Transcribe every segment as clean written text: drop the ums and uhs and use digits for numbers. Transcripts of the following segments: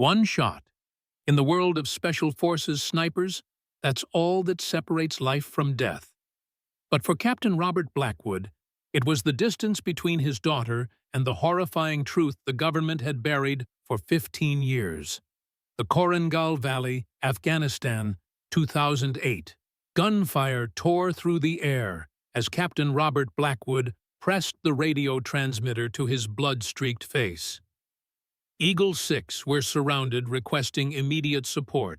One shot. In the world of Special Forces snipers, that's all that separates life from death. But for Captain Robert Blackwood, it was the distance between his daughter and the horrifying truth the government had buried for 15 years. The Korangal Valley, Afghanistan, 2008. Gunfire tore through the air as Captain Robert Blackwood pressed the radio transmitter to his blood-streaked face. Eagle 6 were surrounded, requesting immediate support.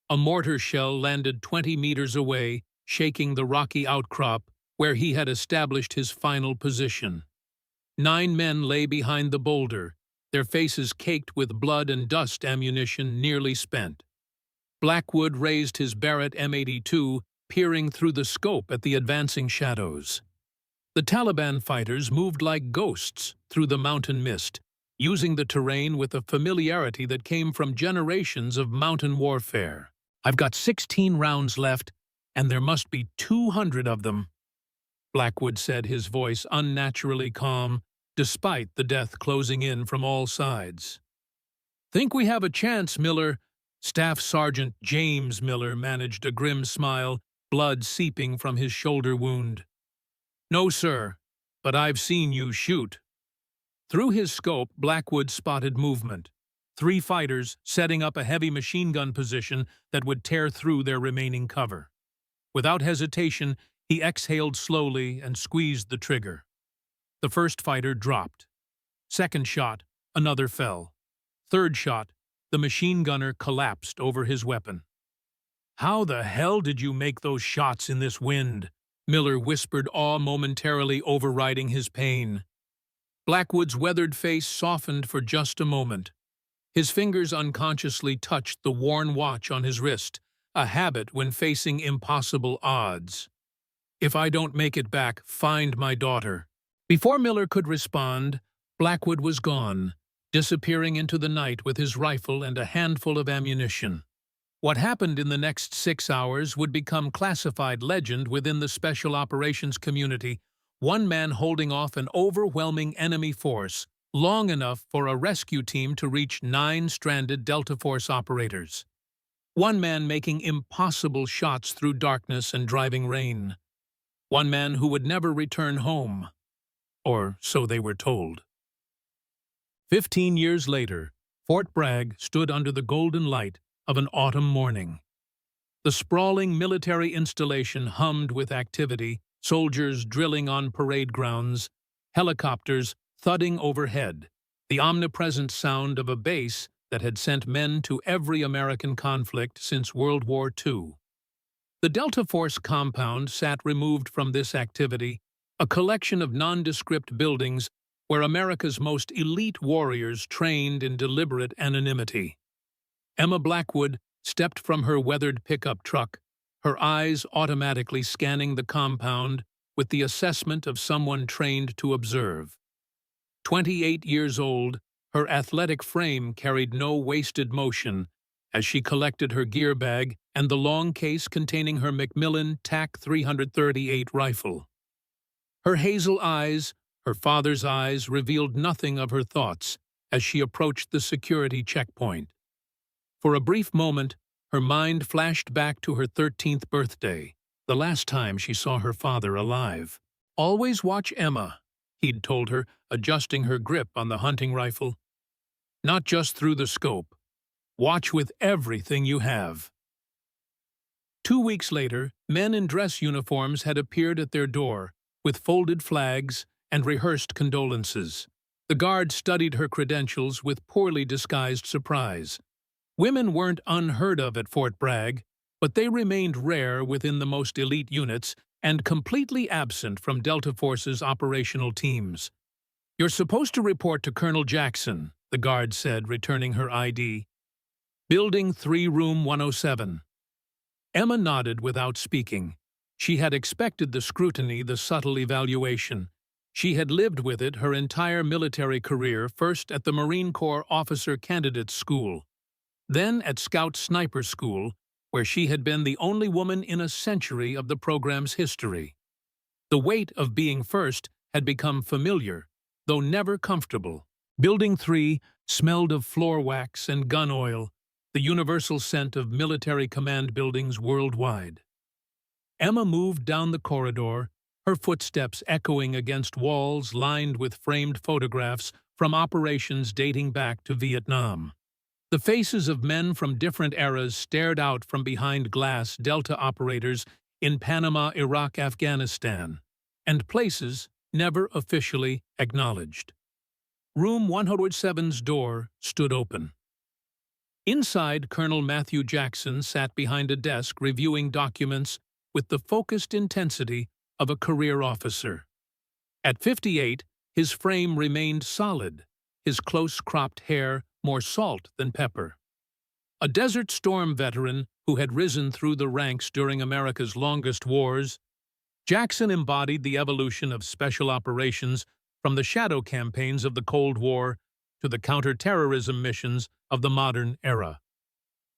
A mortar shell landed 20 meters away, shaking the rocky outcrop where he had established his final position. 9 men lay behind the boulder, their faces caked with blood and dust, ammunition nearly spent. Blackwood raised his Barrett M82, peering through the scope at the advancing shadows. The Taliban fighters moved like ghosts through the mountain mist, using the terrain with a familiarity that came from generations of mountain warfare. "I've got 16 rounds left, and there must be 200 of them," Blackwood said, his voice unnaturally calm, despite the death closing in from all sides. "Think we have a chance, Miller?" Staff Sergeant James Miller managed a grim smile, blood seeping from his shoulder wound. "No, sir, but I've seen you shoot." Through his scope, Blackwood spotted movement. 3 fighters setting up a heavy machine gun position that would tear through their remaining cover. Without hesitation, he exhaled slowly and squeezed the trigger. The first fighter dropped. Second shot, another fell. Third shot, the machine gunner collapsed over his weapon. "How the hell did you make those shots in this wind?" Miller whispered, awe momentarily overriding his pain. Blackwood's weathered face softened for just a moment. His fingers unconsciously touched the worn watch on his wrist, a habit when facing impossible odds. "If I don't make it back, find my daughter." Before Miller could respond, Blackwood was gone, disappearing into the night with his rifle and a handful of ammunition. What happened in the next 6 hours would become classified legend within the special operations community, one man holding off an overwhelming enemy force long enough for a rescue team to reach 9 stranded Delta Force operators. One man making impossible shots through darkness and driving rain. One man who would never return home. Or so they were told. 15 years later, Fort Bragg stood under the golden light of an autumn morning. The sprawling military installation hummed with activity, soldiers drilling on parade grounds, helicopters thudding overhead, the omnipresent sound of a base that had sent men to every American conflict since World War II. The Delta Force compound sat removed from this activity, a collection of nondescript buildings where America's most elite warriors trained in deliberate anonymity. Emma Blackwood stepped from her weathered pickup truck, her eyes automatically scanning the compound with the assessment of someone trained to observe. 28 years old, her athletic frame carried no wasted motion as she collected her gear bag and the long case containing her Macmillan TAC 338 rifle. Her hazel eyes, her father's eyes, revealed nothing of her thoughts as she approached the security checkpoint. For a brief moment, her mind flashed back to her 13th birthday, the last time she saw her father alive. "Always watch Emma," he'd told her, adjusting her grip on the hunting rifle. "Not just through the scope. Watch with everything you have." 2 weeks later, men in dress uniforms had appeared at their door, with folded flags and rehearsed condolences. The guard studied her credentials with poorly disguised surprise. Women weren't unheard of at Fort Bragg, but they remained rare within the most elite units and completely absent from Delta Force's operational teams. "You're supposed to report to Colonel Jackson," the guard said, returning her ID. "Building 3, room 107. Emma nodded without speaking. She had expected the scrutiny, the subtle evaluation. She had lived with it her entire military career, first at the Marine Corps Officer Candidate School, then at Scout Sniper School, where she had been the only woman in a century of the program's history. The weight of being first had become familiar, though never comfortable. Building 3 smelled of floor wax and gun oil, the universal scent of military command buildings worldwide. Emma moved down the corridor, her footsteps echoing against walls lined with framed photographs from operations dating back to Vietnam. The faces of men from different eras stared out from behind glass Delta operators in Panama, Iraq, Afghanistan, and places never officially acknowledged. Room 107's door stood open. Inside, Colonel Matthew Jackson sat behind a desk reviewing documents with the focused intensity of a career officer. At 58, his frame remained solid, his close-cropped hair more salt than pepper. A Desert Storm veteran who had risen through the ranks during America's longest wars, Jackson embodied the evolution of special operations from the shadow campaigns of the Cold War to the counter-terrorism missions of the modern era.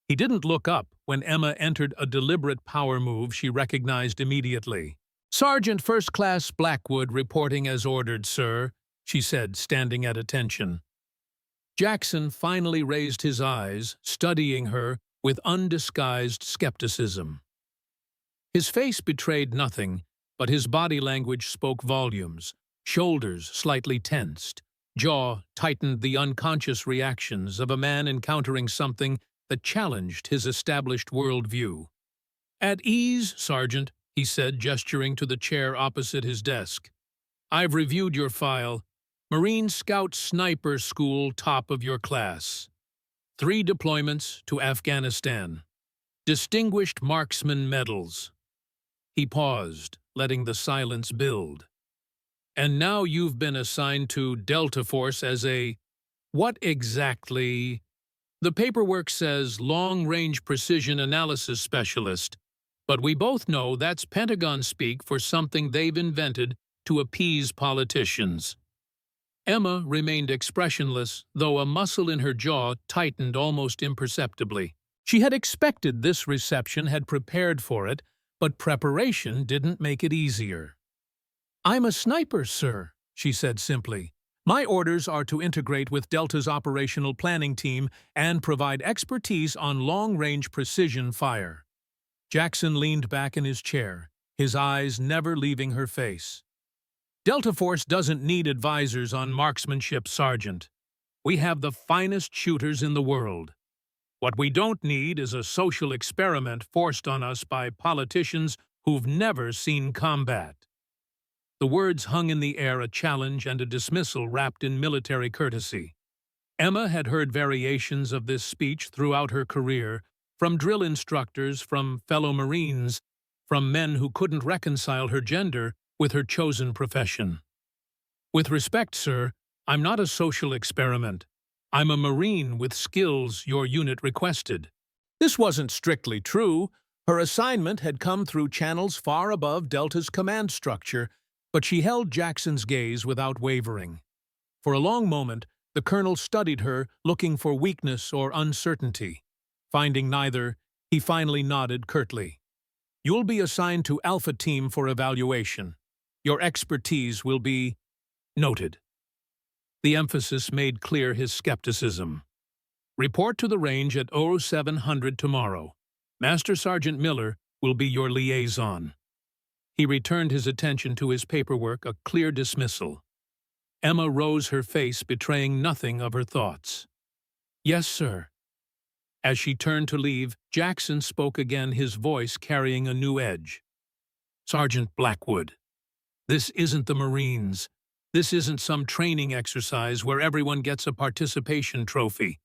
He didn't look up when Emma entered a deliberate power move she recognized immediately. "Sergeant First Class Blackwood reporting as ordered, sir," she said, standing at attention. Jackson finally raised his eyes, studying her with undisguised skepticism. His face betrayed nothing, but his body language spoke volumes. Shoulders slightly tensed, jaw tightened, the unconscious reactions of a man encountering something that challenged his established worldview. "At ease, Sergeant," he said, gesturing to the chair opposite his desk. "I've reviewed your file. Marine Scout Sniper School, top of your class. 3 deployments to Afghanistan. Distinguished Marksman medals." He paused, letting the silence build. "And now you've been assigned to Delta Force as a... what exactly?" "The paperwork says long-range precision analysis specialist, but we both know that's Pentagon speak for something they've invented to appease politicians." Emma remained expressionless, though a muscle in her jaw tightened almost imperceptibly. She had expected this reception, had prepared for it, but preparation didn't make it easier. "I'm a sniper, sir," she said simply. "My orders are to integrate with Delta's operational planning team and provide expertise on long-range precision fire." Jackson leaned back in his chair, his eyes never leaving her face. "Delta Force doesn't need advisors on marksmanship, Sergeant. We have the finest shooters in the world. What we don't need is a social experiment forced on us by politicians who've never seen combat." The words hung in the air, a challenge and a dismissal wrapped in military courtesy. Emma had heard variations of this speech throughout her career, from drill instructors, from fellow Marines, from men who couldn't reconcile her gender with her chosen profession. "With respect, sir, I'm not a social experiment. I'm a Marine with skills your unit requested." This wasn't strictly true. Her assignment had come through channels far above Delta's command structure, but she held Jackson's gaze without wavering. For a long moment, the colonel studied her, looking for weakness or uncertainty. Finding neither, he finally nodded curtly. "You'll be assigned to Alpha Team for evaluation. Your expertise will be noted." The emphasis made clear his skepticism. "Report to the range at 0700 tomorrow. Master Sergeant Miller will be your liaison." He returned his attention to his paperwork, a clear dismissal. Emma rose, her face betraying nothing of her thoughts. "Yes, sir." As she turned to leave, Jackson spoke again, his voice carrying a new edge. "Sergeant Blackwood, this isn't the Marines. This isn't some training exercise where everyone gets a participation trophy.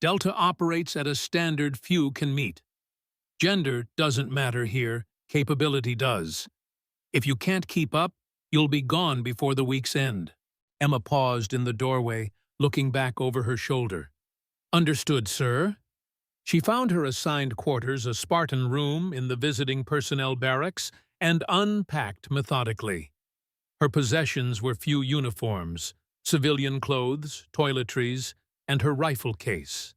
Delta operates at a standard few can meet. Gender doesn't matter here, capability does. If you can't keep up, you'll be gone before the week's end." Emma paused in the doorway, looking back over her shoulder. "Understood, sir." She found her assigned quarters, a Spartan room in the visiting personnel barracks, and unpacked methodically. Her possessions were few: uniforms, civilian clothes, toiletries, and her rifle case.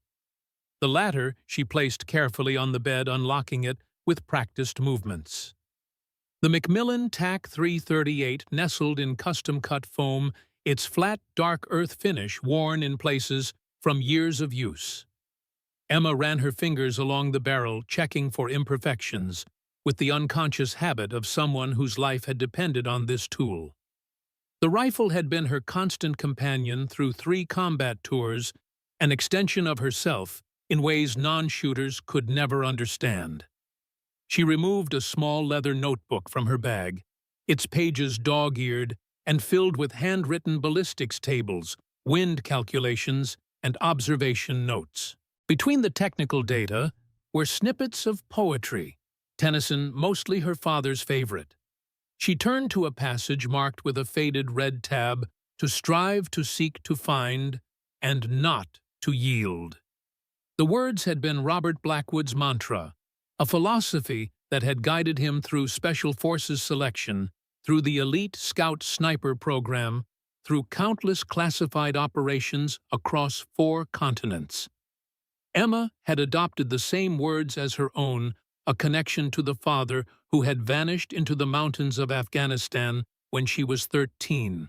The latter she placed carefully on the bed, unlocking it with practiced movements. The Macmillan TAC 338 nestled in custom-cut foam, its flat, dark earth finish worn in places from years of use. Emma ran her fingers along the barrel, checking for imperfections, with the unconscious habit of someone whose life had depended on this tool. The rifle had been her constant companion through 3 combat tours, an extension of herself in ways non-shooters could never understand. She removed a small leather notebook from her bag, its pages dog-eared and filled with handwritten ballistics tables, wind calculations, and observation notes. Between the technical data were snippets of poetry, Tennyson mostly her father's favorite. She turned to a passage marked with a faded red tab, to strive to seek to find, and not to yield. The words had been Robert Blackwood's mantra, a philosophy that had guided him through Special Forces selection, through the elite Scout Sniper program, through countless classified operations across 4 continents. Emma had adopted the same words as her own, a connection to the father who had vanished into the mountains of Afghanistan when she was 13.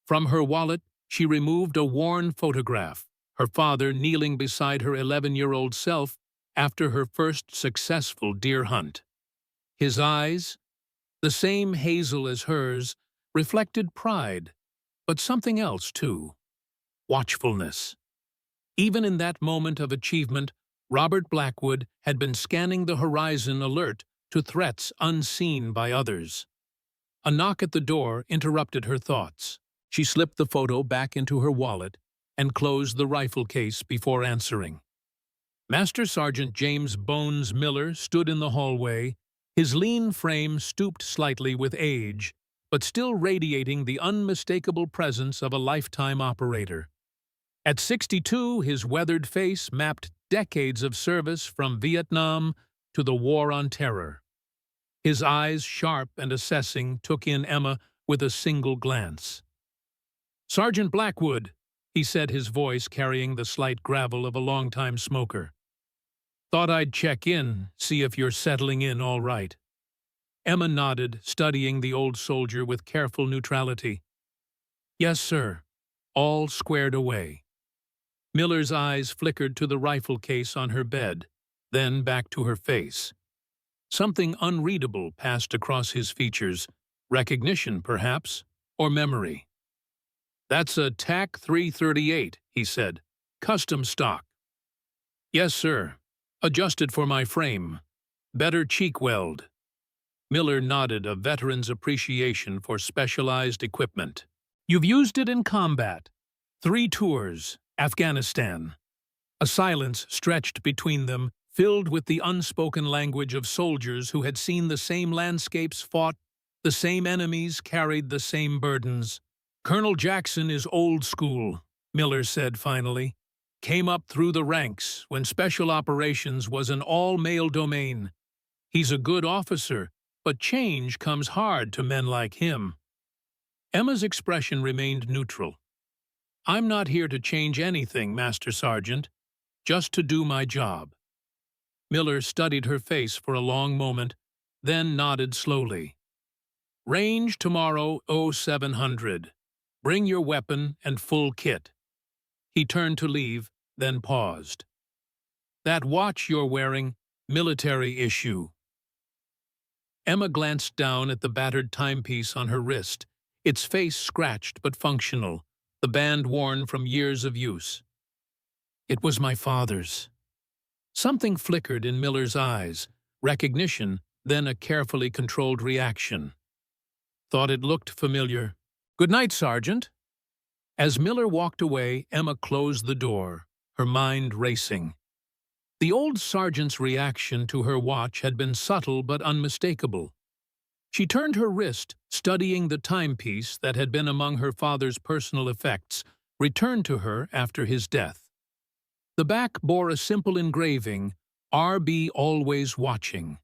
From her wallet, she removed a worn photograph, her father kneeling beside her 11-year-old self after her first successful deer hunt. His eyes, the same hazel as hers, reflected pride, but something else too: watchfulness. Even in that moment of achievement, Robert Blackwood had been scanning the horizon, alert to threats unseen by others. A knock at the door interrupted her thoughts. She slipped the photo back into her wallet and closed the rifle case before answering. Master Sergeant James Bones Miller stood in the hallway, his lean frame stooped slightly with age, but still radiating the unmistakable presence of a lifetime operator. At 62, his weathered face mapped decades of service from Vietnam to the War on Terror. His eyes, sharp and assessing, took in Emma with a single glance. "Sergeant Blackwood," he said, his voice carrying the slight gravel of a longtime smoker. "Thought I'd check in, see if you're settling in all right." Emma nodded, studying the old soldier with careful neutrality. "Yes, sir. All squared away." Miller's eyes flickered to the rifle case on her bed, then back to her face. Something unreadable passed across his features, recognition, perhaps, or memory. "That's a TAC 338, he said. "Custom stock." "Yes, sir. Adjusted for my frame. Better cheek weld." Miller nodded, a veteran's appreciation for specialized equipment. "You've used it in combat. 3 tours, Afghanistan." A silence stretched between them, filled with the unspoken language of soldiers who had seen the same landscapes, fought the same enemies, carried the same burdens. "Colonel Jackson is old school," Miller said finally. "Came up through the ranks when special operations was an all-male domain. He's a good officer, but change comes hard to men like him." Emma's expression remained neutral. "I'm not here to change anything, Master Sergeant, just to do my job." Miller studied her face for a long moment, then nodded slowly. "Range tomorrow 0700. Bring your weapon and full kit." He turned to leave, then paused. "That watch you're wearing, military issue." Emma glanced down at the battered timepiece on her wrist, its face scratched but functional, the band worn from years of use. "It was my father's." Something flickered in Miller's eyes, recognition, then a carefully controlled reaction. "Thought it looked familiar. Good night, Sergeant." As Miller walked away, Emma closed the door, her mind racing. The old sergeant's reaction to her watch had been subtle but unmistakable. She turned her wrist, studying the timepiece that had been among her father's personal effects, returned to her after his death. The back bore a simple engraving, "R.B. always watching."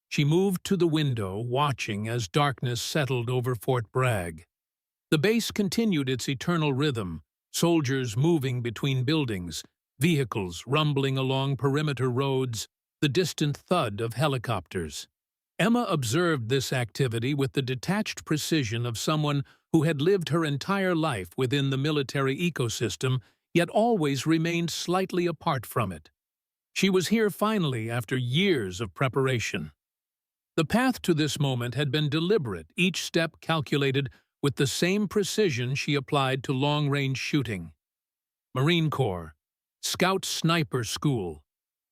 She moved to the window, watching as darkness settled over Fort Bragg. The base continued its eternal rhythm, soldiers moving between buildings, vehicles rumbling along perimeter roads, the distant thud of helicopters. Emma observed this activity with the detached precision of someone who had lived her entire life within the military ecosystem, yet always remained slightly apart from it. She was here finally after years of preparation. The path to this moment had been deliberate, each step calculated with the same precision she applied to long-range shooting. Marine Corps, Scout Sniper School,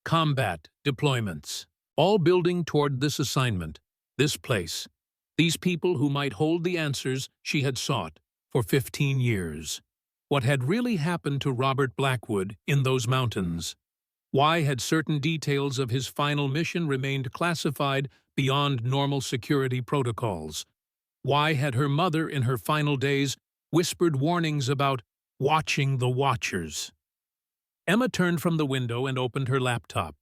combat deployments, all building toward this assignment, this place, these people who might hold the answers she had sought for 15 years. What had really happened to Robert Blackwood in those mountains? Why had certain details of his final mission remained classified beyond normal security protocols? Why had her mother in her final days whispered warnings about watching the Watchers? Emma turned from the window and opened her laptop.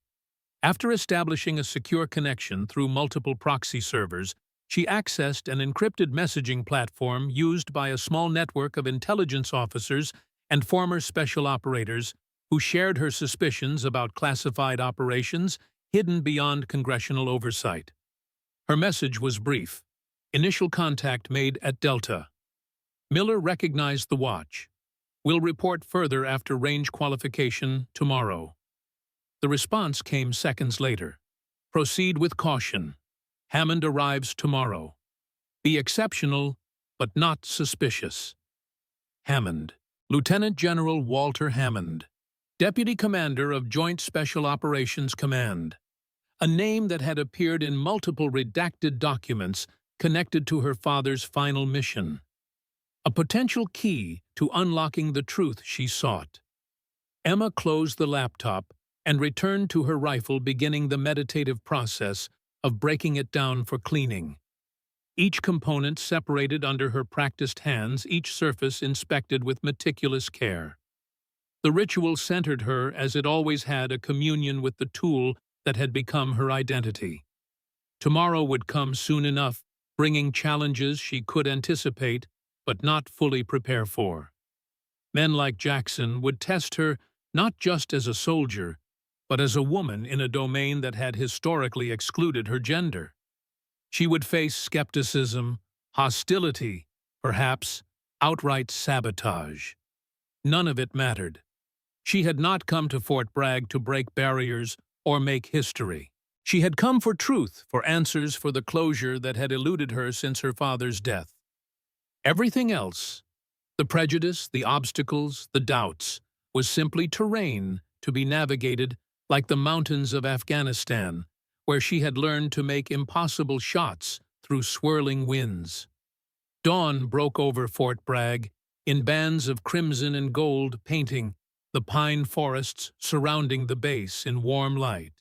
After establishing a secure connection through multiple proxy servers, she accessed an encrypted messaging platform used by a small network of intelligence officers and former special operators who shared her suspicions about classified operations hidden beyond congressional oversight. Her message was brief. Initial contact made at Delta. Miller recognized the watch. Will report further after range qualification tomorrow. The response came seconds later. Proceed with caution. Hammond arrives tomorrow. Be exceptional, but not suspicious. Hammond. Lieutenant General Walter Hammond, Deputy Commander of Joint Special Operations Command. A name that had appeared in multiple redacted documents connected to her father's final mission. A potential key to unlocking the truth she sought. Emma closed the laptop and returned to her rifle, beginning the meditative process of breaking it down for cleaning. Each component separated under her practiced hands, each surface inspected with meticulous care. The ritual centered her, as it always had, a communion with the tool that had become her identity. Tomorrow would come soon enough, bringing challenges she could anticipate but not fully prepare for. Men like Jackson would test her not just as a soldier, but as a woman in a domain that had historically excluded her gender. She would face skepticism, hostility, perhaps outright sabotage. None of it mattered. She had not come to Fort Bragg to break barriers or make history. She had come for truth, for answers, for the closure that had eluded her since her father's death. Everything else, the prejudice, the obstacles, the doubts, was simply terrain to be navigated like the mountains of Afghanistan, where she had learned to make impossible shots through swirling winds. Dawn broke over Fort Bragg in bands of crimson and gold, painting the pine forests surrounding the base in warm light.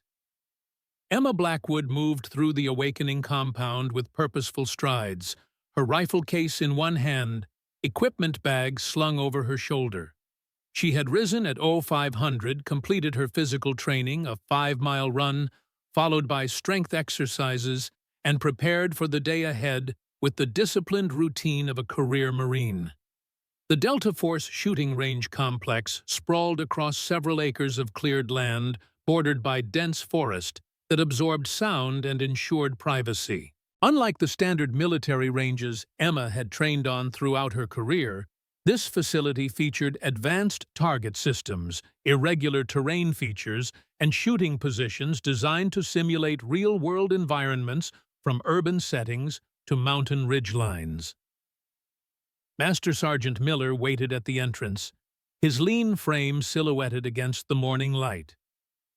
Emma Blackwood moved through the awakening compound with purposeful strides, her rifle case in one hand, equipment bag slung over her shoulder. She had risen at 0500, completed her physical training, a 5-mile run, followed by strength exercises, and prepared for the day ahead with the disciplined routine of a career Marine. The Delta Force shooting range complex sprawled across several acres of cleared land, bordered by dense forest that absorbed sound and ensured privacy. Unlike the standard military ranges Emma had trained on throughout her career, this facility featured advanced target systems, irregular terrain features, and shooting positions designed to simulate real-world environments from urban settings to mountain ridgelines. Master Sergeant Miller waited at the entrance, his lean frame silhouetted against the morning light.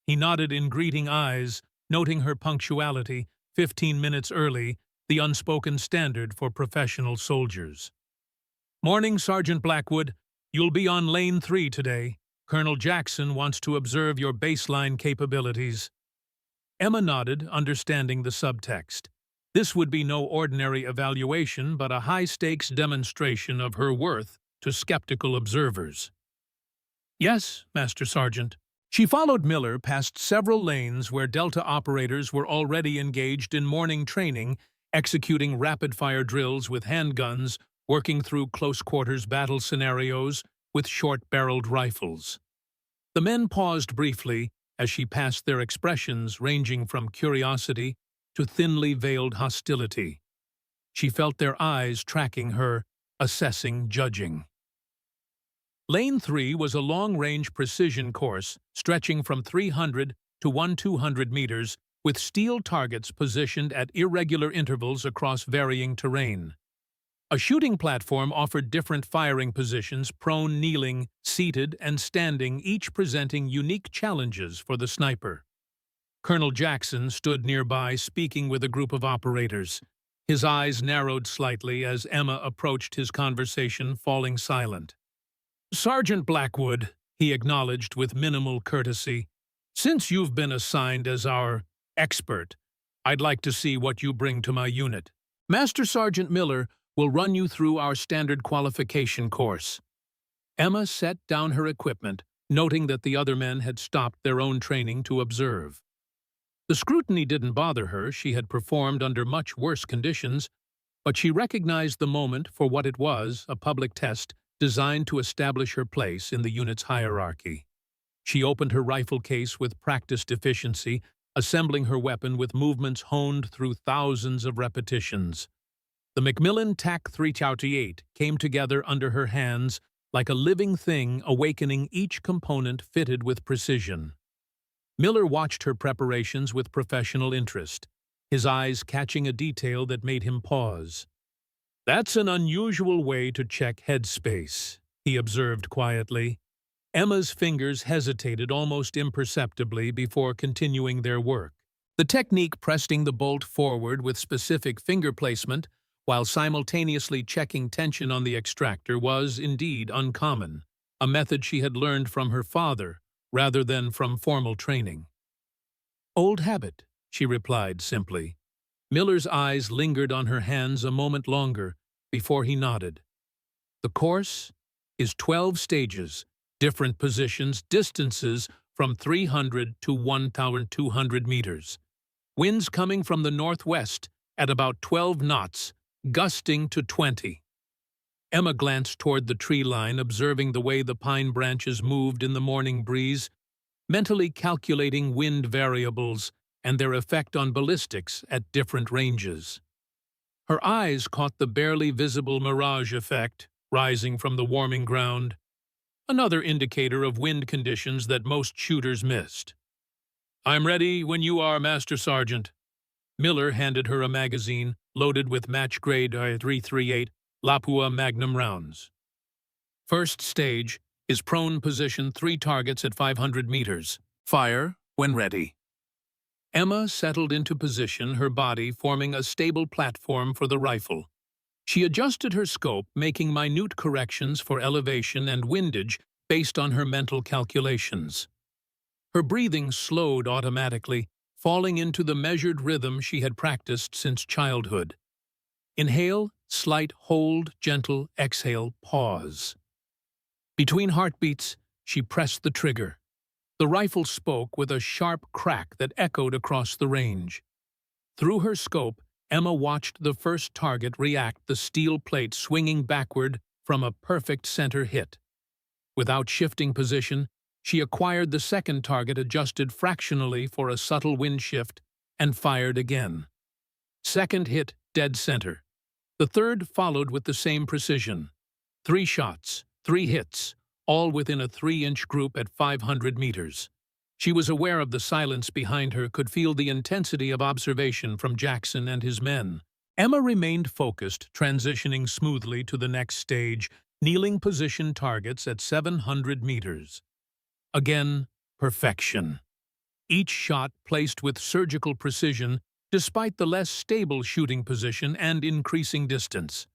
He nodded in greeting eyes, noting her punctuality, 15 minutes early, the unspoken standard for professional soldiers. "Morning, Sergeant Blackwood. You'll be on Lane 3 today. Colonel Jackson wants to observe your baseline capabilities." Emma nodded, understanding the subtext. This would be no ordinary evaluation, but a high-stakes demonstration of her worth to skeptical observers. "Yes, Master Sergeant." She followed Miller past several lanes where Delta operators were already engaged in morning training, executing rapid-fire drills with handguns, working through close-quarters battle scenarios with short-barreled rifles. The men paused briefly as she passed, their expressions ranging from curiosity to thinly veiled hostility. She felt their eyes tracking her, assessing, judging. Lane 3 was a long-range precision course stretching from 300 to 1,200 meters with steel targets positioned at irregular intervals across varying terrain. A shooting platform offered different firing positions, prone, kneeling, seated, and standing, each presenting unique challenges for the sniper. Colonel Jackson stood nearby, speaking with a group of operators. His eyes narrowed slightly as Emma approached his conversation, falling silent. "Sergeant Blackwood," he acknowledged with minimal courtesy, "since you've been assigned as our expert, I'd like to see what you bring to my unit. Master Sergeant Miller will run you through our standard qualification course." Emma set down her equipment, noting that the other men had stopped their own training to observe. The scrutiny didn't bother her. She had performed under much worse conditions, but she recognized the moment for what it was, a public test designed to establish her place in the unit's hierarchy. She opened her rifle case with practiced efficiency, assembling her weapon with movements honed through thousands of repetitions. The Macmillan TAC-338 came together under her hands like a living thing, awakening each component fitted with precision. Miller watched her preparations with professional interest, his eyes catching a detail that made him pause. "That's an unusual way to check headspace," he observed quietly. Emma's fingers hesitated almost imperceptibly before continuing their work. The technique pressing the bolt forward with specific finger placement while simultaneously checking tension on the extractor was indeed uncommon, a method she had learned from her father rather than from formal training. "Old habit," she replied simply. Miller's eyes lingered on her hands a moment longer before he nodded. "The course is 12 stages, different positions, distances from 300 to 1,200 meters. Winds coming from the northwest at about 12 knots, gusting to 20. Emma glanced toward the tree line, observing the way the pine branches moved in the morning breeze, mentally calculating wind variables and their effect on ballistics at different ranges. Her eyes caught the barely visible mirage effect rising from the warming ground, another indicator of wind conditions that most shooters missed. "I'm ready when you are, Master Sergeant." Miller handed her a magazine loaded with match-grade .338 Lapua Magnum rounds. "First stage is prone position, 3 targets at 500 meters. Fire when ready." Emma settled into position, her body forming a stable platform for the rifle. She adjusted her scope, making minute corrections for elevation and windage based on her mental calculations. Her breathing slowed automatically, falling into the measured rhythm she had practiced since childhood. Inhale, slight hold, gentle exhale, pause. Between heartbeats, she pressed the trigger. The rifle spoke with a sharp crack that echoed across the range. Through her scope, Emma watched the first target react, the steel plate swinging backward from a perfect center hit. Without shifting position, she acquired the second target, adjusted fractionally for a subtle wind shift, and fired again. Second hit, dead center. The third followed with the same precision. 3 shots, 3 hits, all within a 3-inch group at 500 meters. She was aware of the silence behind her, could feel the intensity of observation from Jackson and his men. Emma remained focused, transitioning smoothly to the next stage, kneeling position targets at 700 meters. Again, perfection. Each shot placed with surgical precision, despite the less stable shooting position and increasing distance.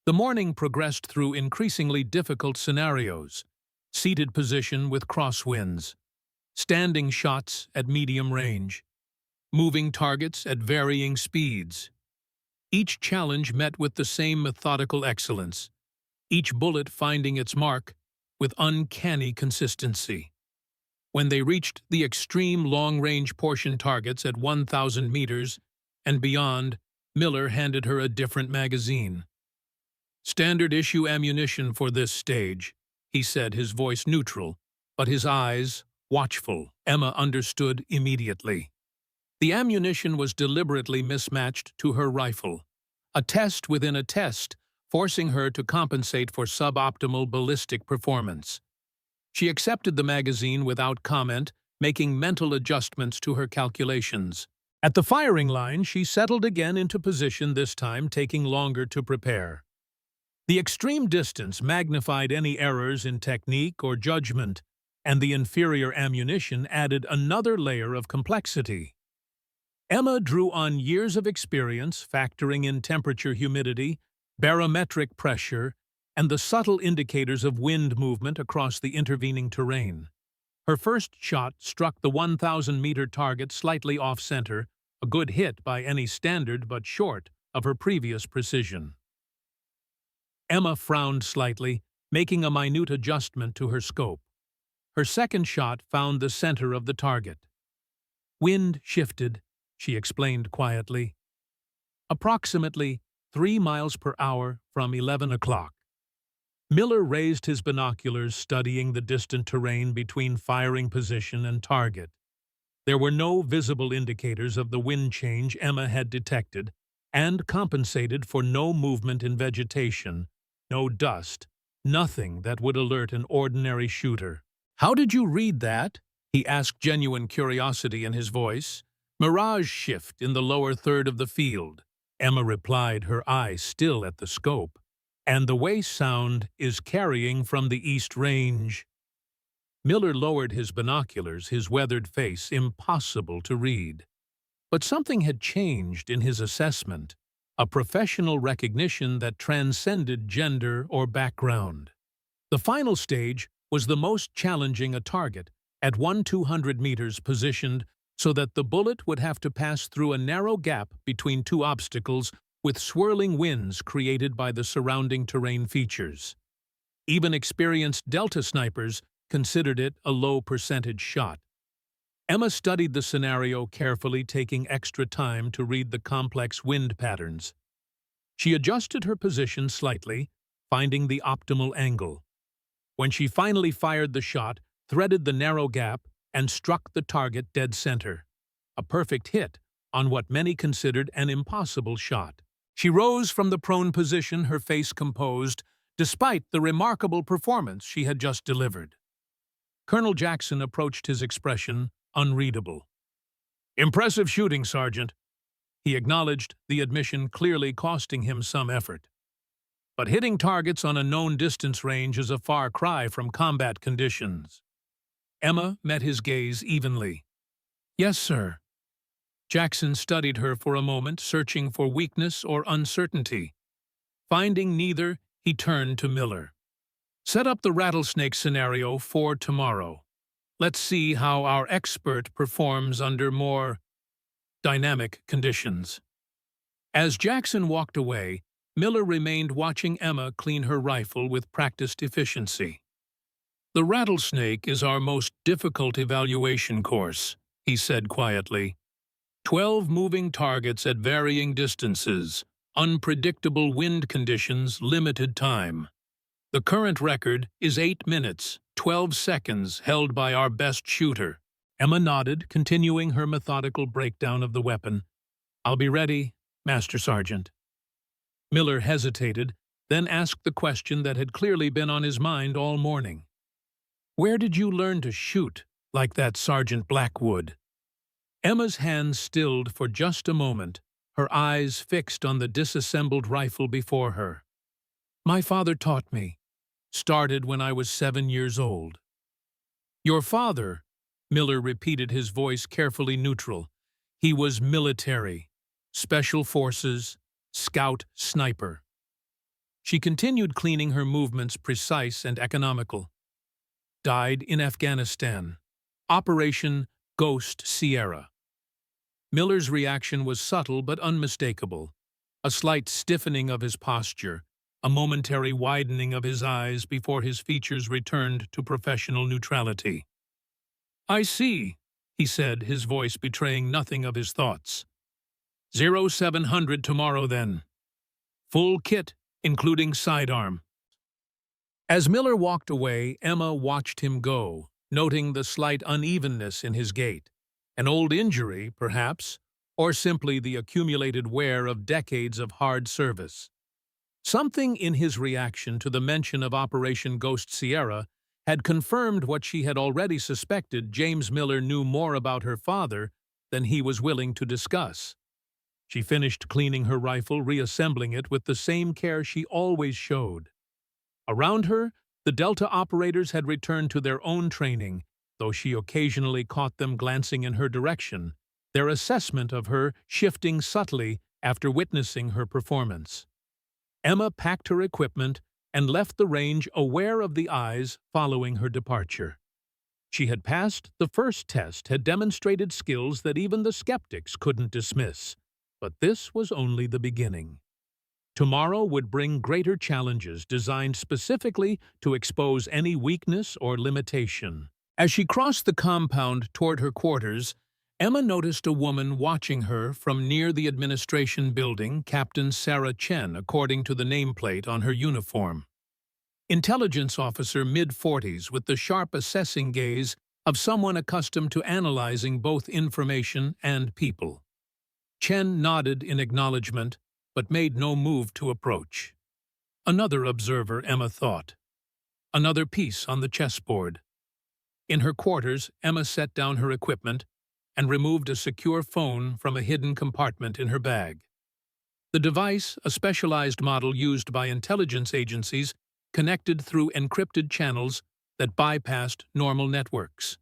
The morning progressed through increasingly difficult scenarios: seated position with crosswinds, standing shots at medium range, moving targets at varying speeds. Each challenge met with the same methodical excellence, each bullet finding its mark with uncanny consistency. When they reached the extreme long-range portion targets at 1,000 meters and beyond, Miller handed her a different magazine. "Standard issue ammunition for this stage," he said, his voice neutral, but his eyes watchful. Emma understood immediately. The ammunition was deliberately mismatched to her rifle. A test within a test, forcing her to compensate for suboptimal ballistic performance. She accepted the magazine without comment, making mental adjustments to her calculations. At the firing line, she settled again into position, this time taking longer to prepare. The extreme distance magnified any errors in technique or judgment, and the inferior ammunition added another layer of complexity. Emma drew on years of experience, factoring in temperature, humidity, barometric pressure, and the subtle indicators of wind movement across the intervening terrain. Her first shot struck the 1,000-meter target slightly off-center, a good hit by any standard but short of her previous precision. Emma frowned slightly, making a minute adjustment to her scope. Her second shot found the center of the target. "Wind shifted," she explained quietly. "Approximately 3 miles per hour from 11 o'clock. Miller raised his binoculars, studying the distant terrain between firing position and target. There were no visible indicators of the wind change Emma had detected, and compensated for no movement in vegetation, no dust, nothing that would alert an ordinary shooter. "How did you read that?" he asked, genuine curiosity in his voice. "Mirage shift in the lower third of the field," Emma replied, her eye still at the scope. "And the way sound is carrying from the East Range." Miller lowered his binoculars, his weathered face impossible to read. But something had changed in his assessment, a professional recognition that transcended gender or background. The final stage was the most challenging, a target at 1,200 meters positioned so that the bullet would have to pass through a narrow gap between two obstacles with swirling winds created by the surrounding terrain features. Even experienced Delta snipers considered it a low percentage shot. Emma studied the scenario carefully, taking extra time to read the complex wind patterns. She adjusted her position slightly, finding the optimal angle. When she finally fired the shot, threaded the narrow gap, and struck the target dead center. A perfect hit on what many considered an impossible shot. She rose from the prone position, her face composed, despite the remarkable performance she had just delivered. Colonel Jackson approached, his expression unreadable. "Impressive shooting, Sergeant." He acknowledged the admission, clearly costing him some effort. "But hitting targets on a known distance range is a far cry from combat conditions." Emma met his gaze evenly. "Yes, sir." Jackson studied her for a moment, searching for weakness or uncertainty. Finding neither, he turned to Miller. "Set up the rattlesnake scenario for tomorrow. Let's see how our expert performs under more dynamic conditions." As Jackson walked away, Miller remained watching Emma clean her rifle with practiced efficiency. "The rattlesnake is our most difficult evaluation course," he said quietly. 12 moving targets at varying distances, unpredictable wind conditions, limited time. The current record is 8 minutes, 12 seconds, held by our best shooter." Emma nodded, continuing her methodical breakdown of the weapon. "I'll be ready, Master Sergeant." Miller hesitated, then asked the question that had clearly been on his mind all morning. "Where did you learn to shoot like that, Sergeant Blackwood?" Emma's hands stilled for just a moment, her eyes fixed on the disassembled rifle before her. "My father taught me. Started when I was 7 years old." "Your father," Miller repeated, his voice carefully neutral. "He was military, special forces, scout sniper." She continued, cleaning her movements precise and economical. "Died in Afghanistan. Operation Ghost Sierra." Miller's reaction was subtle but unmistakable. A slight stiffening of his posture, a momentary widening of his eyes before his features returned to professional neutrality. "I see," he said, his voice betraying nothing of his thoughts. 0700 tomorrow then. Full kit, including sidearm." As Miller walked away, Emma watched him go, noting the slight unevenness in his gait. An old injury, perhaps, or simply the accumulated wear of decades of hard service. Something in his reaction to the mention of Operation Ghost Sierra had confirmed what she had already suspected. James Miller knew more about her father than he was willing to discuss. She finished cleaning her rifle, reassembling it with the same care she always showed. Around her, the Delta operators had returned to their own training, though she occasionally caught them glancing in her direction, their assessment of her shifting subtly after witnessing her performance. Emma packed her equipment and left the range aware of the eyes following her departure. She had passed the first test, had demonstrated skills that even the skeptics couldn't dismiss. But this was only the beginning. Tomorrow would bring greater challenges designed specifically to expose any weakness or limitation. As she crossed the compound toward her quarters, Emma noticed a woman watching her from near the administration building, Captain Sarah Chen, according to the nameplate on her uniform. Intelligence officer mid-40s with the sharp assessing gaze of someone accustomed to analyzing both information and people. Chen nodded in acknowledgement, but made no move to approach. Another observer, Emma thought. Another piece on the chessboard. In her quarters, Emma set down her equipment and removed a secure phone from a hidden compartment in her bag. The device, a specialized model used by intelligence agencies, connected through encrypted channels that bypassed normal networks.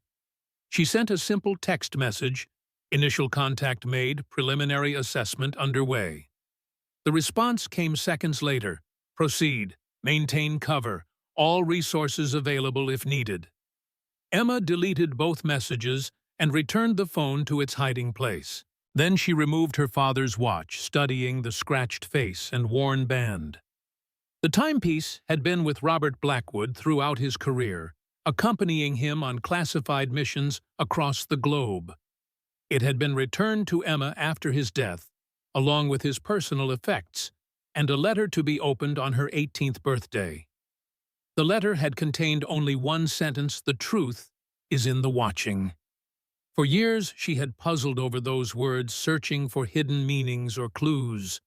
She sent a simple text message: "Initial contact made, preliminary assessment underway." The response came seconds later: "Proceed, maintain cover, all resources available if needed." Emma deleted both messages and returned the phone to its hiding place. Then she removed her father's watch, studying the scratched face and worn band. The timepiece had been with Robert Blackwood throughout his career, accompanying him on classified missions across the globe. It had been returned to Emma after his death, along with his personal effects, and a letter to be opened on her 18th birthday. The letter had contained only one sentence: "The truth is in the watching." For years she had puzzled over those words, searching for hidden meanings or clues.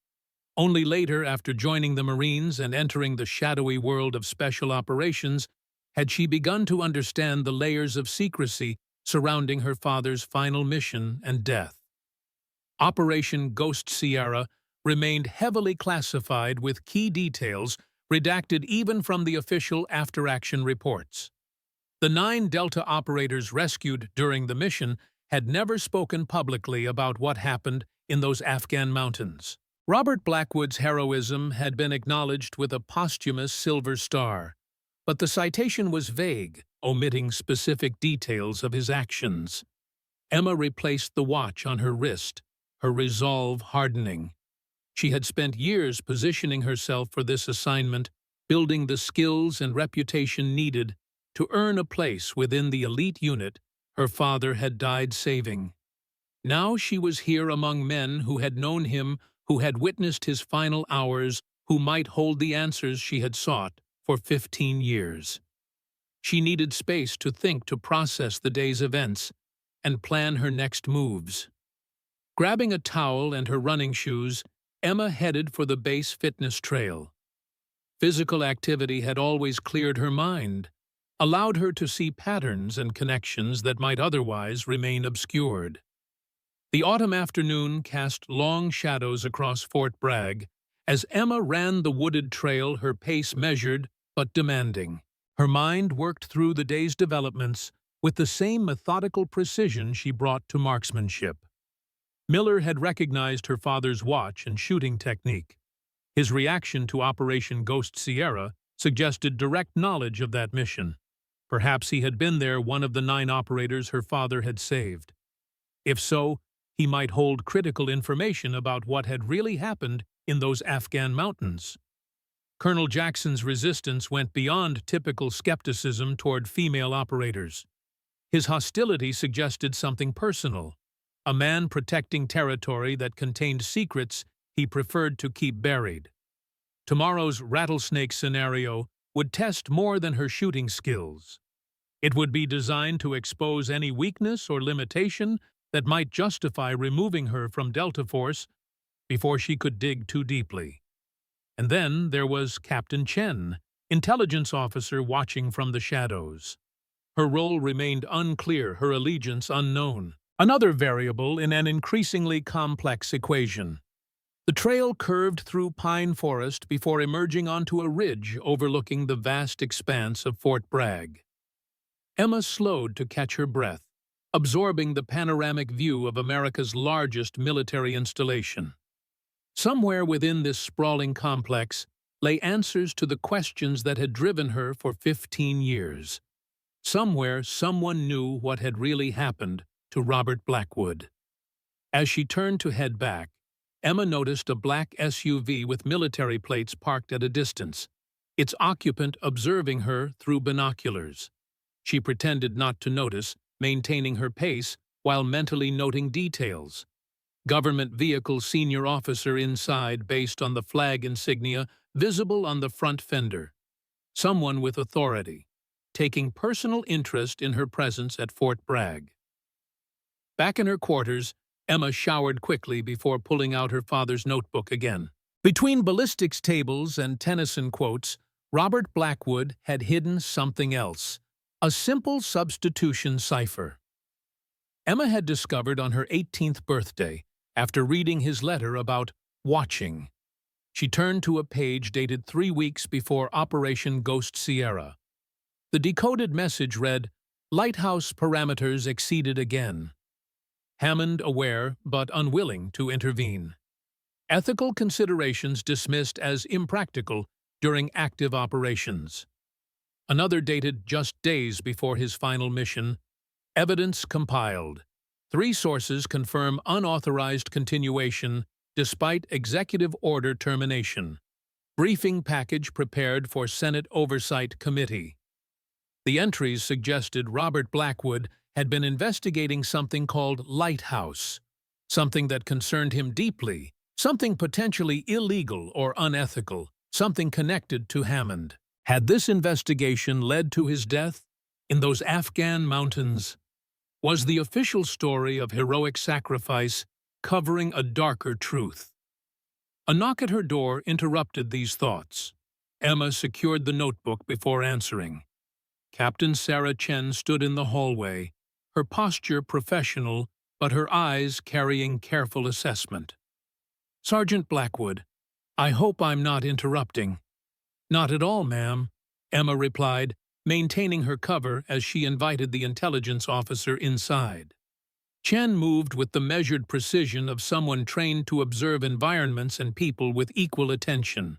Only later, after joining the Marines and entering the shadowy world of special operations, had she begun to understand the layers of secrecy surrounding her father's final mission and death. Operation Ghost Sierra remained heavily classified, with key details redacted even from the official after-action reports. The 9 Delta operators rescued during the mission had never spoken publicly about what happened in those Afghan mountains. Robert Blackwood's heroism had been acknowledged with a posthumous Silver Star, but the citation was vague, omitting specific details of his actions. Emma replaced the watch on her wrist, her resolve hardening. She had spent years positioning herself for this assignment, building the skills and reputation needed to earn a place within the elite unit her father had died saving. Now she was here among men who had known him, who had witnessed his final hours, who might hold the answers she had sought for 15 years. She needed space to think, to process the day's events, and plan her next moves. Grabbing a towel and her running shoes, Emma headed for the base fitness trail. Physical activity had always cleared her mind, allowed her to see patterns and connections that might otherwise remain obscured. The autumn afternoon cast long shadows across Fort Bragg. As Emma ran the wooded trail, her pace measured but demanding. Her mind worked through the day's developments with the same methodical precision she brought to marksmanship. Miller had recognized her father's watch and shooting technique. His reaction to Operation Ghost Sierra suggested direct knowledge of that mission. Perhaps he had been there, one of the 9 operators her father had saved. If so, he might hold critical information about what had really happened in those Afghan mountains. Colonel Jackson's resistance went beyond typical skepticism toward female operators. His hostility suggested something personal, a man protecting territory that contained secrets he preferred to keep buried. Tomorrow's rattlesnake scenario would test more than her shooting skills. It would be designed to expose any weakness or limitation that might justify removing her from Delta Force before she could dig too deeply. And then there was Captain Chen, intelligence officer watching from the shadows. Her role remained unclear, her allegiance unknown. Another variable in an increasingly complex equation. The trail curved through pine forest before emerging onto a ridge overlooking the vast expanse of Fort Bragg. Emma slowed to catch her breath, absorbing the panoramic view of America's largest military installation. Somewhere within this sprawling complex lay answers to the questions that had driven her for 15 years. Somewhere someone knew what had really happened to Robert Blackwood. As she turned to head back, Emma noticed a black SUV with military plates parked at a distance, its occupant observing her through binoculars. She pretended not to notice, maintaining her pace while mentally noting details. Government vehicle senior officer inside based on the flag insignia visible on the front fender. Someone with authority, taking personal interest in her presence at Fort Bragg. Back in her quarters, Emma showered quickly before pulling out her father's notebook again. Between ballistics tables and Tennyson quotes, Robert Blackwood had hidden something else, a simple substitution cipher. Emma had discovered on her 18th birthday, after reading his letter about watching. She turned to a page dated 3 weeks before Operation Ghost Sierra. The decoded message read, "Lighthouse parameters exceeded again." Hammond aware but unwilling to intervene. Ethical considerations dismissed as impractical during active operations. Another dated just days before his final mission. Evidence compiled. 3 sources confirm unauthorized continuation despite executive order termination. Briefing package prepared for Senate Oversight Committee. The entries suggested Robert Blackwood had been investigating something called Lighthouse, something that concerned him deeply, something potentially illegal or unethical, something connected to Hammond. Had this investigation led to his death in those Afghan mountains? Was the official story of heroic sacrifice covering a darker truth? A knock at her door interrupted these thoughts. Emma secured the notebook before answering. Captain Sarah Chen stood in the hallway, her posture professional, but her eyes carrying careful assessment. "Sergeant Blackwood, I hope I'm not interrupting." "Not at all, ma'am," Emma replied, maintaining her cover as she invited the intelligence officer inside. Chen moved with the measured precision of someone trained to observe environments and people with equal attention.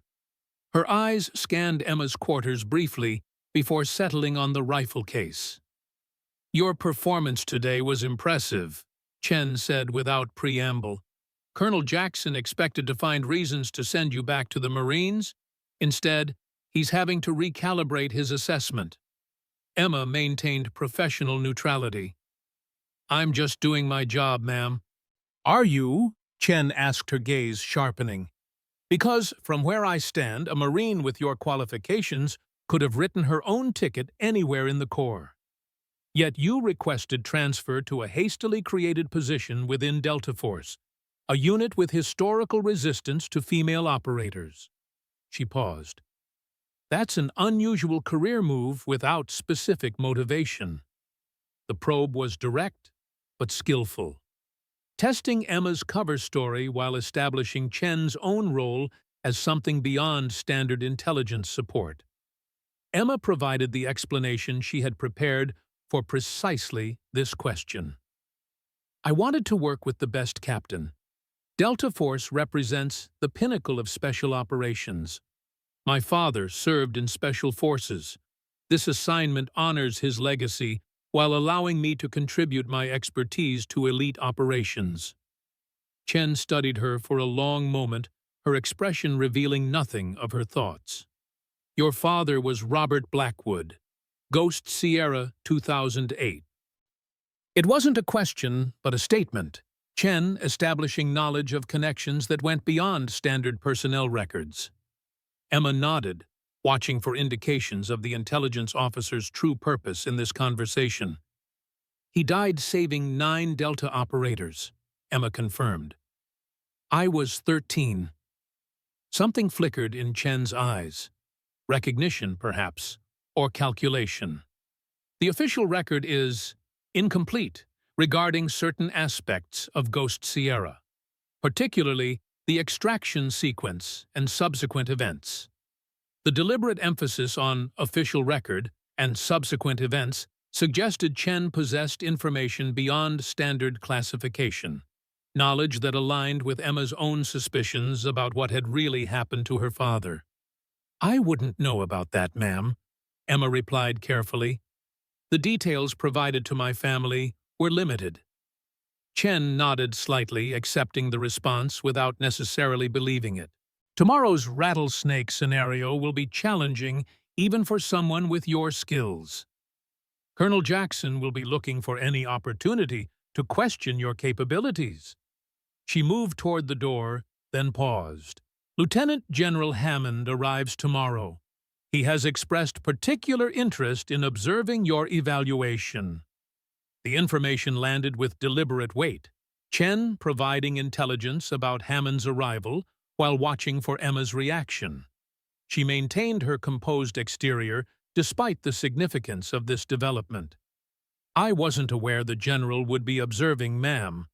Her eyes scanned Emma's quarters briefly before settling on the rifle case. "Your performance today was impressive," Chen said without preamble. "Colonel Jackson expected to find reasons to send you back to the Marines. Instead, he's having to recalibrate his assessment." Emma maintained professional neutrality. "I'm just doing my job, ma'am." "Are you?" Chen asked, her gaze sharpening. "Because, from where I stand, a Marine with your qualifications could have written her own ticket anywhere in the Corps. Yet you requested transfer to a hastily created position within Delta Force, a unit with historical resistance to female operators." She paused. "That's an unusual career move without specific motivation." The probe was direct, but skillful, testing Emma's cover story while establishing Chen's own role as something beyond standard intelligence support. Emma provided the explanation she had prepared for precisely this question. "I wanted to work with the best captain. Delta Force represents the pinnacle of special operations. My father served in special forces. This assignment honors his legacy while allowing me to contribute my expertise to elite operations." Chen studied her for a long moment, her expression revealing nothing of her thoughts. "Your father was Robert Blackwood, Ghost Sierra 2008. It wasn't a question, but a statement, Chen establishing knowledge of connections that went beyond standard personnel records. Emma nodded, watching for indications of the intelligence officer's true purpose in this conversation. "He died saving 9 Delta operators," Emma confirmed. "I was 13. Something flickered in Chen's eyes. Recognition, perhaps, or calculation. The official record is incomplete regarding certain aspects of Ghost Sierra, particularly the extraction sequence and subsequent events. The deliberate emphasis on official record and subsequent events suggested Chen possessed information beyond standard classification, knowledge that aligned with Emma's own suspicions about what had really happened to her father. "I wouldn't know about that, ma'am," Emma replied carefully. "The details provided to my family were limited." Chen nodded slightly, accepting the response without necessarily believing it. "Tomorrow's rattlesnake scenario will be challenging even for someone with your skills. Colonel Jackson will be looking for any opportunity to question your capabilities." She moved toward the door, then paused. "Lieutenant General Hammond arrives tomorrow. He has expressed particular interest in observing your evaluation." The information landed with deliberate weight, Chen providing intelligence about Hammond's arrival while watching for Emma's reaction. She maintained her composed exterior despite the significance of this development. "I wasn't aware the general would be observing, ma'am.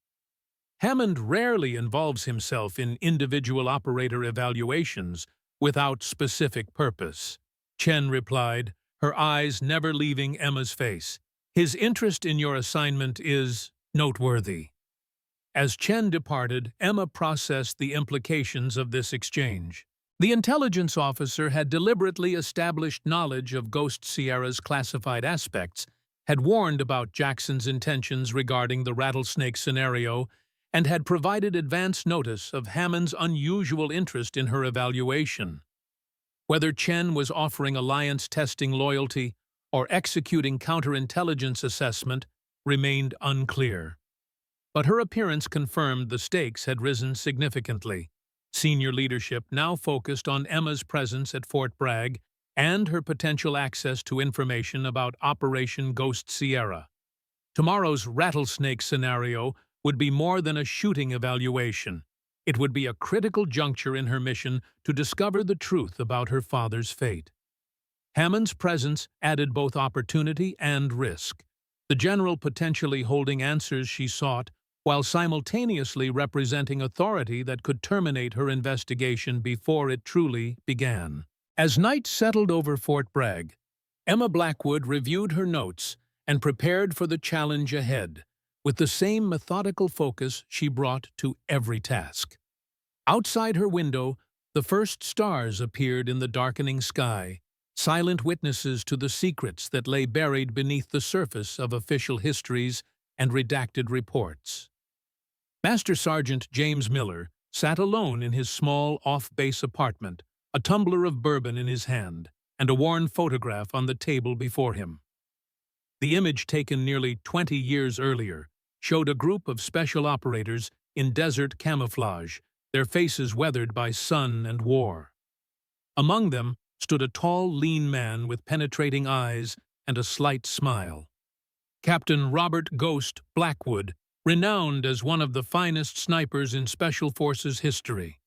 Hammond rarely involves himself in individual operator evaluations without specific purpose," Chen replied, her eyes never leaving Emma's face. "His interest in your assignment is noteworthy." As Chen departed, Emma processed the implications of this exchange. The intelligence officer had deliberately established knowledge of Ghost Sierra's classified aspects, had warned about Jackson's intentions regarding the rattlesnake scenario, and had provided advance notice of Hammond's unusual interest in her evaluation. Whether Chen was offering alliance testing loyalty or executing counterintelligence assessment remained unclear. But her appearance confirmed the stakes had risen significantly. Senior leadership now focused on Emma's presence at Fort Bragg and her potential access to information about Operation Ghost Sierra. Tomorrow's rattlesnake scenario would be more than a shooting evaluation. It would be a critical juncture in her mission to discover the truth about her father's fate. Hammond's presence added both opportunity and risk, the general potentially holding answers she sought while simultaneously representing authority that could terminate her investigation before it truly began. As night settled over Fort Bragg, Emma Blackwood reviewed her notes and prepared for the challenge ahead, with the same methodical focus she brought to every task. Outside her window, the first stars appeared in the darkening sky, silent witnesses to the secrets that lay buried beneath the surface of official histories and redacted reports. Master Sergeant James Miller sat alone in his small off-base apartment, a tumbler of bourbon in his hand, and a worn photograph on the table before him. The image, taken nearly 20 years earlier, showed a group of special operators in desert camouflage, their faces weathered by sun and war. Among them stood a tall, lean man with penetrating eyes and a slight smile. Captain Robert "Ghost" Blackwood, renowned as one of the finest snipers in Special Forces history.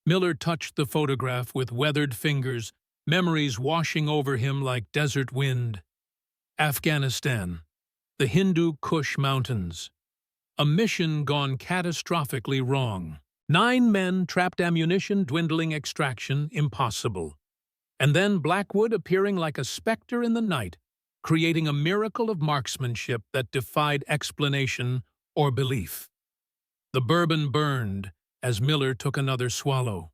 Miller touched the photograph with weathered fingers, memories washing over him like desert wind. Afghanistan, the Hindu Kush Mountains. A mission gone catastrophically wrong. 9 men trapped, ammunition dwindling, extraction impossible. And then Blackwood appearing like a specter in the night, creating a miracle of marksmanship that defied explanation or belief. The bourbon burned as Miller took another swallow.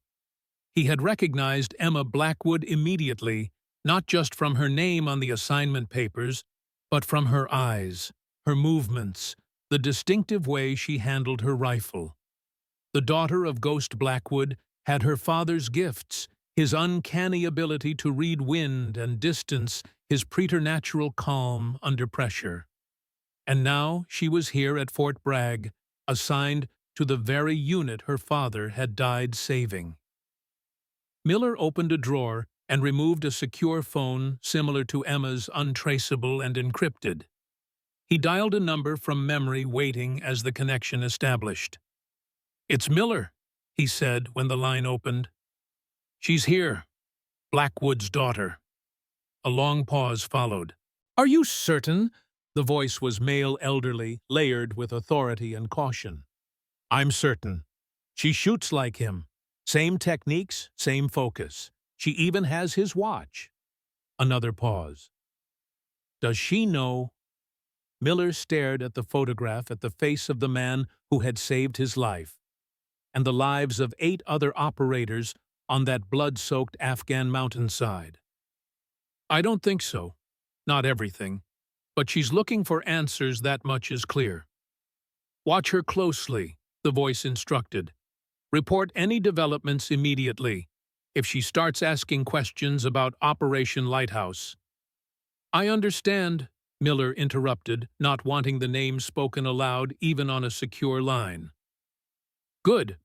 He had recognized Emma Blackwood immediately, not just from her name on the assignment papers, but from her eyes, her movements, the distinctive way she handled her rifle. The daughter of Ghost Blackwood had her father's gifts, his uncanny ability to read wind and distance, his preternatural calm under pressure. And now she was here at Fort Bragg, assigned to the very unit her father had died saving. Miller opened a drawer and removed a secure phone similar to Emma's, untraceable and encrypted. He dialed a number from memory, waiting as the connection established. "It's Miller," he said when the line opened. She's here, Blackwood's daughter. A long pause followed. Are you certain? The voice was male, elderly, layered with authority and caution. I'm certain. She shoots like him. Same techniques, same focus. She even has his watch. Another pause. Does she know? Miller stared at the photograph, at the face of the man who had saved his life, and the lives of 8 other operators on that blood-soaked Afghan mountainside. I don't think so. Not everything. But she's looking for answers, that much is clear. Watch her closely, the voice instructed. Report any developments immediately, if she starts asking questions about Operation Lighthouse. I understand, Miller interrupted, not wanting the name spoken aloud even on a secure line. Good.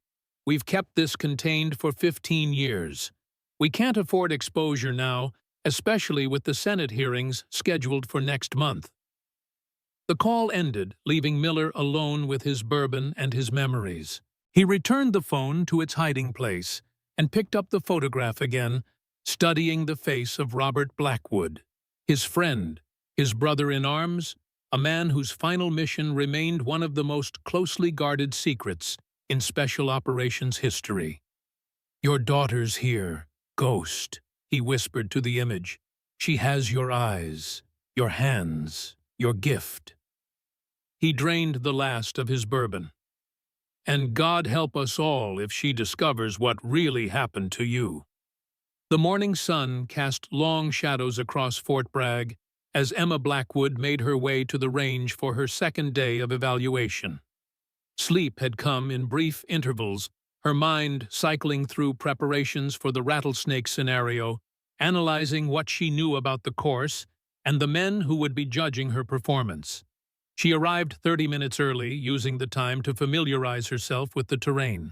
We've kept this contained for 15 years. We can't afford exposure now, especially with the Senate hearings scheduled for next month. The call ended, leaving Miller alone with his bourbon and his memories. He returned the phone to its hiding place and picked up the photograph again, studying the face of Robert Blackwood, his friend, his brother in arms, a man whose final mission remained one of the most closely guarded secrets in special operations history. Your daughter's here, Ghost, he whispered to the image. She has your eyes, your hands, your gift. He drained the last of his bourbon. And God help us all if she discovers what really happened to you. The morning sun cast long shadows across Fort Bragg as Emma Blackwood made her way to the range for her second day of evaluation. Sleep had come in brief intervals, her mind cycling through preparations for the rattlesnake scenario, analyzing what she knew about the course and the men who would be judging her performance. She arrived 30 minutes early, using the time to familiarize herself with the terrain.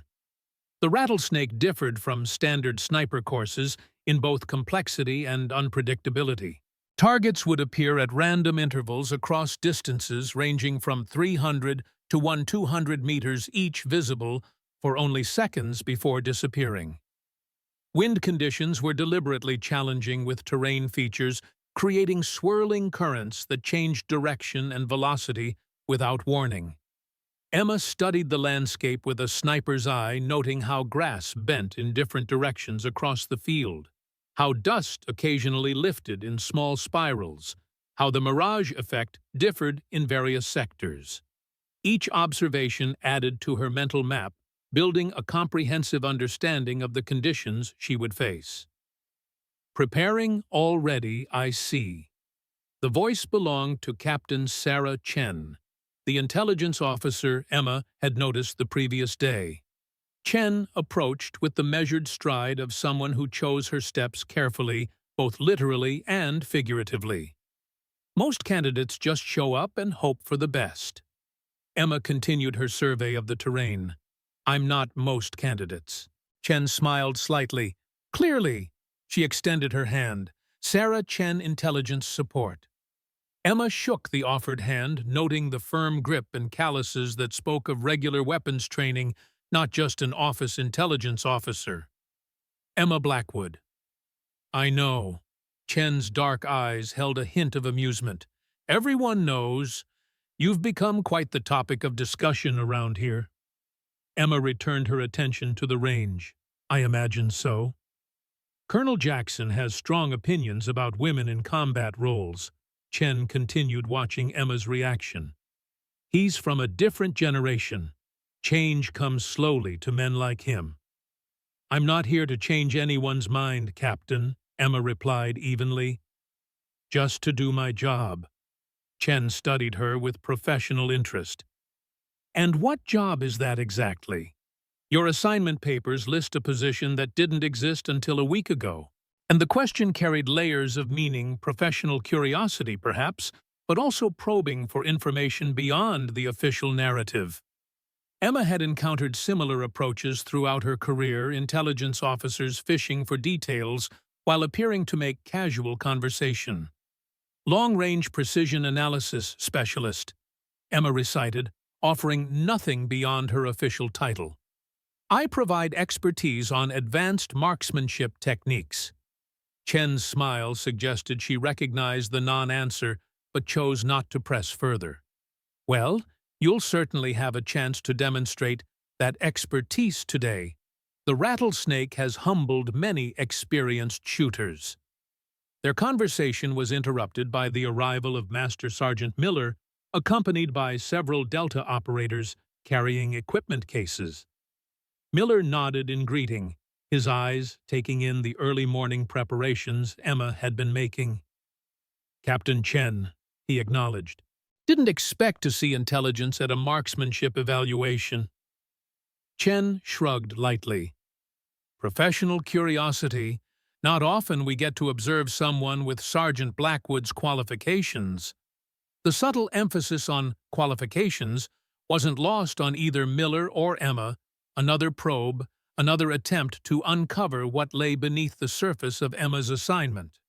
The rattlesnake differed from standard sniper courses in both complexity and unpredictability. Targets would appear at random intervals across distances ranging from 300 to 200 meters each, visible for only seconds before disappearing. Wind conditions were deliberately challenging, with terrain features creating swirling currents that changed direction and velocity without warning. Emma studied the landscape with a sniper's eye, noting how grass bent in different directions across the field, how dust occasionally lifted in small spirals, how the mirage effect differed in various sectors. Each observation added to her mental map, building a comprehensive understanding of the conditions she would face. Preparing already, I see. The voice belonged to Captain Sarah Chen, the intelligence officer Emma had noticed the previous day. Chen approached with the measured stride of someone who chose her steps carefully, both literally and figuratively. Most candidates just show up and hope for the best. Emma continued her survey of the terrain. I'm not most candidates. Chen smiled slightly. Clearly. She extended her hand. Sarah Chen, Intelligence Support. Emma shook the offered hand, noting the firm grip and calluses that spoke of regular weapons training, not just an office intelligence officer. Emma Blackwood. I know. Chen's dark eyes held a hint of amusement. Everyone knows. You've become quite the topic of discussion around here. Emma returned her attention to the range. I imagine so. Colonel Jackson has strong opinions about women in combat roles. Chen continued, watching Emma's reaction. He's from a different generation. Change comes slowly to men like him. I'm not here to change anyone's mind, Captain, Emma replied evenly. Just to do my job. Chen studied her with professional interest. And what job is that exactly? Your assignment papers list a position that didn't exist until a week ago. And the question carried layers of meaning, professional curiosity perhaps, but also probing for information beyond the official narrative. Emma had encountered similar approaches throughout her career, intelligence officers fishing for details while appearing to make casual conversation. Long-range precision analysis specialist, Emma recited, offering nothing beyond her official title. I provide expertise on advanced marksmanship techniques. Chen's smile suggested she recognized the non-answer, but chose not to press further. Well, you'll certainly have a chance to demonstrate that expertise today. The rattlesnake has humbled many experienced shooters. Their conversation was interrupted by the arrival of Master Sergeant Miller, accompanied by several Delta operators carrying equipment cases. Miller nodded in greeting, his eyes taking in the early morning preparations Emma had been making. "Captain Chen," he acknowledged, "didn't expect to see intelligence at a marksmanship evaluation." Chen shrugged lightly. "Professional curiosity. Not often we get to observe someone with Sergeant Blackwood's qualifications." The subtle emphasis on qualifications wasn't lost on either Miller or Emma. Another probe, another attempt to uncover what lay beneath the surface of Emma's assignment.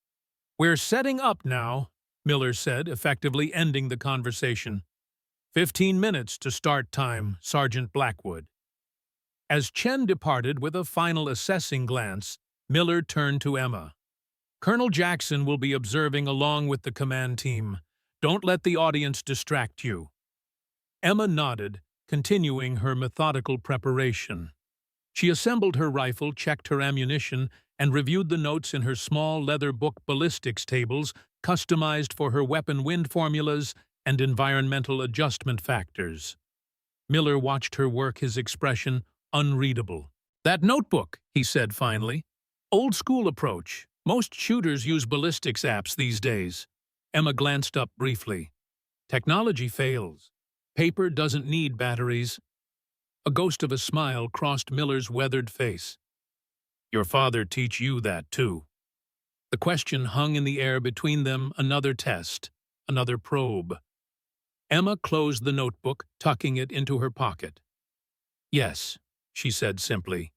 "We're setting up now," Miller said, effectively ending the conversation. 15 minutes to start time, Sergeant Blackwood." As Chen departed with a final assessing glance, Miller turned to Emma. "Colonel Jackson will be observing along with the command team. Don't let the audience distract you." Emma nodded, continuing her methodical preparation. She assembled her rifle, checked her ammunition, and reviewed the notes in her small leather book ballistics tables customized for her weapon wind formulas and environmental adjustment factors. Miller watched her work, his expression unreadable. "That notebook," he said finally. "Old school approach. Most shooters use ballistics apps these days." Emma glanced up briefly. "Technology fails. Paper doesn't need batteries." A ghost of a smile crossed Miller's weathered face. "Your father teach you that, too?" The question hung in the air between them, another test, another probe. Emma closed the notebook, tucking it into her pocket. "Yes," she said simply.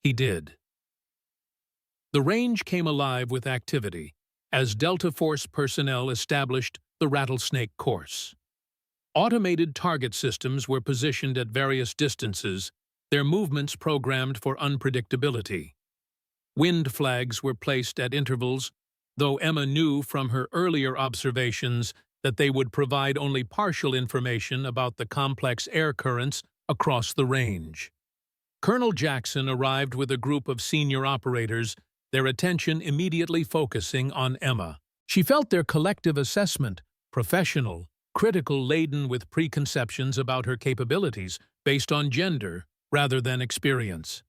"He did." The range came alive with activity as Delta Force personnel established the rattlesnake course. Automated target systems were positioned at various distances, their movements programmed for unpredictability. Wind flags were placed at intervals, though Emma knew from her earlier observations that they would provide only partial information about the complex air currents across the range. Colonel Jackson arrived with a group of senior operators, their attention immediately focusing on Emma. She felt their collective assessment, professional, critical, laden with preconceptions about her capabilities based on gender rather than experience.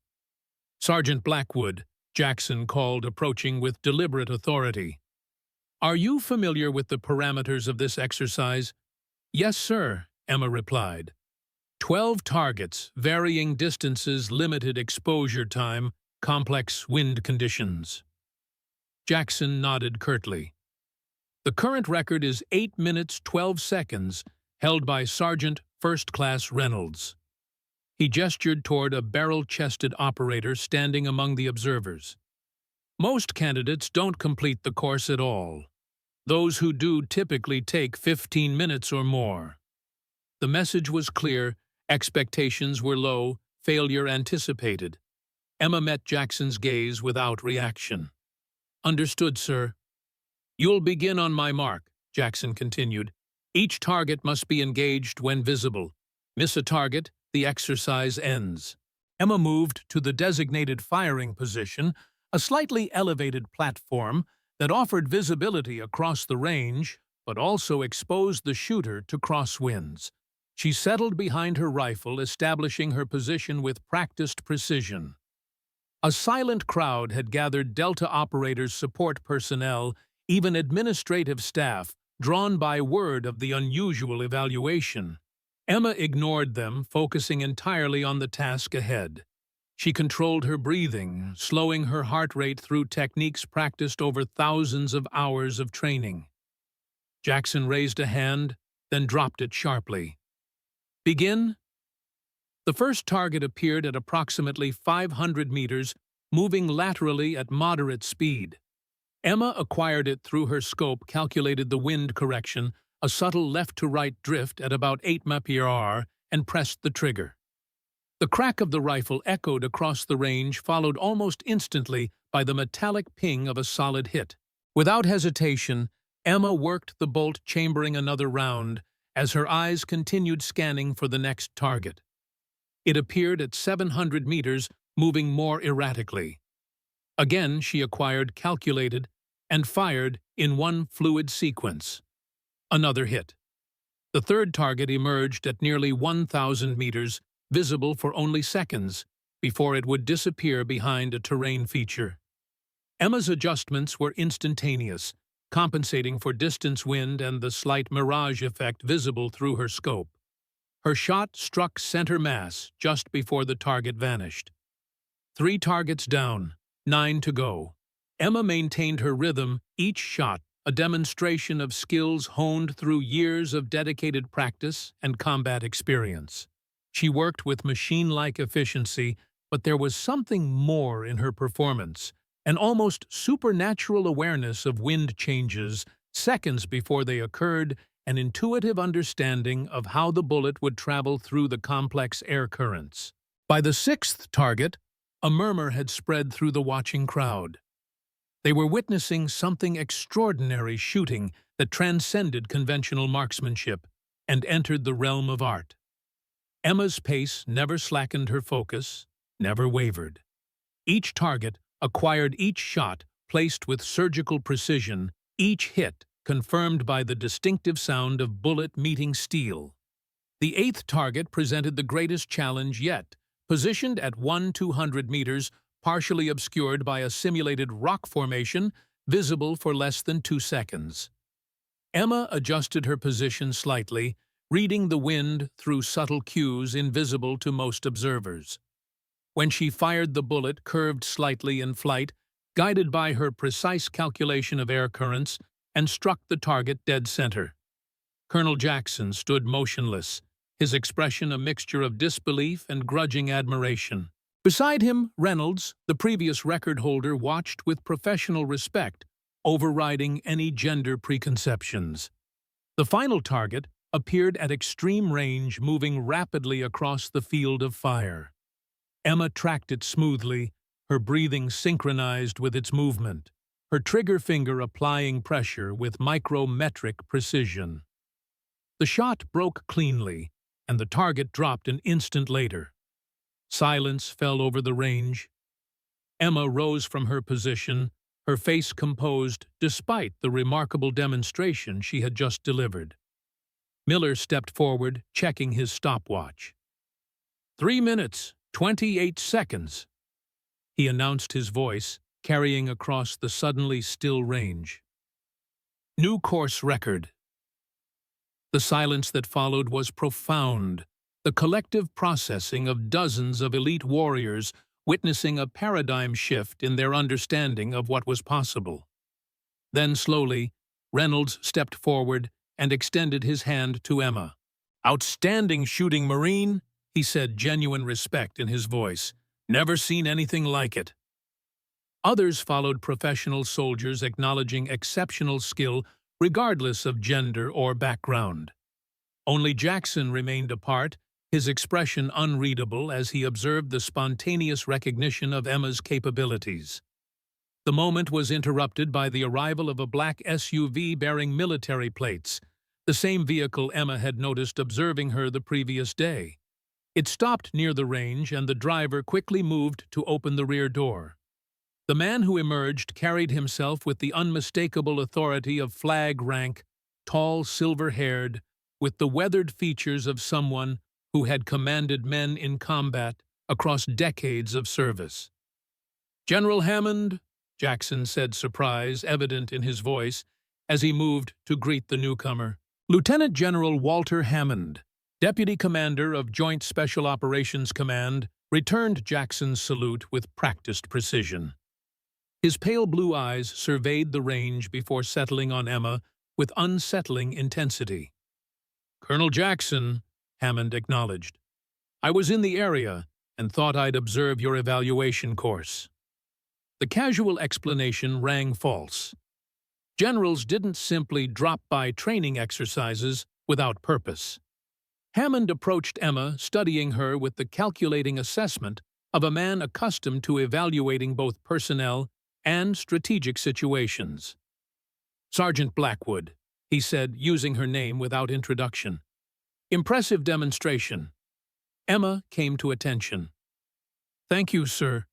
"Sergeant Blackwood," Jackson called, approaching with deliberate authority. "Are you familiar with the parameters of this exercise?" "Yes, sir," Emma replied. 12 targets, varying distances, limited exposure time, complex wind conditions. Jackson nodded curtly. "The current record is 8 minutes 12 seconds, held by Sergeant First Class Reynolds." He gestured toward a barrel-chested operator standing among the observers. "Most candidates don't complete the course at all. Those who do typically take 15 minutes or more." The message was clear, expectations were low, failure anticipated. Emma met Jackson's gaze without reaction. "Understood, sir." "You'll begin on my mark," Jackson continued. "Each target must be engaged when visible. Miss a target, the exercise ends." Emma moved to the designated firing position, a slightly elevated platform that offered visibility across the range, but also exposed the shooter to crosswinds. She settled behind her rifle, establishing her position with practiced precision. A silent crowd had gathered, Delta operators, support personnel, even administrative staff, drawn by word of the unusual evaluation. Emma ignored them, focusing entirely on the task ahead. She controlled her breathing, slowing her heart rate through techniques practiced over thousands of hours of training. Jackson raised a hand, then dropped it sharply. "Begin." The first target appeared at approximately 500 meters, moving laterally at moderate speed. Emma acquired it through her scope, calculated the wind correction, a subtle left-to-right drift at about 8 mph, and pressed the trigger. The crack of the rifle echoed across the range, followed almost instantly by the metallic ping of a solid hit. Without hesitation, Emma worked the bolt, chambering another round as her eyes continued scanning for the next target. It appeared at 700 meters, moving more erratically. Again, she acquired, calculated, and fired in one fluid sequence. Another hit. The third target emerged at nearly 1,000 meters, visible for only seconds, before it would disappear behind a terrain feature. Emma's adjustments were instantaneous, compensating for distance, wind, and the slight mirage effect visible through her scope. Her shot struck center mass just before the target vanished. 3 targets down, 9 to go. Emma maintained her rhythm, each shot a demonstration of skills honed through years of dedicated practice and combat experience. She worked with machine-like efficiency, but there was something more in her performance, an almost supernatural awareness of wind changes seconds before they occurred, an intuitive understanding of how the bullet would travel through the complex air currents. By the 6th target, a murmur had spread through the watching crowd. They were witnessing something extraordinary, shooting that transcended conventional marksmanship and entered the realm of art. Emma's pace never slackened, her focus never wavered. Each target acquired, each shot placed with surgical precision, each hit confirmed by the distinctive sound of bullet meeting steel. The 8th target presented the greatest challenge yet, positioned at 1,200 meters, partially obscured by a simulated rock formation, visible for less than 2 seconds. Emma adjusted her position slightly, reading the wind through subtle cues invisible to most observers. When she fired, the bullet curved slightly in flight, guided by her precise calculation of air currents, and struck the target dead center. Colonel Jackson stood motionless, his expression a mixture of disbelief and grudging admiration. Beside him, Reynolds, the previous record holder, watched with professional respect, overriding any gender preconceptions. The final target appeared at extreme range, moving rapidly across the field of fire. Emma tracked it smoothly, her breathing synchronized with its movement, her trigger finger applying pressure with micrometric precision. The shot broke cleanly, and the target dropped an instant later. Silence fell over the range. Emma rose from her position, her face composed despite the remarkable demonstration she had just delivered. Miller stepped forward, checking his stopwatch. 3 minutes, 28 seconds, he announced, his voice carrying across the suddenly still range. New course record. The silence that followed was profound, the collective processing of dozens of elite warriors witnessing a paradigm shift in their understanding of what was possible. Then slowly, Reynolds stepped forward and extended his hand to Emma. "Outstanding shooting, Marine," he said, genuine respect in his voice. "Never seen anything like it." Others followed, professional soldiers acknowledging exceptional skill regardless of gender or background. Only Jackson remained apart, his expression unreadable as he observed the spontaneous recognition of Emma's capabilities. The moment was interrupted by the arrival of a black SUV bearing military plates, the same vehicle Emma had noticed observing her the previous day. It stopped near the range, and the driver quickly moved to open the rear door. The man who emerged carried himself with the unmistakable authority of flag rank, tall, silver-haired, with the weathered features of someone who had commanded men in combat across decades of service. "General Hammond," Jackson said, surprise evident in his voice as he moved to greet the newcomer. "Lieutenant General Walter Hammond, Deputy Commander of Joint Special Operations Command," returned Jackson's salute with practiced precision. His pale blue eyes surveyed the range before settling on Emma with unsettling intensity. "Colonel Jackson," Hammond acknowledged, "I was in the area and thought I'd observe your evaluation course." The casual explanation rang false. Generals didn't simply drop by training exercises without purpose. Hammond approached Emma, studying her with the calculating assessment of a man accustomed to evaluating both personnel and strategic situations. "Sergeant Blackwood," he said, using her name without introduction. "Impressive demonstration." Emma came to attention. "Thank you, sir."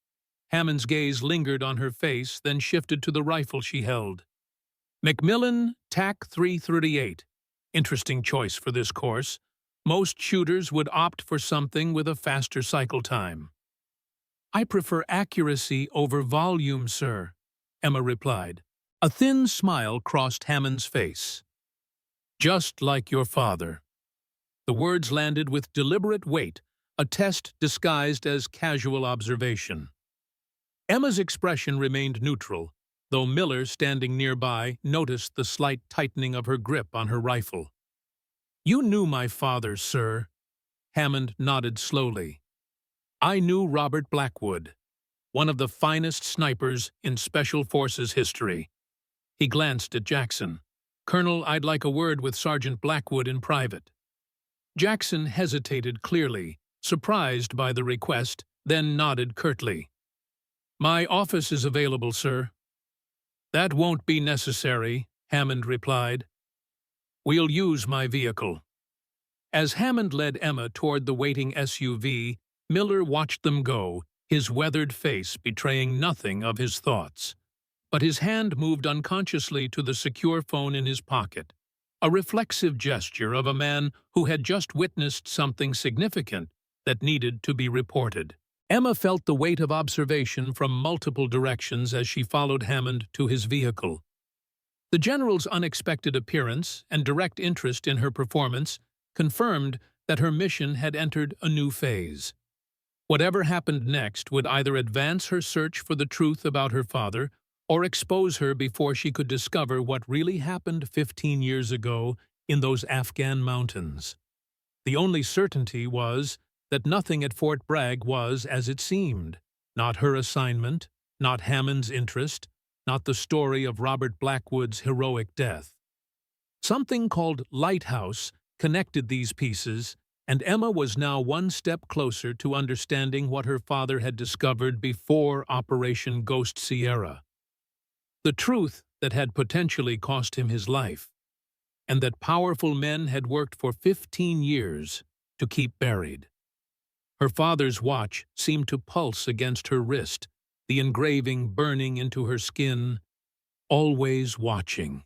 Hammond's gaze lingered on her face, then shifted to the rifle she held. "Macmillan TAC 338. Interesting choice for this course. Most shooters would opt for something with a faster cycle time." "I prefer accuracy over volume, sir," Emma replied. A thin smile crossed Hammond's face. "Just like your father." The words landed with deliberate weight, a test disguised as casual observation. Emma's expression remained neutral, though Miller, standing nearby, noticed the slight tightening of her grip on her rifle. "You knew my father, sir." Hammond nodded slowly. "I knew Robert Blackwood, one of the finest snipers in Special Forces history." He glanced at Jackson. "Colonel, I'd like a word with Sergeant Blackwood in private." Jackson hesitated clearly, surprised by the request, then nodded curtly. "My office is available, sir." "That won't be necessary," Hammond replied. "We'll use my vehicle." As Hammond led Emma toward the waiting SUV, Miller watched them go, his weathered face betraying nothing of his thoughts. But his hand moved unconsciously to the secure phone in his pocket, a reflexive gesture of a man who had just witnessed something significant that needed to be reported. Emma felt the weight of observation from multiple directions as she followed Hammond to his vehicle. The general's unexpected appearance and direct interest in her performance confirmed that her mission had entered a new phase. Whatever happened next would either advance her search for the truth about her father or expose her before she could discover what really happened 15 years ago in those Afghan mountains. The only certainty was that nothing at Fort Bragg was as it seemed. Not her assignment, not Hammond's interest, not the story of Robert Blackwood's heroic death. Something called Lighthouse connected these pieces, and Emma was now one step closer to understanding what her father had discovered before Operation Ghost Sierra. The truth that had potentially cost him his life, and that powerful men had worked for 15 years to keep buried. Her father's watch seemed to pulse against her wrist, the engraving burning into her skin, "Always watching."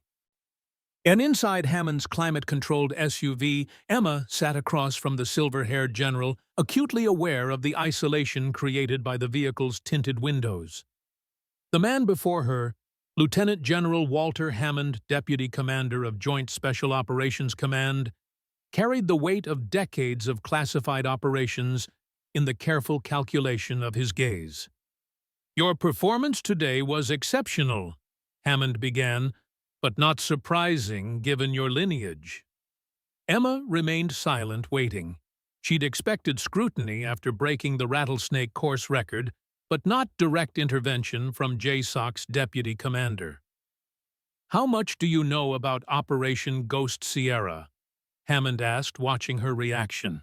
And inside Hammond's climate-controlled SUV, Emma sat across from the silver-haired general, acutely aware of the isolation created by the vehicle's tinted windows. The man before her, Lieutenant General Walter Hammond, Deputy Commander of Joint Special Operations Command, carried the weight of decades of classified operations in the careful calculation of his gaze. "Your performance today was exceptional," Hammond began, "but not surprising given your lineage." Emma remained silent, waiting. She'd expected scrutiny after breaking the rattlesnake course record, but not direct intervention from JSOC's deputy commander. "How much do you know about Operation Ghost Sierra?" Hammond asked, watching her reaction.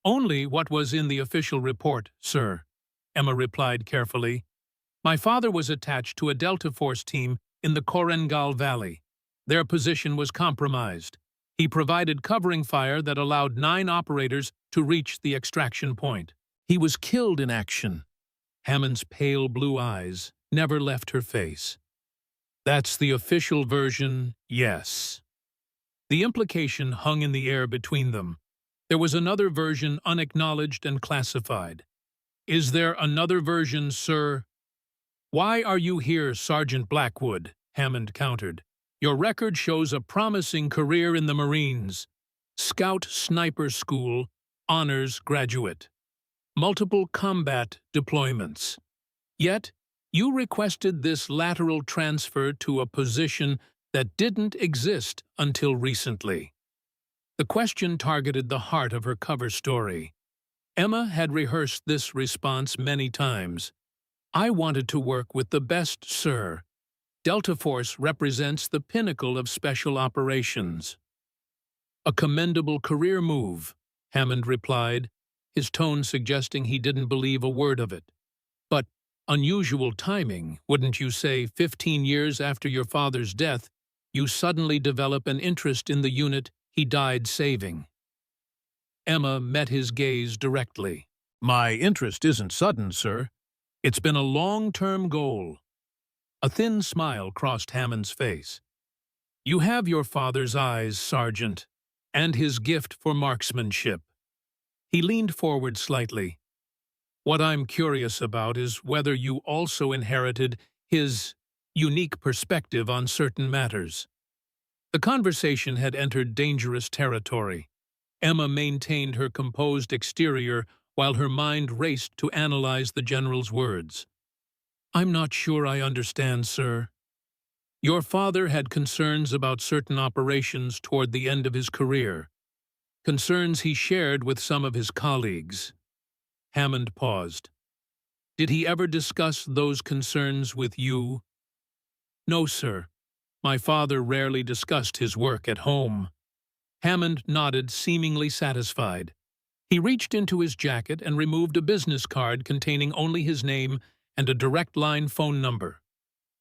"Only what was in the official report, sir," Emma replied carefully. "My father was attached to a Delta Force team in the Korengal Valley. Their position was compromised. He provided covering fire that allowed 9 operators to reach the extraction point. He was killed in action." Hammond's pale blue eyes never left her face. "That's the official version, yes." The implication hung in the air between them. There was another version unacknowledged and classified. "Is there another version, sir?" "Why are you here, Sergeant Blackwood?" Hammond countered. "Your record shows a promising career in the Marines. Scout Sniper School, honors graduate. Multiple combat deployments. Yet, you requested this lateral transfer to a position that didn't exist until recently." The question targeted the heart of her cover story. Emma had rehearsed this response many times. "I wanted to work with the best, sir. Delta Force represents the pinnacle of special operations. A commendable career move," Hammond replied, his tone suggesting he didn't believe a word of it. But unusual timing, wouldn't you say? 15 years after your father's death, you suddenly develop an interest in the unit he died saving. Emma met his gaze directly. My interest isn't sudden, sir. It's been a long-term goal. A thin smile crossed Hammond's face. You have your father's eyes, Sergeant, and his gift for marksmanship. He leaned forward slightly. What I'm curious about is whether you also inherited his unique perspective on certain matters. The conversation had entered dangerous territory. Emma maintained her composed exterior while her mind raced to analyze the general's words. I'm not sure I understand, sir. Your father had concerns about certain operations toward the end of his career, concerns he shared with some of his colleagues. Hammond paused. Did he ever discuss those concerns with you? No, sir. My father rarely discussed his work at home. Hammond nodded, seemingly satisfied. He reached into his jacket and removed a business card containing only his name and a direct line phone number.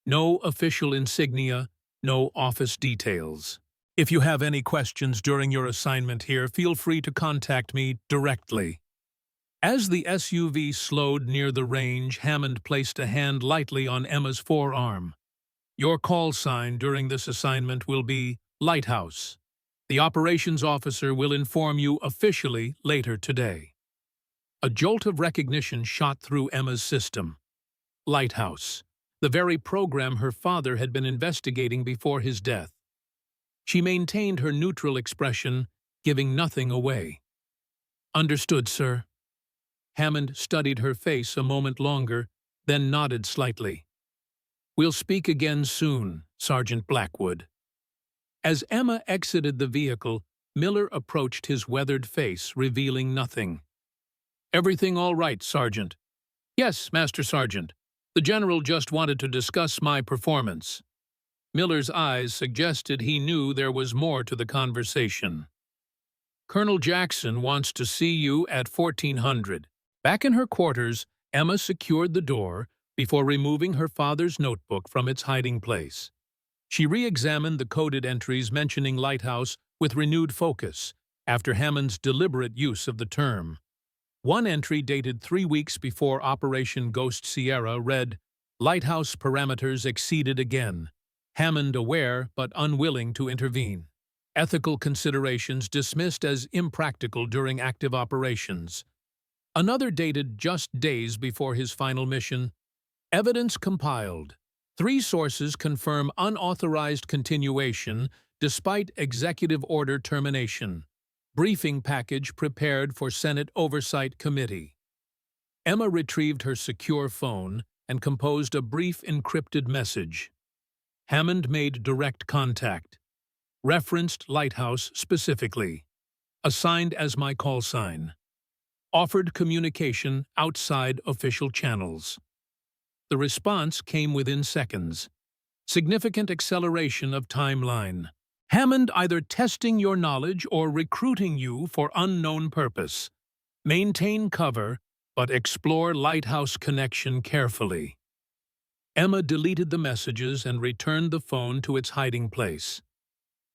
No official insignia, no office details. If you have any questions during your assignment here, feel free to contact me directly. As the SUV slowed near the range, Hammond placed a hand lightly on Emma's forearm. Your call sign during this assignment will be Lighthouse. The operations officer will inform you officially later today. A jolt of recognition shot through Emma's system. Lighthouse, the very program her father had been investigating before his death. She maintained her neutral expression, giving nothing away. Understood, sir. Hammond studied her face a moment longer, then nodded slightly. We'll speak again soon, Sergeant Blackwood. As Emma exited the vehicle, Miller approached his weathered face, revealing nothing. Everything all right, Sergeant? Yes, Master Sergeant. The General just wanted to discuss my performance. Miller's eyes suggested he knew there was more to the conversation. Colonel Jackson wants to see you at 1400. Back in her quarters, Emma secured the door before removing her father's notebook from its hiding place. She re-examined the coded entries mentioning Lighthouse with renewed focus after Hammond's deliberate use of the term. One entry dated 3 weeks before Operation Ghost Sierra read, Lighthouse parameters exceeded again. Hammond aware but unwilling to intervene. Ethical considerations dismissed as impractical during active operations. Another dated just days before his final mission. Evidence compiled. 3 sources confirm unauthorized continuation despite executive order termination. Briefing package prepared for Senate Oversight Committee. Emma retrieved her secure phone and composed a brief encrypted message. Hammond made direct contact. Referenced Lighthouse specifically. Assigned as my call sign. Offered communication outside official channels. The response came within seconds. Significant acceleration of timeline. Hammond either testing your knowledge or recruiting you for unknown purpose. Maintain cover, but explore Lighthouse connection carefully. Emma deleted the messages and returned the phone to its hiding place.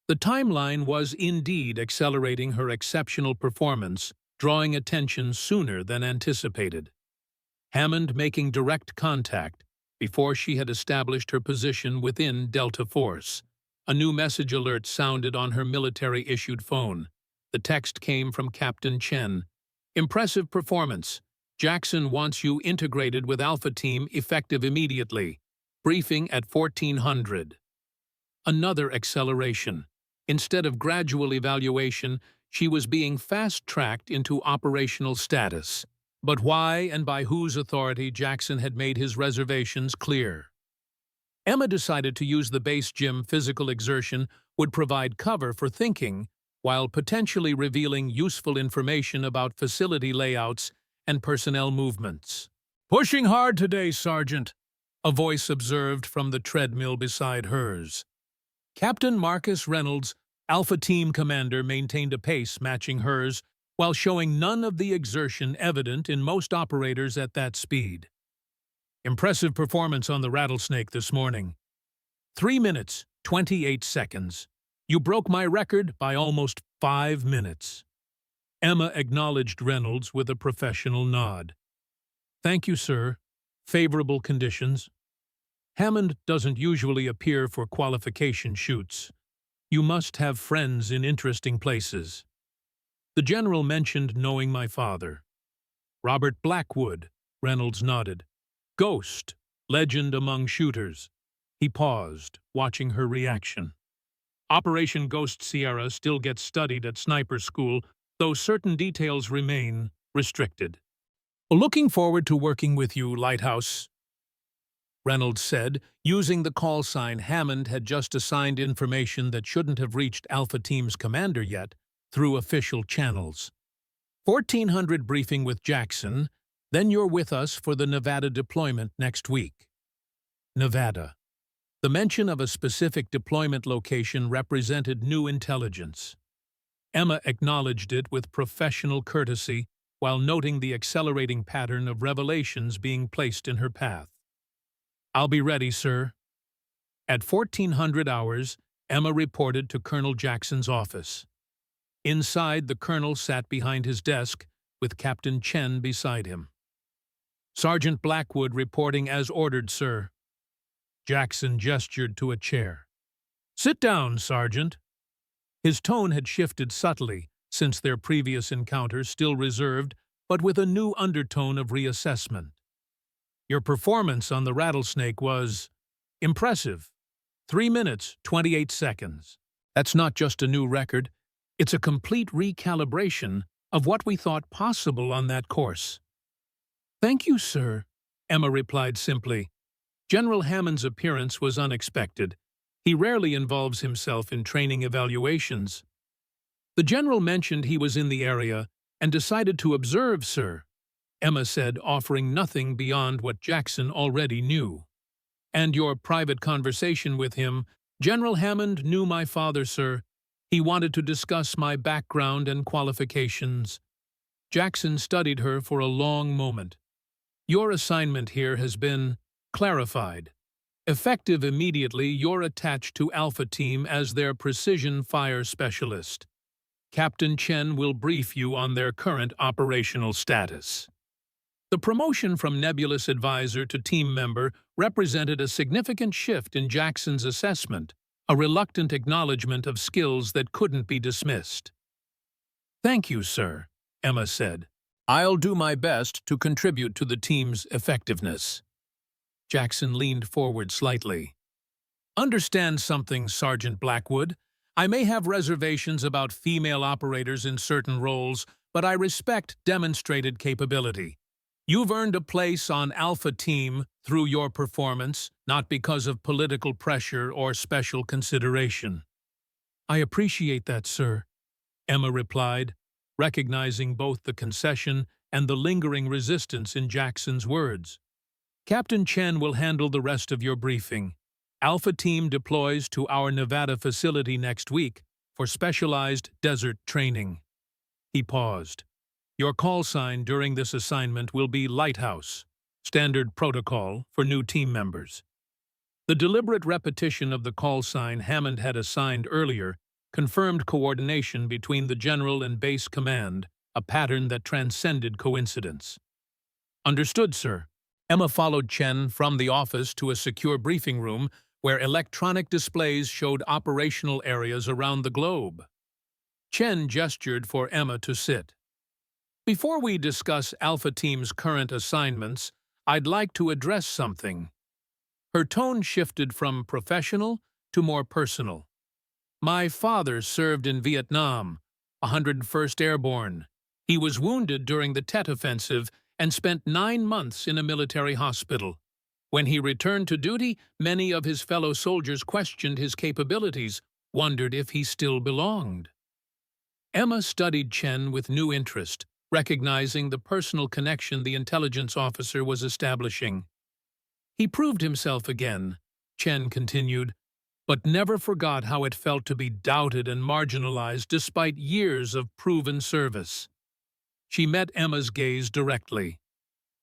The timeline was indeed accelerating her exceptional performance, drawing attention sooner than anticipated. Hammond making direct contact before she had established her position within Delta Force. A new message alert sounded on her military-issued phone. The text came from Captain Chen. Impressive performance. Jackson wants you integrated with Alpha Team effective immediately. Briefing at 1400. Another acceleration. Instead of gradual evaluation, she was being fast-tracked into operational status. But why and by whose authority Jackson had made his reservations clear. Emma decided to use the base gym physical exertion would provide cover for thinking while potentially revealing useful information about facility layouts and personnel movements. Pushing hard today, Sergeant, a voice observed from the treadmill beside hers. Captain Marcus Reynolds, Alpha Team Commander, maintained a pace matching hers while showing none of the exertion evident in most operators at that speed. Impressive performance on the rattlesnake this morning. 3 minutes, 28 seconds. You broke my record by almost 5 minutes. Emma acknowledged Reynolds with a professional nod. Thank you, sir. Favorable conditions. Hammond doesn't usually appear for qualification shoots. You must have friends in interesting places. The general mentioned knowing my father. Robert Blackwood, Reynolds nodded. Ghost, legend among shooters. He paused, watching her reaction. Operation Ghost Sierra still gets studied at sniper school, though certain details remain restricted. Looking forward to working with you, Lighthouse, Reynolds said, using the call sign Hammond had just assigned information that shouldn't have reached Alpha Team's commander yet through official channels. 1400 briefing with Jackson, then you're with us for the Nevada deployment next week. Nevada. The mention of a specific deployment location represented new intelligence. Emma acknowledged it with professional courtesy while noting the accelerating pattern of revelations being placed in her path. I'll be ready, sir. At 1400 hours, Emma reported to Colonel Jackson's office. Inside, the colonel sat behind his desk, with Captain Chen beside him. Sergeant Blackwood reporting as ordered, sir. Jackson gestured to a chair. Sit down, Sergeant. His tone had shifted subtly since their previous encounter, still reserved, but with a new undertone of reassessment. Your performance on the rattlesnake was impressive. 3 minutes, 28 seconds. That's not just a new record. It's a complete recalibration of what we thought possible on that course. Thank you, sir, Emma replied simply. General Hammond's appearance was unexpected. He rarely involves himself in training evaluations. The general mentioned he was in the area and decided to observe, sir, Emma said, offering nothing beyond what Jackson already knew. And your private conversation with him, General Hammond knew my father, sir. He wanted to discuss my background and qualifications. Jackson studied her for a long moment. Your assignment here has been clarified. Effective immediately, you're attached to Alpha Team as their precision fire specialist. Captain Chen will brief you on their current operational status. The promotion from nebulous advisor to team member represented a significant shift in Jackson's assessment, a reluctant acknowledgement of skills that couldn't be dismissed. Thank you, sir, Emma said. I'll do my best to contribute to the team's effectiveness. Jackson leaned forward slightly. Understand something, Sergeant Blackwood. I may have reservations about female operators in certain roles, but I respect demonstrated capability. You've earned a place on Alpha Team through your performance, not because of political pressure or special consideration. I appreciate that, sir, Emma replied, recognizing both the concession and the lingering resistance in Jackson's words. Captain Chen will handle the rest of your briefing. Alpha Team deploys to our Nevada facility next week for specialized desert training. He paused. Your call sign during this assignment will be Lighthouse, standard protocol for new team members. The deliberate repetition of the call sign Hammond had assigned earlier confirmed coordination between the general and base command, a pattern that transcended coincidence. Understood, sir. Emma followed Chen from the office to a secure briefing room where electronic displays showed operational areas around the globe. Chen gestured for Emma to sit. Before we discuss Alpha Team's current assignments, I'd like to address something. Her tone shifted from professional to more personal. My father served in Vietnam, 101st Airborne. He was wounded during the Tet Offensive and spent 9 months in a military hospital. When he returned to duty, many of his fellow soldiers questioned his capabilities, wondered if he still belonged. Emma studied Chen with new interest, recognizing the personal connection the intelligence officer was establishing. He proved himself again, Chen continued, but never forgot how it felt to be doubted and marginalized despite years of proven service. She met Emma's gaze directly.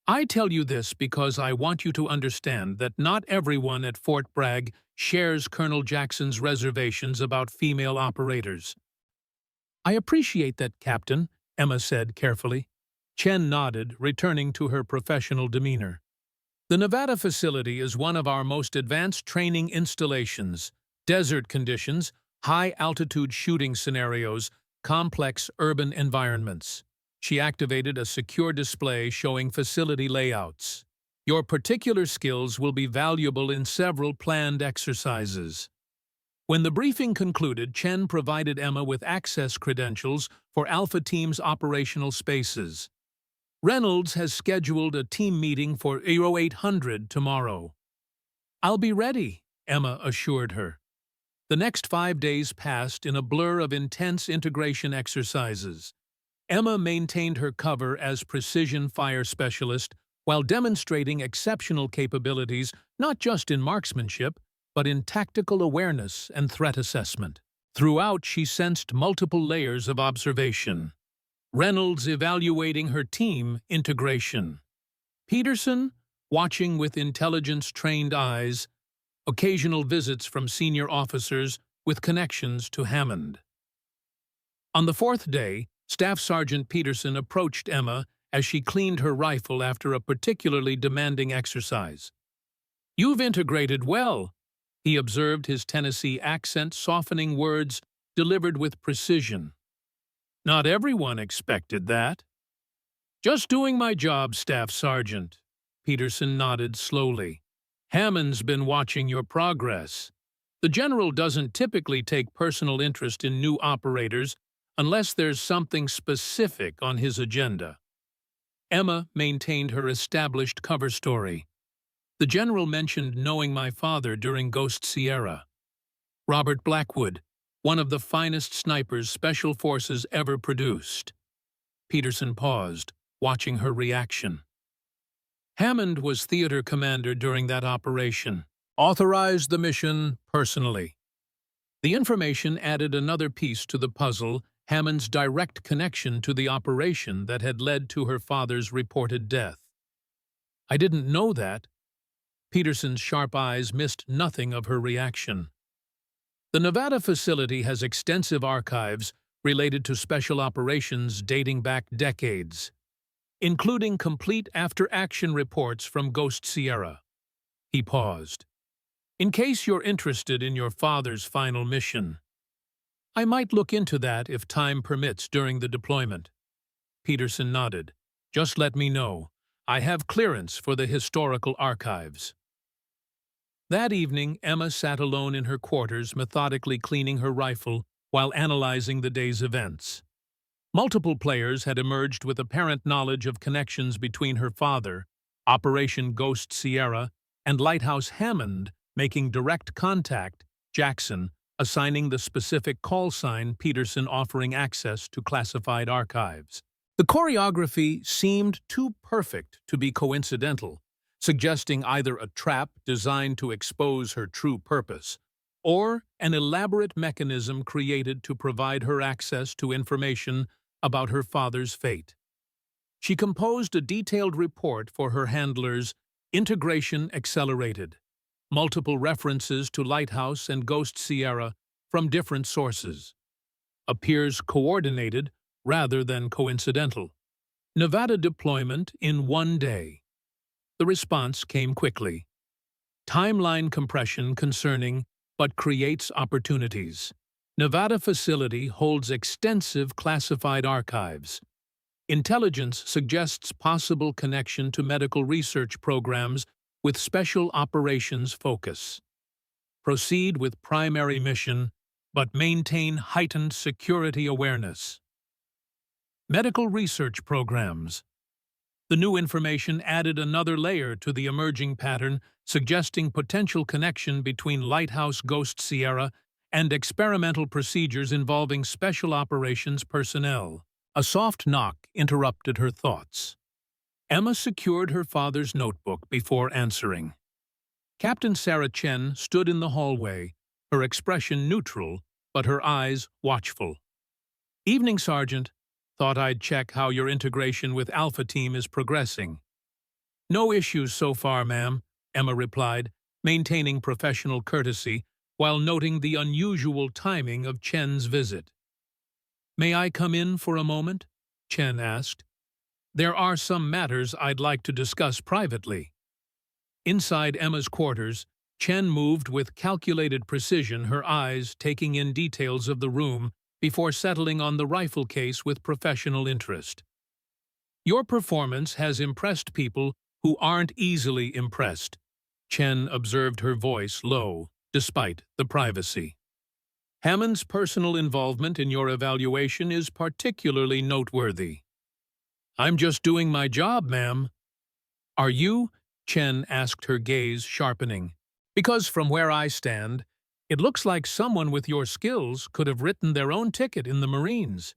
I tell you this because I want you to understand that not everyone at Fort Bragg shares Colonel Jackson's reservations about female operators. I appreciate that, Captain, Emma said carefully. Chen nodded, returning to her professional demeanor. The Nevada facility is one of our most advanced training installations. Desert conditions, high-altitude shooting scenarios, complex urban environments. She activated a secure display showing facility layouts. Your particular skills will be valuable in several planned exercises. When the briefing concluded, Chen provided Emma with access credentials for Alpha Team's operational spaces. Reynolds has scheduled a team meeting for 0800 tomorrow. I'll be ready, Emma assured her. The next 5 days passed in a blur of intense integration exercises. Emma maintained her cover as precision fire specialist while demonstrating exceptional capabilities not just in marksmanship, but in tactical awareness and threat assessment. Throughout, she sensed multiple layers of observation. Reynolds evaluating her team integration. Peterson watching with intelligence-trained eyes, occasional visits from senior officers with connections to Hammond. On the 4th day, Staff Sergeant Peterson approached Emma as she cleaned her rifle after a particularly demanding exercise. "You've integrated well," he observed, his Tennessee accent softening words delivered with precision. "Not everyone expected that." "Just doing my job, Staff Sergeant." Peterson nodded slowly. "Hammond's been watching your progress. The General doesn't typically take personal interest in new operators unless there's something specific on his agenda." Emma maintained her established cover story. "The General mentioned knowing my father during Ghost Sierra. Robert Blackwood, one of the finest snipers Special Forces ever produced." Peterson paused, watching her reaction. "Hammond was theater commander during that operation. Authorized the mission personally." The information added another piece to the puzzle, Hammond's direct connection to the operation that had led to her father's reported death. "I didn't know that." Peterson's sharp eyes missed nothing of her reaction. The Nevada facility has extensive archives related to special operations dating back decades, including complete after-action reports from Ghost Sierra. He paused. "In case you're interested in your father's final mission. I might look into that if time permits during the deployment." Peterson nodded. "Just let me know. I have clearance for the historical archives." That evening, Emma sat alone in her quarters, methodically cleaning her rifle while analyzing the day's events. Multiple players had emerged with apparent knowledge of connections between her father, Operation Ghost Sierra, and Lighthouse Hammond, making direct contact, Jackson assigning the specific call sign, Peterson offering access to classified archives. The choreography seemed too perfect to be coincidental, suggesting either a trap designed to expose her true purpose, or an elaborate mechanism created to provide her access to information about her father's fate. She composed a detailed report for her handlers, Integration Accelerated, multiple references to Lighthouse and Ghost Sierra from different sources. Appears coordinated rather than coincidental. Nevada deployment in 1 day. The response came quickly. Timeline compression concerning, but creates opportunities. Nevada facility holds extensive classified archives. Intelligence suggests possible connection to medical research programs with special operations focus. Proceed with primary mission, but maintain heightened security awareness. Medical research programs. The new information added another layer to the emerging pattern, suggesting potential connection between Lighthouse Ghost Sierra and experimental procedures involving special operations personnel. A soft knock interrupted her thoughts. Emma secured her father's notebook before answering. Captain Sarah Chen stood in the hallway, her expression neutral, but her eyes watchful. "Evening, Sergeant." Thought I'd check how your integration with Alpha Team is progressing. No issues so far, ma'am, Emma replied, maintaining professional courtesy while noting the unusual timing of Chen's visit. May I come in for a moment? Chen asked. There are some matters I'd like to discuss privately. Inside Emma's quarters, Chen moved with calculated precision, her eyes taking in details of the room before settling on the rifle case with professional interest. Your performance has impressed people who aren't easily impressed, Chen observed, her voice low, despite the privacy. Hammond's personal involvement in your evaluation is particularly noteworthy. I'm just doing my job, ma'am. Are you? Chen asked, her gaze sharpening. Because from where I stand, it looks like someone with your skills could have written their own ticket in the Marines.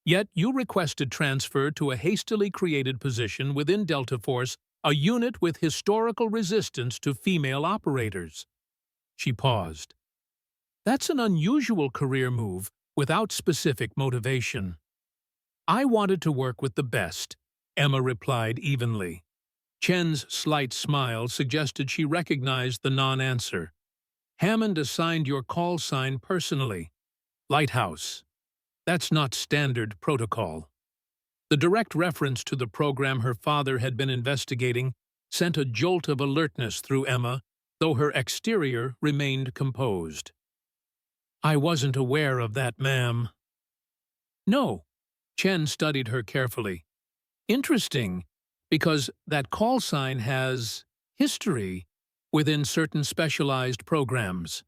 Yet you requested transfer to a hastily created position within Delta Force, a unit with historical resistance to female operators. She paused. That's an unusual career move without specific motivation. I wanted to work with the best, Emma replied evenly. Chen's slight smile suggested she recognized the non-answer. Hammond assigned your call sign personally. Lighthouse. That's not standard protocol. The direct reference to the program her father had been investigating sent a jolt of alertness through Emma, though her exterior remained composed. I wasn't aware of that, ma'am. No. Chen studied her carefully. Interesting, because that call sign has history within certain specialized programs.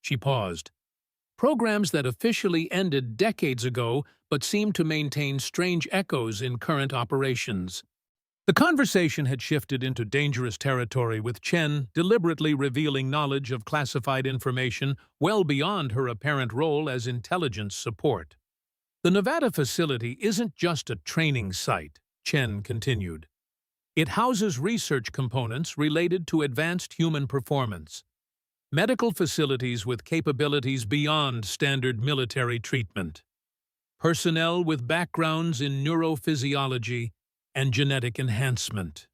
She paused. Programs that officially ended decades ago but seem to maintain strange echoes in current operations. The conversation had shifted into dangerous territory, with Chen deliberately revealing knowledge of classified information well beyond her apparent role as intelligence support. The Nevada facility isn't just a training site, Chen continued. It houses research components related to advanced human performance, medical facilities with capabilities beyond standard military treatment, personnel with backgrounds in neurophysiology and genetic enhancement.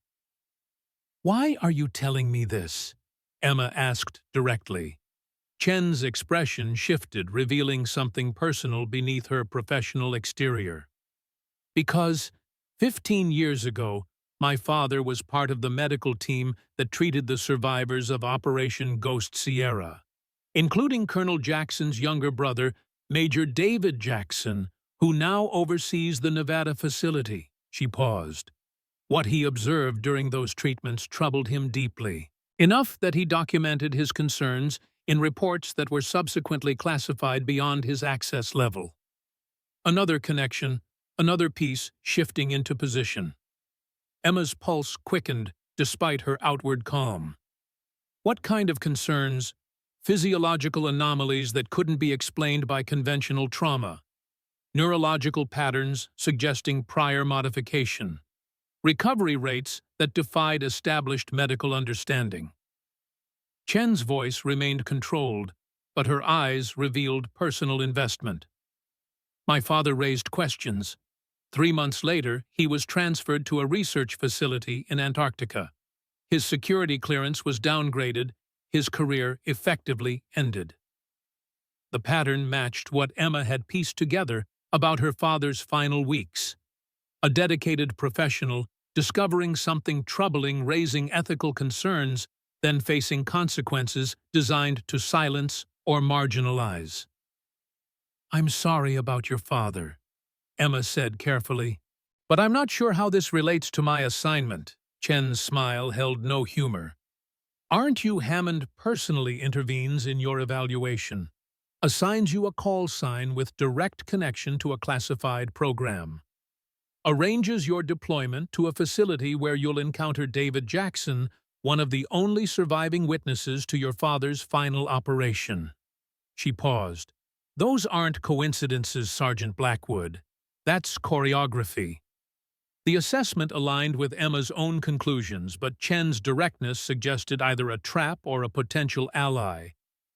Why are you telling me this? Emma asked directly. Chen's expression shifted, revealing something personal beneath her professional exterior. Because 15 years ago, my father was part of the medical team that treated the survivors of Operation Ghost Sierra, including Colonel Jackson's younger brother, Major David Jackson, who now oversees the Nevada facility. She paused. What he observed during those treatments troubled him deeply, enough that he documented his concerns in reports that were subsequently classified beyond his access level. Another connection, another piece shifting into position. Emma's pulse quickened despite her outward calm. What kind of concerns? Physiological anomalies that couldn't be explained by conventional trauma. Neurological patterns suggesting prior modification. Recovery rates that defied established medical understanding. Chen's voice remained controlled, but her eyes revealed personal investment. My father raised questions. 3 months later, he was transferred to a research facility in Antarctica. His security clearance was downgraded, his career effectively ended. The pattern matched what Emma had pieced together about her father's final weeks. A dedicated professional discovering something troubling, raising ethical concerns, then facing consequences designed to silence or marginalize. I'm sorry about your father, Emma said carefully, but I'm not sure how this relates to my assignment. Chen's smile held no humor. Aren't you Hammond personally intervenes in your evaluation, assigns you a call sign with direct connection to a classified program, arranges your deployment to a facility where you'll encounter David Jackson, one of the only surviving witnesses to your father's final operation. She paused. Those aren't coincidences, Sergeant Blackwood. That's choreography. The assessment aligned with Emma's own conclusions, but Chen's directness suggested either a trap or a potential ally,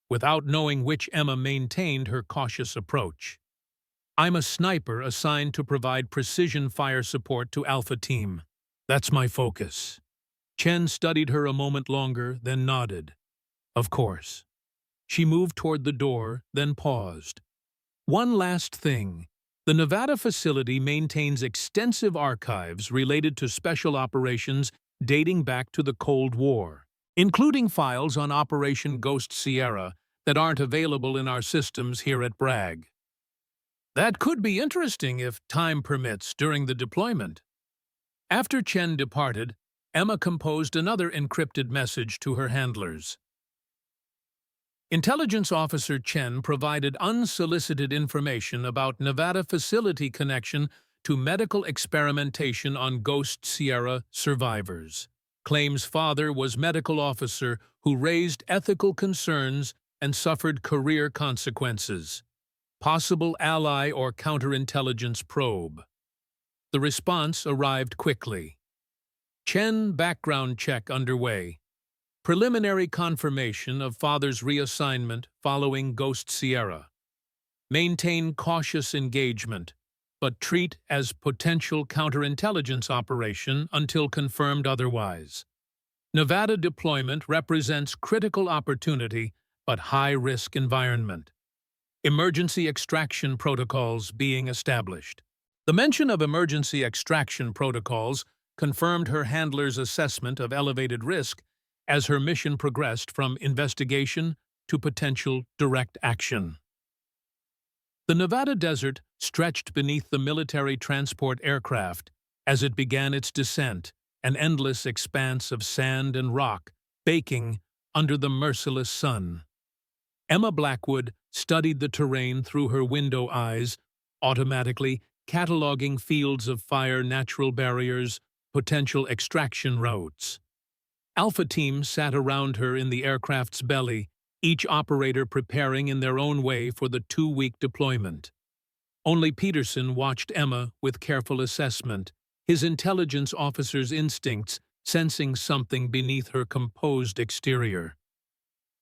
without knowing which Emma maintained her cautious approach. I'm a sniper assigned to provide precision fire support to Alpha Team. That's my focus. Chen studied her a moment longer, then nodded. Of course. She moved toward the door, then paused. One last thing. The Nevada facility maintains extensive archives related to special operations dating back to the Cold War, including files on Operation Ghost Sierra that aren't available in our systems here at Bragg. That could be interesting if time permits during the deployment. After Chen departed, Emma composed another encrypted message to her handlers. Intelligence Officer Chen provided unsolicited information about Nevada facility connection to medical experimentation on Ghost Sierra survivors. Claims father was medical officer who raised ethical concerns and suffered career consequences. Possible ally or counterintelligence probe. The response arrived quickly. Chen background check underway. Preliminary confirmation of father's reassignment following Ghost Sierra. Maintain cautious engagement, but treat as potential counterintelligence operation until confirmed otherwise. Nevada deployment represents critical opportunity but high-risk environment. Emergency extraction protocols being established. The mention of emergency extraction protocols confirmed her handler's assessment of elevated risk as her mission progressed from investigation to potential direct action. The Nevada desert stretched beneath the military transport aircraft as it began its descent, an endless expanse of sand and rock, baking under the merciless sun. Emma Blackwood studied the terrain through her window eyes, automatically cataloging fields of fire, natural barriers, potential extraction routes. Alpha Team sat around her in the aircraft's belly, each operator preparing in their own way for the 2-week deployment. Only Peterson watched Emma with careful assessment, his intelligence officer's instincts sensing something beneath her composed exterior.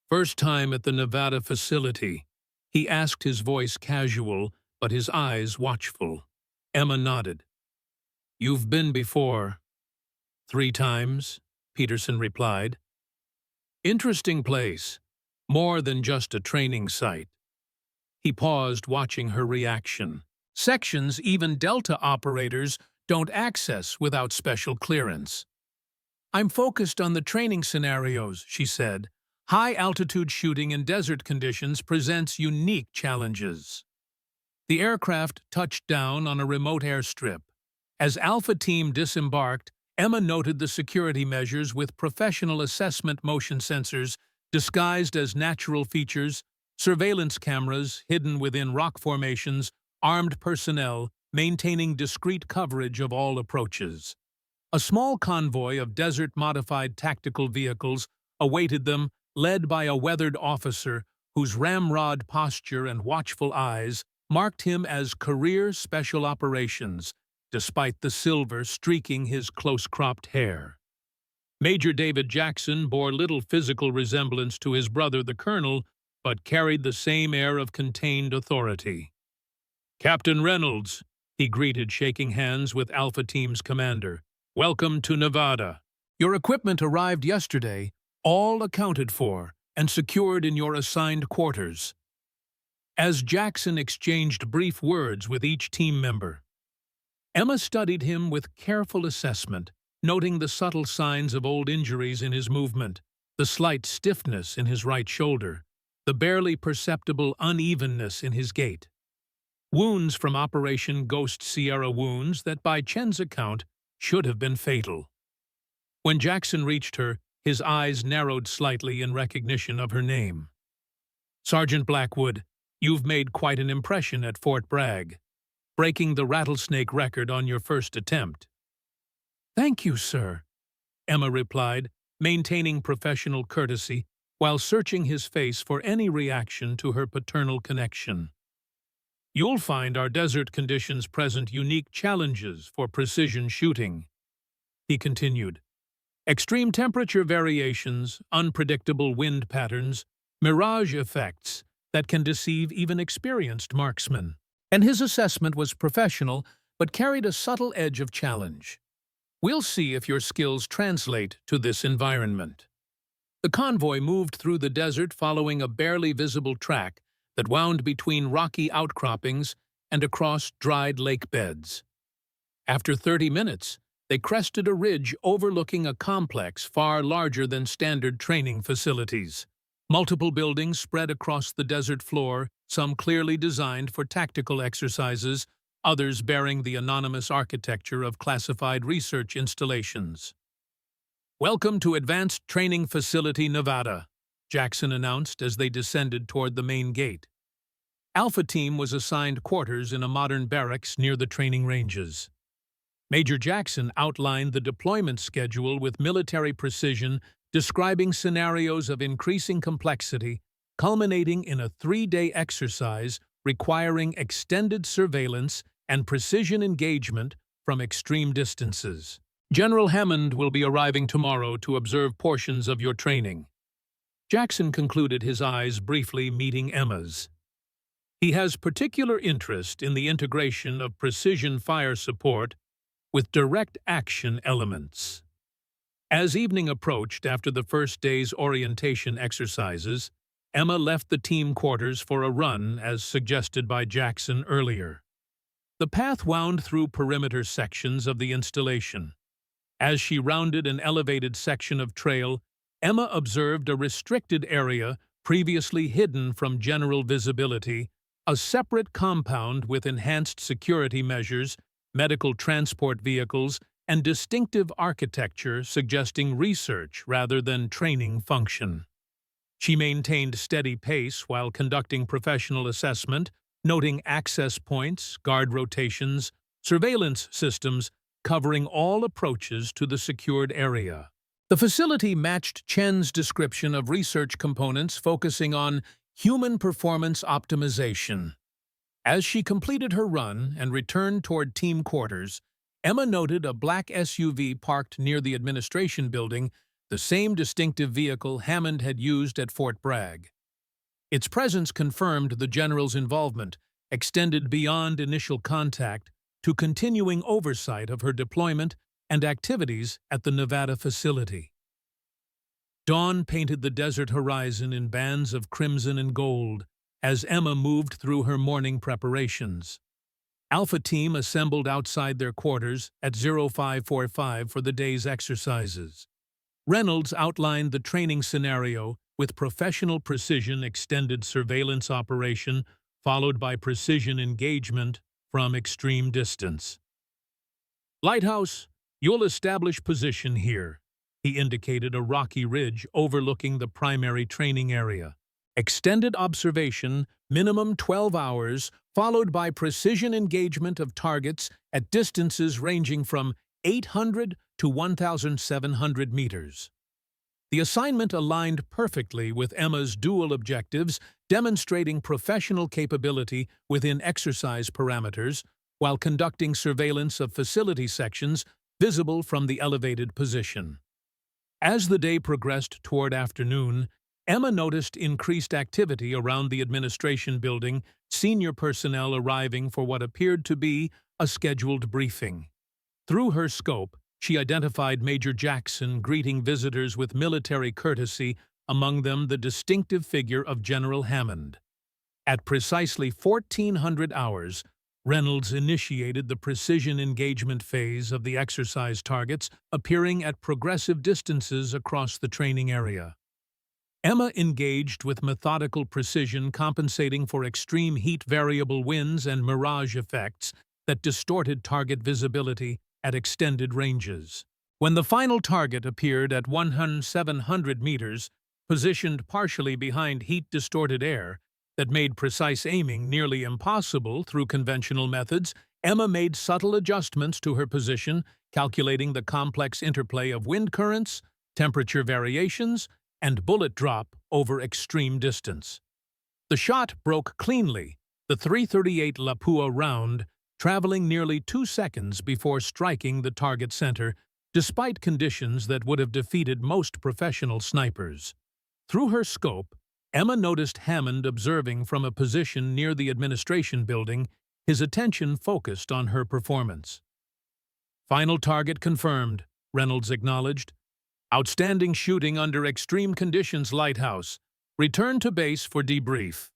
First time at the Nevada facility, he asked, his voice casual, but his eyes watchful. Emma nodded. You've been before. 3 times, Peterson replied. Interesting place, more than just a training site. He paused, watching her reaction. Sections even Delta operators don't access without special clearance. I'm focused on the training scenarios, she said. High-altitude shooting in desert conditions presents unique challenges. The aircraft touched down on a remote airstrip. As Alpha Team disembarked, Emma noted the security measures with professional assessment motion sensors disguised as natural features, surveillance cameras hidden within rock formations, armed personnel maintaining discreet coverage of all approaches. A small convoy of desert-modified tactical vehicles awaited them, led by a weathered officer whose ramrod posture and watchful eyes marked him as career special operations, despite the silver streaking his close-cropped hair. Major David Jackson bore little physical resemblance to his brother the colonel, but carried the same air of contained authority. Captain Reynolds, he greeted, shaking hands with Alpha Team's commander. Welcome to Nevada. Your equipment arrived yesterday, all accounted for and secured in your assigned quarters. As Jackson exchanged brief words with each team member, Emma studied him with careful assessment, noting the subtle signs of old injuries in his movement, the slight stiffness in his right shoulder, the barely perceptible unevenness in his gait. Wounds from Operation Ghost Sierra, wounds that, by Chen's account, should have been fatal. When Jackson reached her, his eyes narrowed slightly in recognition of her name. Sergeant Blackwood, you've made quite an impression at Fort Bragg, breaking the rattlesnake record on your first attempt. Thank you, sir, Emma replied, maintaining professional courtesy while searching his face for any reaction to her paternal connection. You'll find our desert conditions present unique challenges for precision shooting, he continued. Extreme temperature variations, unpredictable wind patterns, mirage effects that can deceive even experienced marksmen. and his assessment was professional but carried a subtle edge of challenge. We'll see if your skills translate to this environment. The convoy moved through the desert following a barely visible track that wound between rocky outcroppings and across dried lake beds. After 30 minutes, they crested a ridge overlooking a complex far larger than standard training facilities. Multiple buildings spread across the desert floor, some clearly designed for tactical exercises, others bearing the anonymous architecture of classified research installations. "Welcome to Advanced Training Facility, Nevada," Jackson announced as they descended toward the main gate. Alpha Team was assigned quarters in a modern barracks near the training ranges. Major Jackson outlined the deployment schedule with military precision, describing scenarios of increasing complexity, culminating in a 3-day exercise requiring extended surveillance and precision engagement from extreme distances. "General Hammond will be arriving tomorrow to observe portions of your training." Jackson concluded, his eyes briefly meeting Emma's. "He has particular interest in the integration of precision fire support with direct action elements." As evening approached after the first day's orientation exercises, Emma left the team quarters for a run as suggested by Jackson earlier. The path wound through perimeter sections of the installation. As she rounded an elevated section of trail, Emma observed a restricted area previously hidden from general visibility, a separate compound with enhanced security measures, medical transport vehicles, and distinctive architecture suggesting research rather than training function. She maintained steady pace while conducting professional assessment, noting access points, guard rotations, surveillance systems, covering all approaches to the secured area. The facility matched Chen's description of research components focusing on human performance optimization. As she completed her run and returned toward team quarters, Emma noted a black SUV parked near the administration building, the same distinctive vehicle Hammond had used at Fort Bragg. Its presence confirmed the general's involvement, extended beyond initial contact to continuing oversight of her deployment and activities at the Nevada facility. Dawn painted the desert horizon in bands of crimson and gold as Emma moved through her morning preparations. Alpha Team assembled outside their quarters at 0545 for the day's exercises. Reynolds outlined the training scenario with professional precision extended surveillance operation followed by precision engagement from extreme distance. "Lighthouse, you'll establish position here," he indicated a rocky ridge overlooking the primary training area. "Extended observation, minimum 12 hours, followed by precision engagement of targets at distances ranging from 800 to 1,700 meters." The assignment aligned perfectly with Emma's dual objectives, demonstrating professional capability within exercise parameters while conducting surveillance of facility sections visible from the elevated position. As the day progressed toward afternoon, Emma noticed increased activity around the administration building, senior personnel arriving for what appeared to be a scheduled briefing. Through her scope, she identified Major Jackson greeting visitors with military courtesy, among them the distinctive figure of General Hammond. At precisely 1400 hours, Reynolds initiated the precision engagement phase of the exercise targets, appearing at progressive distances across the training area. Emma engaged with methodical precision, compensating for extreme heat variable winds and mirage effects that distorted target visibility at extended ranges. When the final target appeared at 1,700 meters, positioned partially behind heat-distorted air that made precise aiming nearly impossible through conventional methods, Emma made subtle adjustments to her position, calculating the complex interplay of wind currents, temperature variations, and bullet drop over extreme distance. The shot broke cleanly, the .338 Lapua round traveling nearly 2 seconds before striking the target center, despite conditions that would have defeated most professional snipers. Through her scope, Emma noticed Hammond observing from a position near the administration building, his attention focused on her performance. "Final target confirmed," Reynolds acknowledged. "Outstanding shooting under extreme conditions, Lighthouse. Return to base for debrief."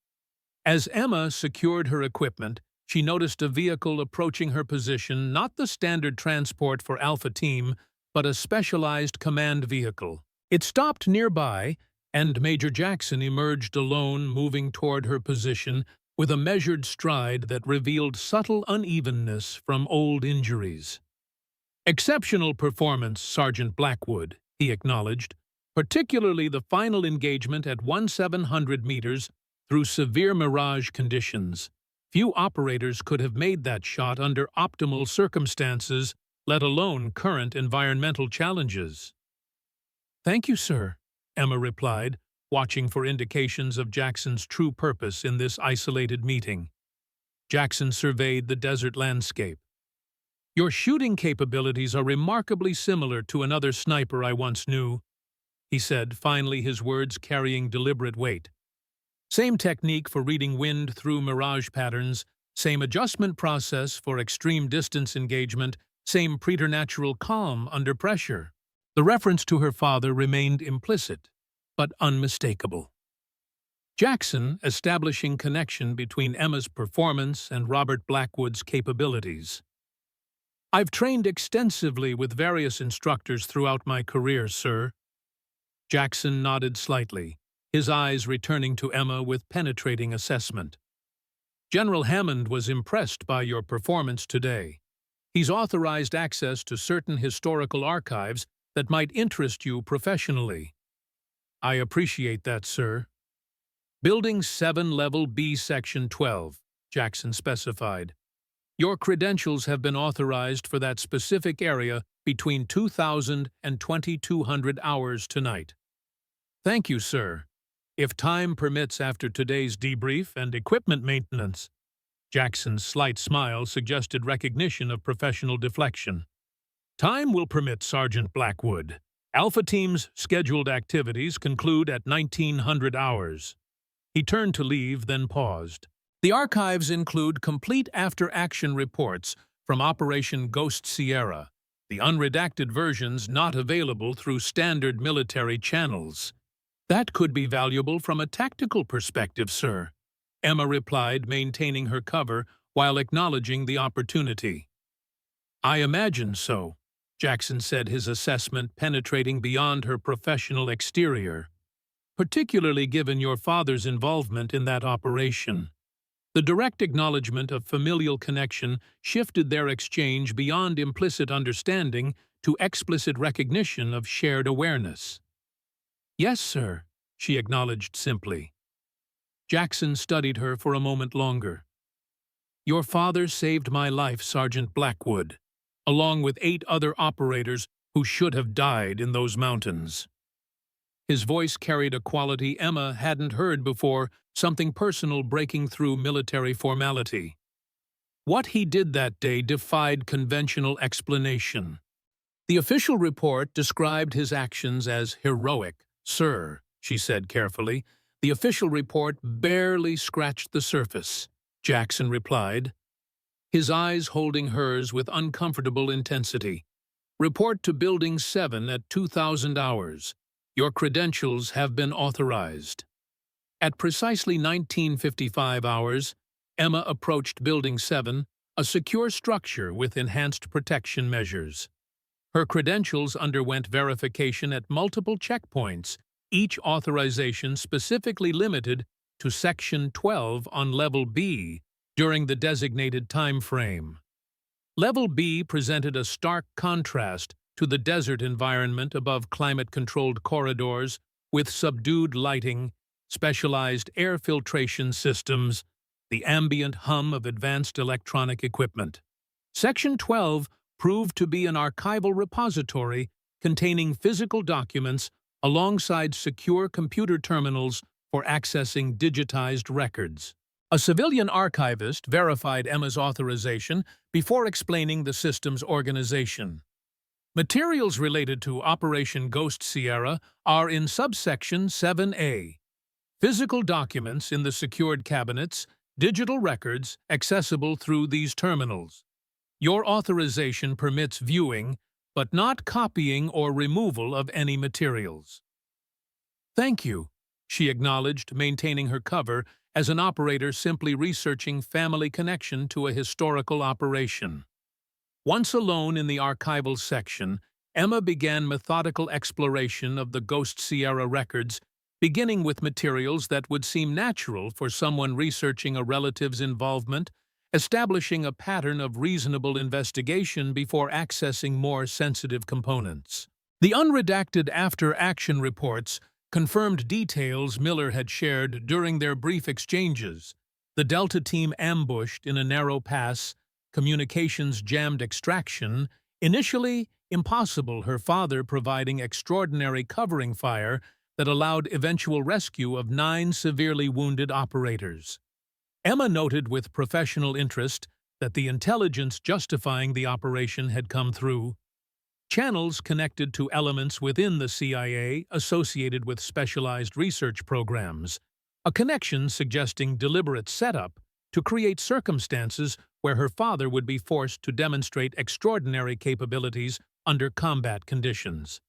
As Emma secured her equipment, she noticed a vehicle approaching her position, not the standard transport for Alpha Team, but a specialized command vehicle. It stopped nearby, and Major Jackson emerged alone, moving toward her position with a measured stride that revealed subtle unevenness from old injuries. "Exceptional performance, Sergeant Blackwood," he acknowledged, "particularly the final engagement at 1700 meters through severe mirage conditions. Few operators could have made that shot under optimal circumstances, let alone current environmental challenges." "Thank you, sir," Emma replied, watching for indications of Jackson's true purpose in this isolated meeting. Jackson surveyed the desert landscape. "Your shooting capabilities are remarkably similar to another sniper I once knew," he said, finally his words carrying deliberate weight. "Same technique for reading wind through mirage patterns, same adjustment process for extreme distance engagement, same preternatural calm under pressure." The reference to her father remained implicit, but unmistakable. Jackson establishing connection between Emma's performance and Robert Blackwood's capabilities. "I've trained extensively with various instructors throughout my career, sir." Jackson nodded slightly, his eyes returning to Emma with penetrating assessment. "General Hammond was impressed by your performance today. He's authorized access to certain historical archives that might interest you professionally." "I appreciate that, sir." "Building 7, Level B, Section 12, Jackson specified. "Your credentials have been authorized for that specific area between 2,000 and 2,200 hours tonight." "Thank you, sir. If time permits after today's debrief and equipment maintenance." Jackson's slight smile suggested recognition of professional deflection. "Time will permit, Sergeant Blackwood. Alpha Team's scheduled activities conclude at 1900 hours." He turned to leave, then paused. "The archives include complete after-action reports from Operation Ghost Sierra, the unredacted versions not available through standard military channels." "That could be valuable from a tactical perspective, sir," Emma replied, maintaining her cover while acknowledging the opportunity. "I imagine so," Jackson said, his assessment penetrating beyond her professional exterior, "particularly given your father's involvement in that operation." The direct acknowledgement of familial connection shifted their exchange beyond implicit understanding to explicit recognition of shared awareness. "Yes, sir," she acknowledged simply. Jackson studied her for a moment longer. "Your father saved my life, Sergeant Blackwood, along with 8 other operators who should have died in those mountains." His voice carried a quality Emma hadn't heard before, something personal breaking through military formality. What he did that day defied conventional explanation. "The official report described his actions as heroic, sir," she said carefully. "The official report barely scratched the surface," Jackson replied, his eyes holding hers with uncomfortable intensity. "Report to Building 7 at 2,000 hours. Your credentials have been authorized." At precisely 1955 hours, Emma approached Building 7, a secure structure with enhanced protection measures. Her credentials underwent verification at multiple checkpoints, each authorization specifically limited to Section 12 on Level B during the designated time frame. Level B presented a stark contrast to the desert environment above climate-controlled corridors with subdued lighting, specialized air filtration systems, the ambient hum of advanced electronic equipment. Section 12 proved to be an archival repository containing physical documents alongside secure computer terminals for accessing digitized records. A civilian archivist verified Emma's authorization before explaining the system's organization. Materials related to Operation Ghost Sierra are in subsection 7A. Physical documents in the secured cabinets, digital records accessible through these terminals. Your authorization permits viewing, but not copying or removal of any materials. Thank you, she acknowledged, maintaining her cover as an operator simply researching family connection to a historical operation. Once alone in the archival section, Emma began methodical exploration of the Ghost Sierra records, beginning with materials that would seem natural for someone researching a relative's involvement, establishing a pattern of reasonable investigation before accessing more sensitive components. The unredacted after-action reports confirmed details Miller had shared during their brief exchanges. The Delta team ambushed in a narrow pass, communications jammed extraction, initially impossible, her father providing extraordinary covering fire that allowed eventual rescue of 9 severely wounded operators. Emma noted with professional interest that the intelligence justifying the operation had come through. Channels connected to elements within the CIA associated with specialized research programs, a connection suggesting deliberate setup to create circumstances where her father would be forced to demonstrate extraordinary capabilities under combat conditions.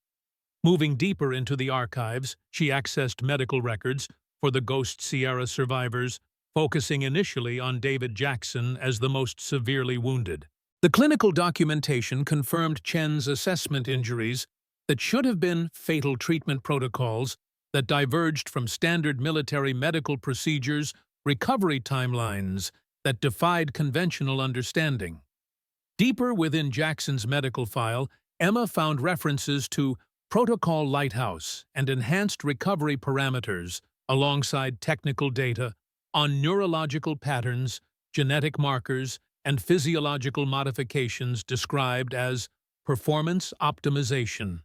Moving deeper into the archives, she accessed medical records for the Ghost Sierra survivors, focusing initially on David Jackson as the most severely wounded. The clinical documentation confirmed Chen's assessment injuries that should have been fatal treatment protocols that diverged from standard military medical procedures, recovery timelines that defied conventional understanding. Deeper within Jackson's medical file, Emma found references to Protocol Lighthouse and enhanced recovery parameters alongside technical data on neurological patterns, genetic markers, and physiological modifications described as performance optimization.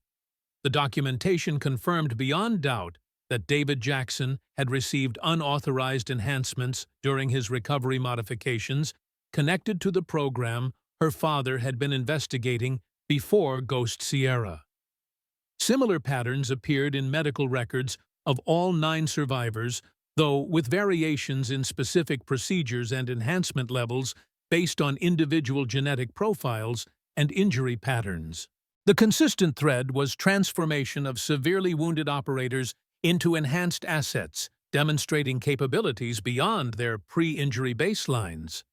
The documentation confirmed beyond doubt that David Jackson had received unauthorized enhancements during his recovery modifications connected to the program her father had been investigating before Ghost Sierra. Similar patterns appeared in medical records of all 9 survivors, though with variations in specific procedures and enhancement levels based on individual genetic profiles and injury patterns. The consistent thread was transformation of severely wounded operators into enhanced assets, demonstrating capabilities beyond their pre-injury baselines.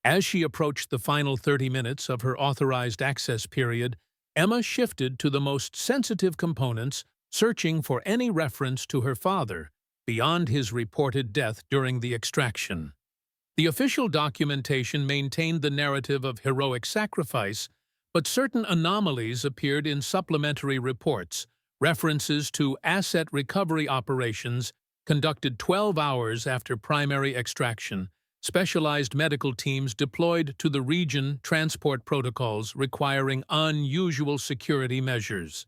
As she approached the final 30 minutes of her authorized access period, Emma shifted to the most sensitive components, searching for any reference to her father beyond his reported death during the extraction. The official documentation maintained the narrative of heroic sacrifice, but certain anomalies appeared in supplementary reports, references to asset recovery operations conducted 12 hours after primary extraction, specialized medical teams deployed to the region, transport protocols requiring unusual security measures.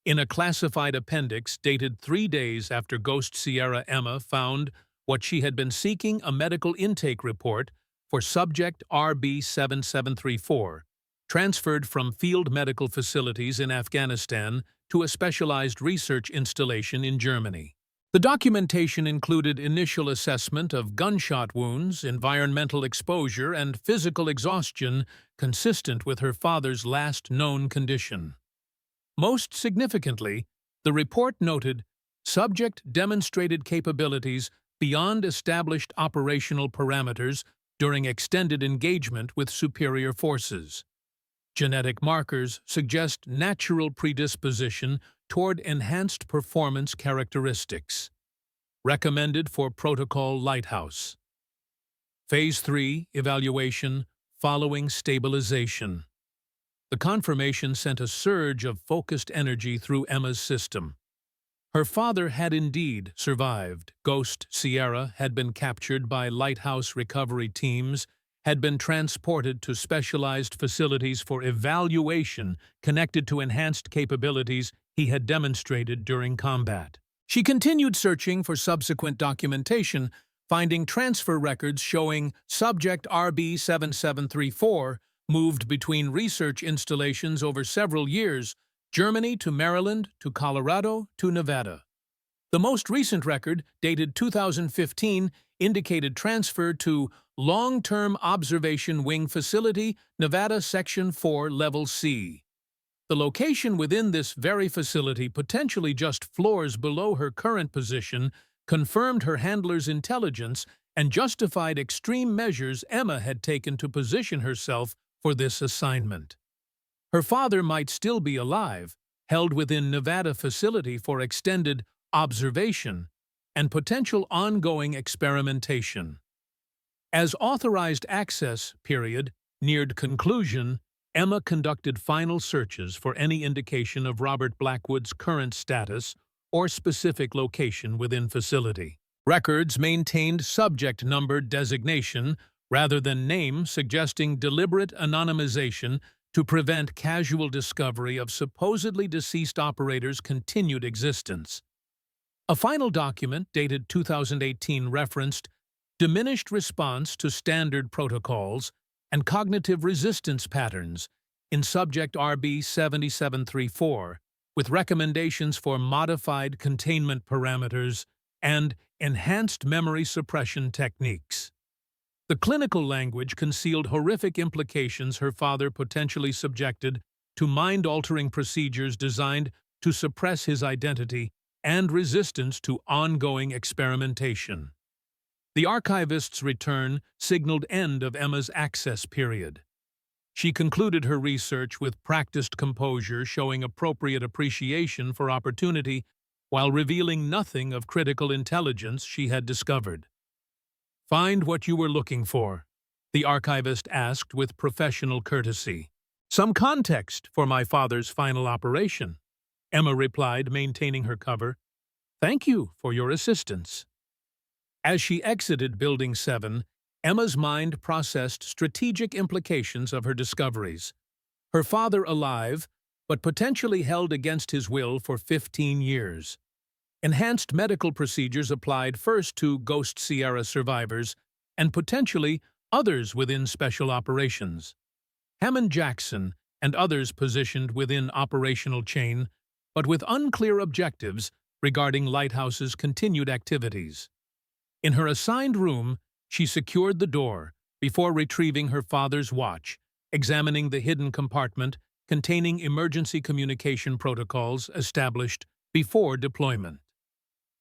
In a classified appendix dated 3 days after Ghost Sierra, Emma found what she had been seeking: a medical intake report for subject RB-7734, transferred from field medical facilities in Afghanistan to a specialized research installation in Germany. The documentation included initial assessment of gunshot wounds, environmental exposure, and physical exhaustion consistent with her father's last known condition. Most significantly, the report noted subject demonstrated capabilities beyond established operational parameters during extended engagement with superior forces. Genetic markers suggest natural predisposition toward enhanced performance characteristics. Recommended for Protocol Lighthouse. Phase 3 evaluation following stabilization. The confirmation sent a surge of focused energy through Emma's system. Her father had indeed survived. Ghost Sierra had been captured by Lighthouse recovery teams, had been transported to specialized facilities for evaluation connected to enhanced capabilities he had demonstrated during combat. She continued searching for subsequent documentation, finding transfer records showing subject RB-7734 moved between research installations over several years, Germany to Maryland to Colorado to Nevada. The most recent record, dated 2015, indicated transfer to Long-Term Observation Wing Facility, Nevada Section 4, Level C. The location within this very facility, potentially just floors below her current position, confirmed her handler's intelligence and justified extreme measures Emma had taken to position herself for this assignment. Her father might still be alive, held within Nevada facility for extended observation and potential ongoing experimentation. As authorized access period neared conclusion, Emma conducted final searches for any indication of Robert Blackwood's current status or specific location within facility. Records maintained subject number designation rather than name, suggesting deliberate anonymization to prevent casual discovery of supposedly deceased operators' continued existence. A final document, dated 2018, referenced diminished response to standard protocols and cognitive resistance patterns in Subject RB 7734, with recommendations for modified containment parameters and enhanced memory suppression techniques. The clinical language concealed horrific implications her father potentially subjected to mind-altering procedures designed to suppress his identity and resistance to ongoing experimentation. The archivist's return signaled end of Emma's access period. She concluded her research with practiced composure, showing appropriate appreciation for opportunity while revealing nothing of critical intelligence she had discovered. "Find what you were looking for," the archivist asked with professional courtesy. "Some context for my father's final operation," Emma replied, maintaining her cover. "Thank you for your assistance." As she exited Building 7, Emma's mind processed strategic implications of her discoveries. Her father alive, but potentially held against his will for 15 years. Enhanced medical procedures applied first to Ghost Sierra survivors and potentially others within special operations. Hammond Jackson and others positioned within operational chain, but with unclear objectives regarding Lighthouse's continued activities. In her assigned room, she secured the door before retrieving her father's watch, examining the hidden compartment containing emergency communication protocols established before deployment.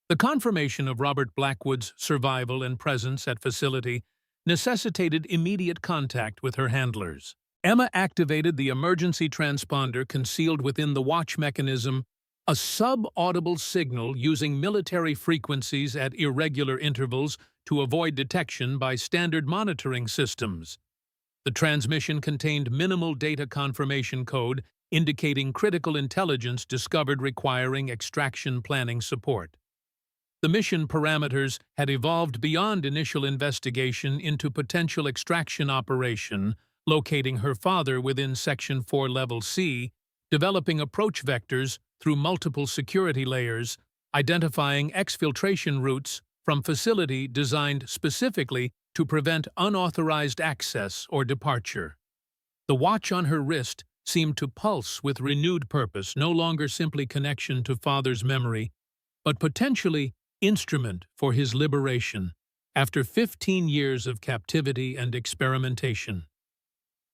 The confirmation of Robert Blackwood's survival and presence at facility necessitated immediate contact with her handlers. Emma activated the emergency transponder concealed within the watch mechanism, a sub-audible signal using military frequencies at irregular intervals to avoid detection by standard monitoring systems. The transmission contained minimal data confirmation code indicating critical intelligence discovered requiring extraction planning support. The mission parameters had evolved beyond initial investigation into potential extraction operation, locating her father within Section 4 Level C, developing approach vectors through multiple security layers, identifying exfiltration routes from facility designed specifically to prevent unauthorized access or departure. The watch on her wrist seemed to pulse with renewed purpose, no longer simply connection to father's memory, but potentially instrument for his liberation after 15 years of captivity and experimentation.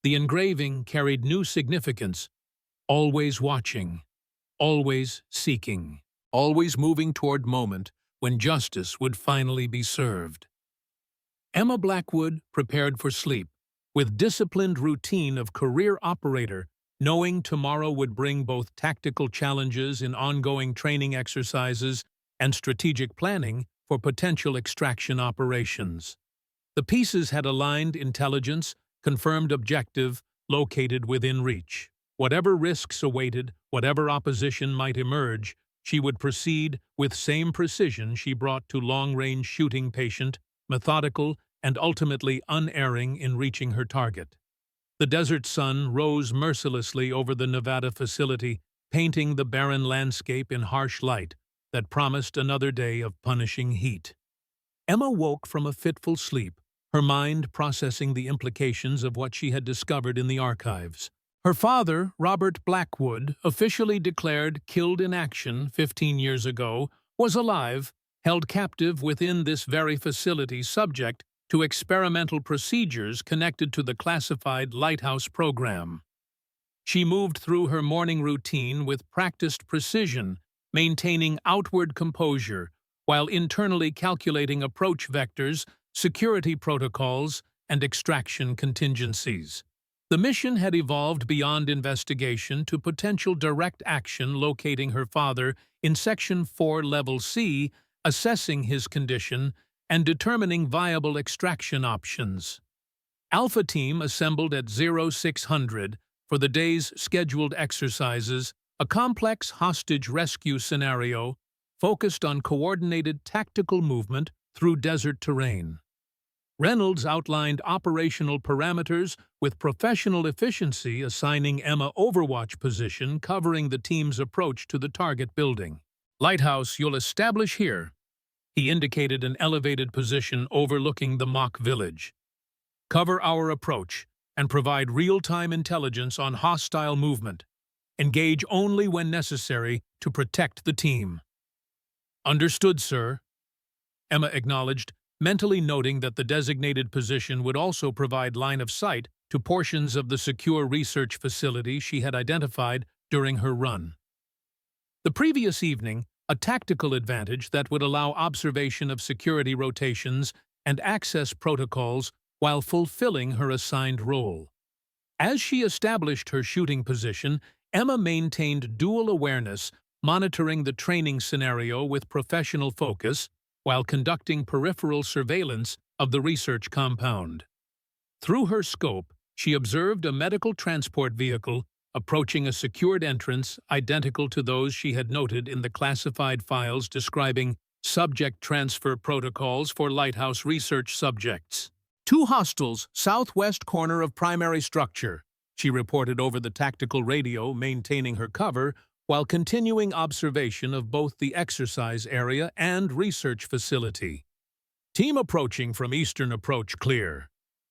The engraving carried new significance: always watching, always seeking, always moving toward moment when justice would finally be served. Emma Blackwood prepared for sleep, with disciplined routine of career operator, knowing tomorrow would bring both tactical challenges in ongoing training exercises and strategic planning for potential extraction operations. The pieces had aligned intelligence, confirmed objective, located within reach. Whatever risks awaited, whatever opposition might emerge, she would proceed with same precision she brought to long-range shooting, patient, methodical, and ultimately unerring in reaching her target. The desert sun rose mercilessly over the Nevada facility, painting the barren landscape in harsh light that promised another day of punishing heat. Emma woke from a fitful sleep, her mind processing the implications of what she had discovered in the archives. Her father, Robert Blackwood, officially declared killed in action 15 years ago, was alive held captive within this very facility subject to experimental procedures connected to the classified lighthouse program. She moved through her morning routine with practiced precision, maintaining outward composure while internally calculating approach vectors, security protocols, and extraction contingencies. The mission had evolved beyond investigation to potential direct action, locating her father in Section 4 Level C, assessing his condition, and determining viable extraction options. Alpha Team assembled at 0600 for the day's scheduled exercises, a complex hostage rescue scenario focused on coordinated tactical movement through desert terrain. Reynolds outlined operational parameters with professional efficiency, assigning Emma overwatch position covering the team's approach to the target building. "Lighthouse you'll establish here." He indicated an elevated position overlooking the mock village. "Cover our approach and provide real-time intelligence on hostile movement. Engage only when necessary to protect the team." "Understood, sir," Emma acknowledged, mentally noting that the designated position would also provide line of sight to portions of the secure research facility she had identified during her run. The previous evening, a tactical advantage that would allow observation of security rotations and access protocols while fulfilling her assigned role. As she established her shooting position, Emma maintained dual awareness, monitoring the training scenario with professional focus while conducting peripheral surveillance of the research compound. Through her scope, she observed a medical transport vehicle approaching a secured entrance identical to those she had noted in the classified files describing subject transfer protocols for lighthouse research subjects. "Two hostiles, southwest corner of primary structure," she reported over the tactical radio, maintaining her cover while continuing observation of both the exercise area and research facility. "Team approaching from eastern approach clear,"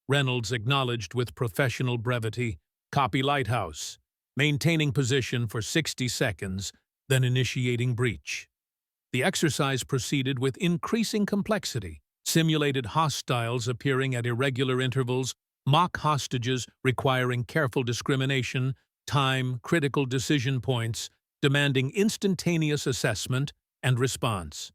Reynolds acknowledged with professional brevity. "Copy lighthouse," maintaining position for 60 seconds, then initiating breach. The exercise proceeded with increasing complexity, simulated hostiles appearing at irregular intervals, mock hostages requiring careful discrimination, time-critical decision points, demanding instantaneous assessment and response.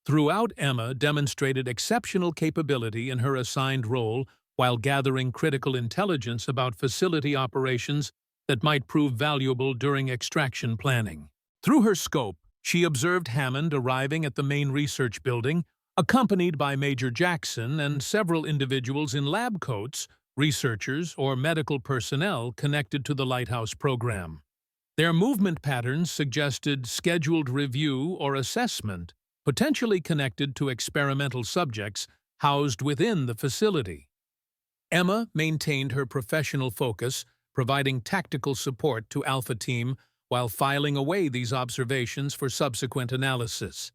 Throughout, Emma demonstrated exceptional capability in her assigned role while gathering critical intelligence about facility operations that might prove valuable during extraction planning. Through her scope, she observed Hammond arriving at the main research building, accompanied by Major Jackson and several individuals in lab coats, researchers or medical personnel connected to the Lighthouse program. Their movement patterns suggested scheduled review or assessment, potentially connected to experimental subjects housed within the facility. Emma maintained her professional focus, providing tactical support to Alpha Team while filing away these observations for subsequent analysis.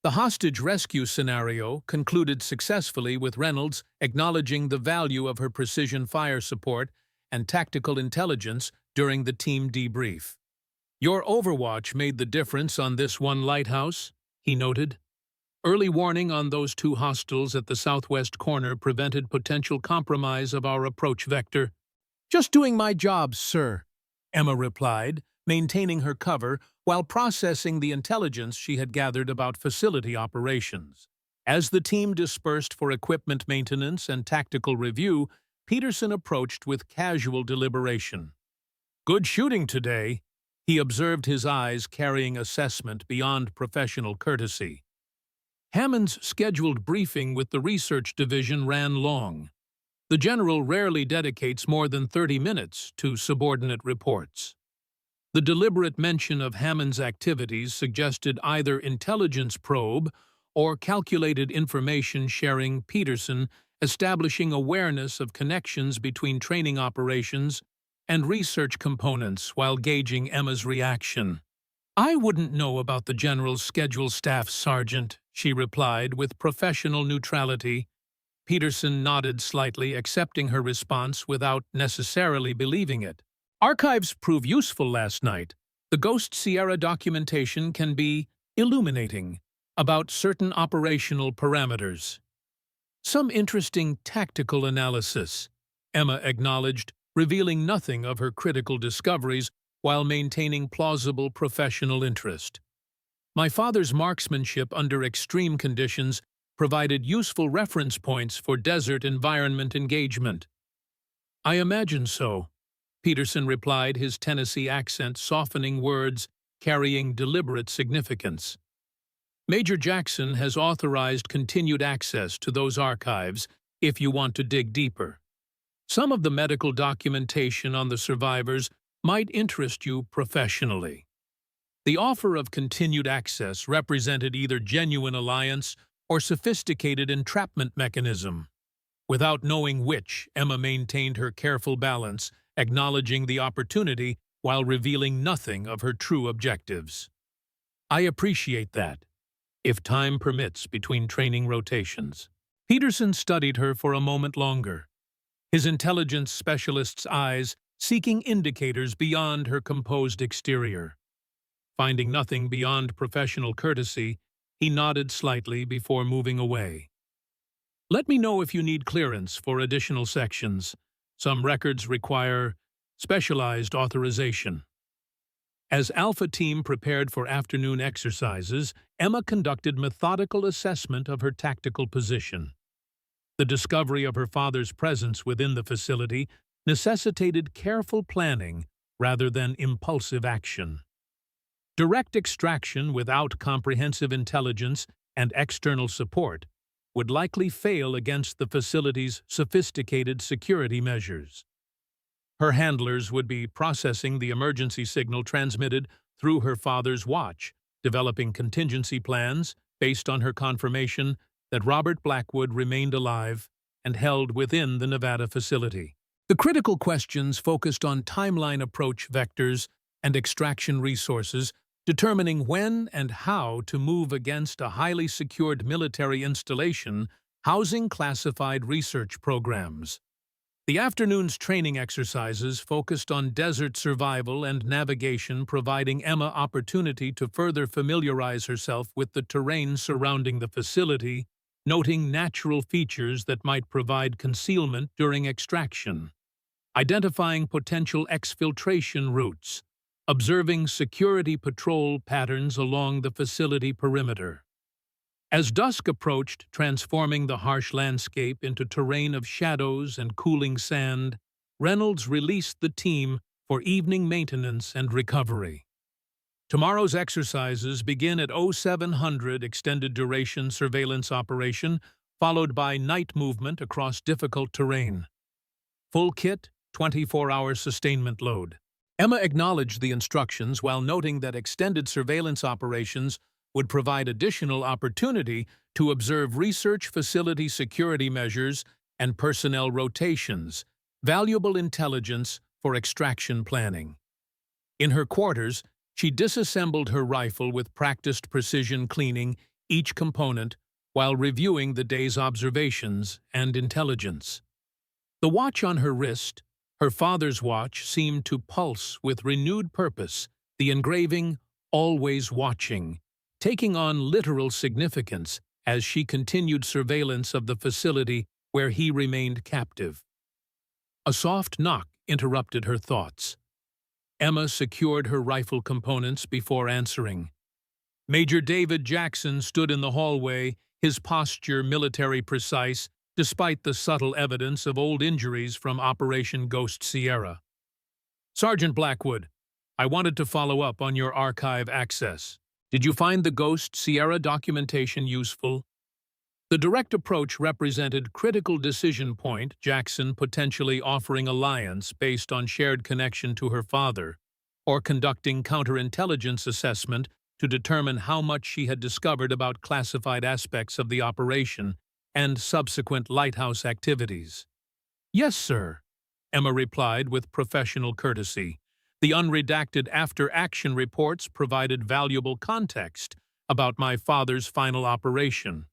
The hostage rescue scenario concluded successfully, with Reynolds acknowledging the value of her precision fire support and tactical intelligence during the team debrief. "Your overwatch made the difference on this one lighthouse," he noted. "Early warning on those two hostiles at the southwest corner prevented potential compromise of our approach vector." "Just doing my job, sir," Emma replied, maintaining her cover while processing the intelligence she had gathered about facility operations. As the team dispersed for equipment maintenance and tactical review, Peterson approached with casual deliberation. "Good shooting today," he observed, his eyes carrying assessment beyond professional courtesy. Hammond's scheduled briefing with the research division ran long. The general rarely dedicates more than 30 minutes to subordinate reports. The deliberate mention of Hammond's activities suggested either intelligence probe or calculated information sharing. Peterson establishing awareness of connections between training operations and research components while gauging Emma's reaction. "I wouldn't know about the general's schedule, Staff Sergeant," she replied with professional neutrality. Peterson nodded slightly, accepting her response without necessarily believing it. "Archives prove useful last night. The Ghost Sierra documentation can be illuminating. about certain operational parameters. Some interesting tactical analysis, Emma acknowledged, revealing nothing of her critical discoveries while maintaining plausible professional interest. My father's marksmanship under extreme conditions provided useful reference points for desert environment engagement. I imagine so, Peterson replied, his Tennessee accent softening words carrying deliberate significance. Major Jackson has authorized continued access to those archives if you want to dig deeper. Some of the medical documentation on the survivors might interest you professionally. The offer of continued access represented either genuine alliance or sophisticated entrapment mechanism. Without knowing which, Emma maintained her careful balance, acknowledging the opportunity while revealing nothing of her true objectives. I appreciate that, if time permits between training rotations. Peterson studied her for a moment longer, his intelligence specialist's eyes seeking indicators beyond her composed exterior. Finding nothing beyond professional courtesy, he nodded slightly before moving away. Let me know if you need clearance for additional sections. Some records require specialized authorization. As Alpha Team prepared for afternoon exercises, Emma conducted methodical assessment of her tactical position. The discovery of her father's presence within the facility necessitated careful planning rather than impulsive action. Direct extraction without comprehensive intelligence and external support would likely fail against the facility's sophisticated security measures. Her handlers would be processing the emergency signal transmitted through her father's watch, developing contingency plans based on her confirmation that Robert Blackwood remained alive and held within the Nevada facility. The critical questions focused on timeline approach vectors and extraction resources, determining when and how to move against a highly secured military installation housing classified research programs. The afternoon's training exercises focused on desert survival and navigation, providing Emma opportunity to further familiarize herself with the terrain surrounding the facility, noting natural features that might provide concealment during extraction, identifying potential exfiltration routes, observing security patrol patterns along the facility perimeter. As dusk approached, transforming the harsh landscape into terrain of shadows and cooling sand, Reynolds released the team for evening maintenance and recovery. Tomorrow's exercises begin at 0700 extended duration surveillance operation, followed by night movement across difficult terrain. Full kit, 24-hour sustainment load. Emma acknowledged the instructions while noting that extended surveillance operations would provide additional opportunity to observe research facility security measures and personnel rotations, valuable intelligence for extraction planning. In her quarters, she disassembled her rifle with practiced precision, cleaning each component while reviewing the day's observations and intelligence. The watch on her wrist, her father's watch, seemed to pulse with renewed purpose, the engraving, "Always Watching," taking on literal significance as she continued surveillance of the facility where he remained captive. A soft knock interrupted her thoughts. Emma secured her rifle components before answering. Major David Jackson stood in the hallway, his posture military precise, despite the subtle evidence of old injuries from Operation Ghost Sierra. "Sergeant Blackwood, I wanted to follow up on your archive access. Did you find the Ghost Sierra documentation useful?" The direct approach represented critical decision point, Jackson potentially offering alliance based on shared connection to her father, or conducting counterintelligence assessment to determine how much she had discovered about classified aspects of the operation and subsequent lighthouse activities. "Yes, sir," Emma replied with professional courtesy. The unredacted after-action reports provided valuable context about my father's final operation.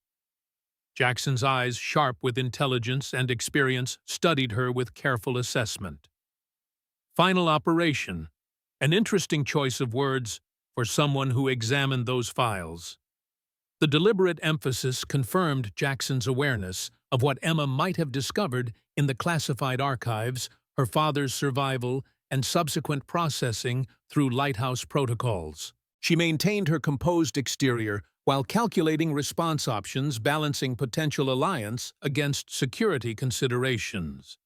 Jackson's eyes, sharp with intelligence and experience, studied her with careful assessment. Final operation, an interesting choice of words for someone who examined those files. The deliberate emphasis confirmed Jackson's awareness of what Emma might have discovered in the classified archives, her father's survival, and subsequent processing through lighthouse protocols. She maintained her composed exterior while calculating response options, balancing potential alliance against security considerations.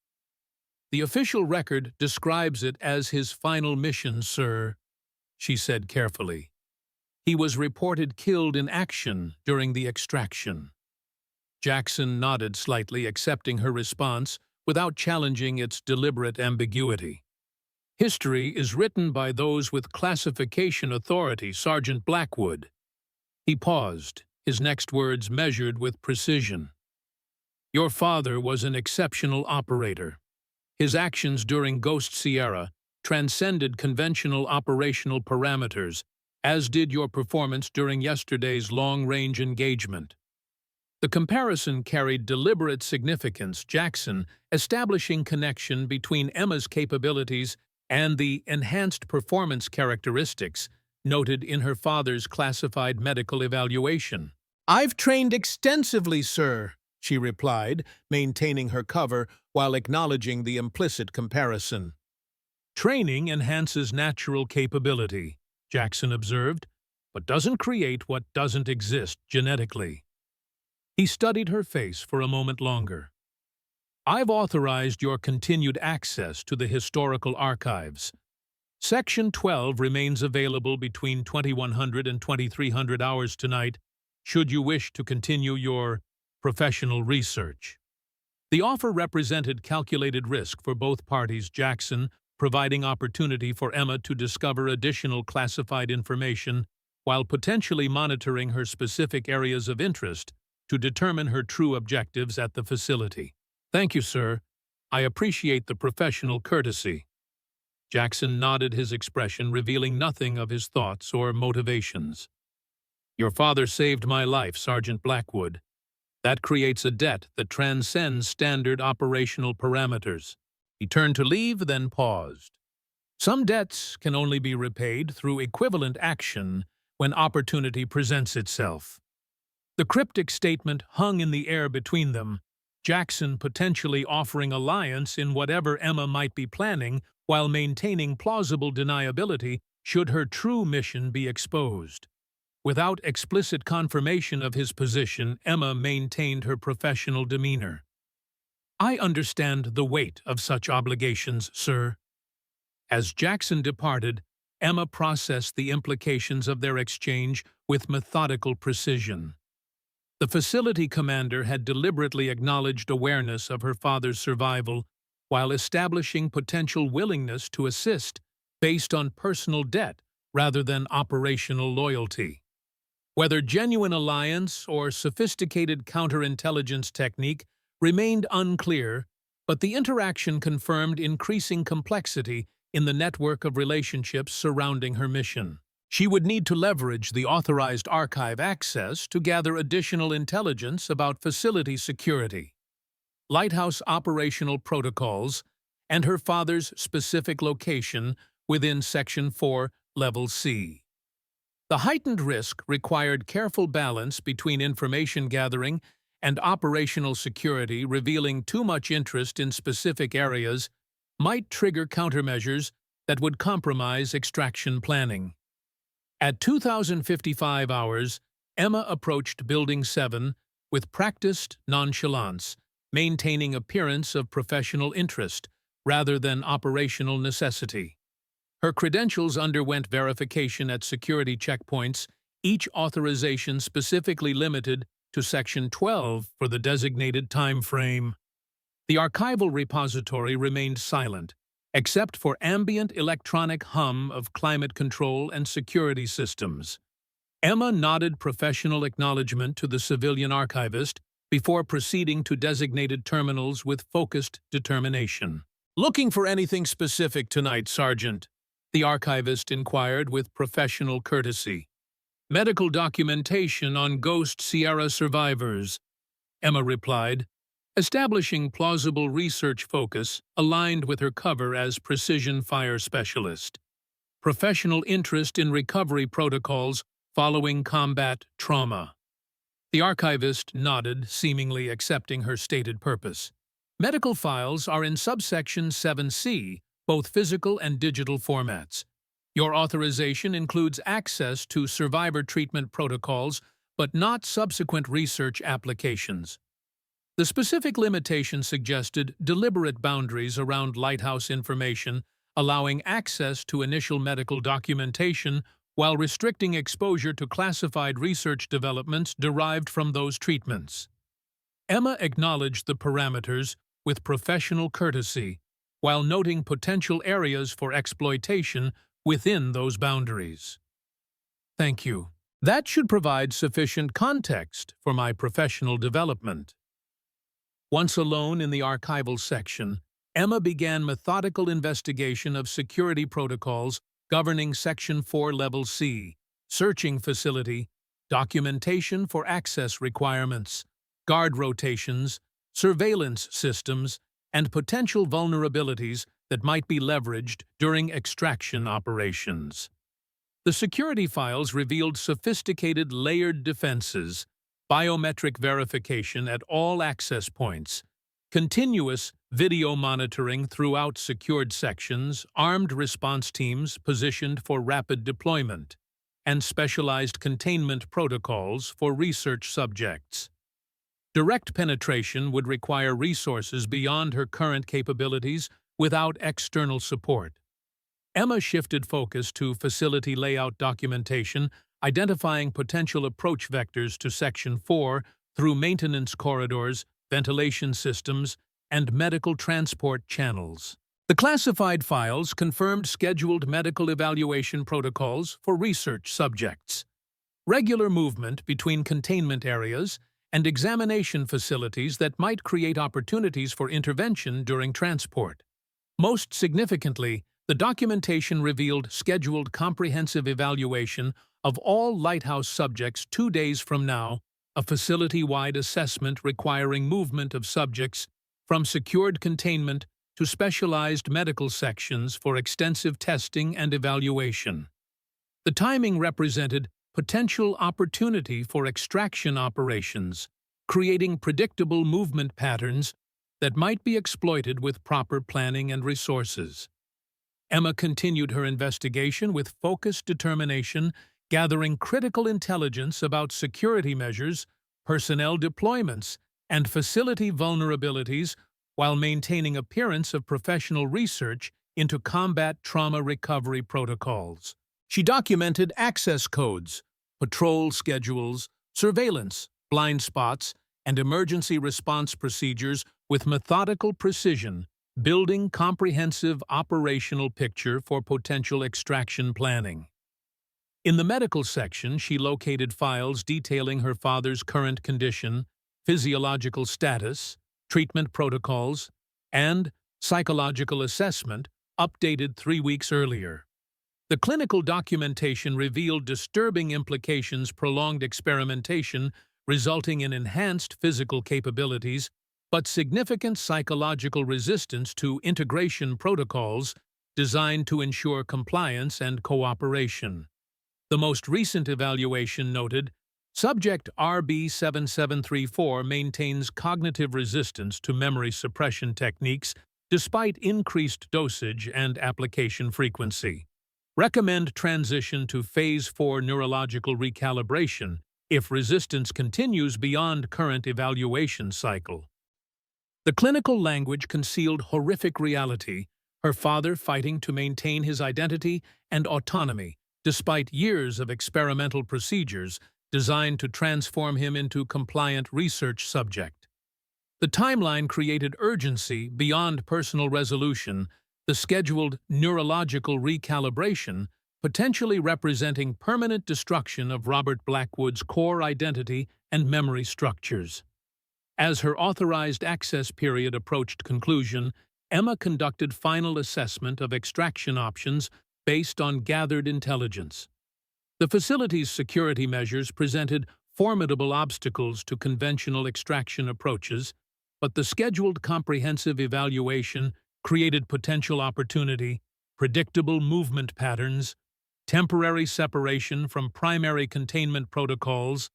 "The official record describes it as his final mission, sir," she said carefully. "He was reported killed in action during the extraction." Jackson nodded slightly, accepting her response without challenging its deliberate ambiguity. "History is written by those with classification authority, Sergeant Blackwood." He paused, his next words measured with precision. "Your father was an exceptional operator. His actions during Ghost Sierra transcended conventional operational parameters, as did your performance during yesterday's long-range engagement." The comparison carried deliberate significance, Jackson establishing connection between Emma's capabilities and the enhanced performance characteristics noted in her father's classified medical evaluation. "I've trained extensively, sir," she replied, maintaining her cover while acknowledging the implicit comparison. "Training enhances natural capability," Jackson observed, "but doesn't create what doesn't exist genetically." He studied her face for a moment longer. "I've authorized your continued access to the historical archives. Section 12 remains available between 2100 and 2300 hours tonight, should you wish to continue your professional research." The offer represented calculated risk for both parties, Jackson providing opportunity for Emma to discover additional classified information while potentially monitoring her specific areas of interest to determine her true objectives at the facility. "Thank you, sir. I appreciate the professional courtesy." Jackson nodded, his expression revealing nothing of his thoughts or motivations. "Your father saved my life, Sergeant Blackwood. That creates a debt that transcends standard operational parameters." He turned to leave, then paused. "Some debts can only be repaid through equivalent action when opportunity presents itself." The cryptic statement hung in the air between them, Jackson potentially offering alliance in whatever Emma might be planning while maintaining plausible deniability should her true mission be exposed. Without explicit confirmation of his position, Emma maintained her professional demeanor. "I understand the weight of such obligations, sir." As Jackson departed, Emma processed the implications of their exchange with methodical precision. The facility commander had deliberately acknowledged awareness of her father's survival while establishing potential willingness to assist based on personal debt rather than operational loyalty. Whether genuine alliance or sophisticated counterintelligence technique remained unclear, but the interaction confirmed increasing complexity in the network of relationships surrounding her mission. She would need to leverage the authorized archive access to gather additional intelligence about facility security, lighthouse operational protocols, and her father's specific location within Section 4, Level C. The heightened risk required careful balance between information gathering and operational security, revealing too much interest in specific areas might trigger countermeasures that would compromise extraction planning. At 2055 hours, Emma approached Building 7 with practiced nonchalance, maintaining appearance of professional interest rather than operational necessity. Her credentials underwent verification at security checkpoints, each authorization specifically limited to Section 12 for the designated time frame. The archival repository remained silent, except for ambient electronic hum of climate control and security systems. Emma nodded professional acknowledgement to the civilian archivist before proceeding to designated terminals with focused determination. "Looking for anything specific tonight, Sergeant?" the archivist inquired with professional courtesy. "Medical documentation on Ghost Sierra survivors," Emma replied, establishing plausible research focus aligned with her cover as precision fire specialist. "Professional interest in recovery protocols following combat trauma." The archivist nodded, seemingly accepting her stated purpose. Medical files are in subsection 7C, both physical and digital formats. Your authorization includes access to survivor treatment protocols, but not subsequent research applications. The specific limitation suggested deliberate boundaries around lighthouse information, allowing access to initial medical documentation while restricting exposure to classified research developments derived from those treatments. Emma acknowledged the parameters with professional courtesy, while noting potential areas for exploitation within those boundaries. Thank you. That should provide sufficient context for my professional development. Once alone in the archival section, Emma began methodical investigation of security protocols governing Section 4 Level C, searching facility, documentation for access requirements, guard rotations, surveillance systems, and potential vulnerabilities that might be leveraged during extraction operations. The security files revealed sophisticated layered defenses, biometric verification at all access points, continuous video monitoring throughout secured sections, armed response teams positioned for rapid deployment, and specialized containment protocols for research subjects. Direct penetration would require resources beyond her current capabilities without external support. Emma shifted focus to facility layout documentation, identifying potential approach vectors to Section 4 through maintenance corridors, ventilation systems, and medical transport channels. The classified files confirmed scheduled medical evaluation protocols for research subjects, regular movement between containment areas, and examination facilities that might create opportunities for intervention during transport. Most significantly, the documentation revealed scheduled comprehensive evaluation of all lighthouse subjects 2 days from now, a facility-wide assessment requiring movement of subjects from secured containment to specialized medical sections for extensive testing and evaluation. The timing represented potential opportunity for extraction operations, creating predictable movement patterns that might be exploited with proper planning and resources. Emma continued her investigation with focused determination, gathering critical intelligence about security measures, personnel deployments, and facility vulnerabilities while maintaining appearance of professional research into combat trauma recovery protocols. She documented access codes, patrol schedules, surveillance, blind spots, and emergency response procedures with methodical precision, building comprehensive operational picture for potential extraction planning. In the medical section, she located files detailing her father's current condition, physiological status, treatment protocols, and psychological assessment updated 3 weeks earlier. The clinical documentation revealed disturbing implications: prolonged experimentation resulting in enhanced physical capabilities, but significant psychological resistance to integration protocols designed to ensure compliance and cooperation. The most recent evaluation noted, subject RB7734 maintains cognitive resistance to memory suppression techniques despite increased dosage and application frequency. Recommend transition to Phase 4 neurological recalibration if resistance continues beyond current evaluation cycle. The clinical language concealed horrific reality, her father fighting to maintain his identity and autonomy despite years of experimental procedures designed to transform him into compliant research subject. The timeline created urgency beyond personal resolution, the scheduled neurological recalibration potentially representing permanent destruction of Robert Blackwood's core identity and memory structures. As her authorized access period approached conclusion, Emma conducted final assessment of extraction options based on gathered intelligence. The facility's security measures presented formidable obstacles to conventional extraction approaches, but the scheduled comprehensive evaluation created potential opportunity, predictable movement patterns, temporary separation from primary containment protocols,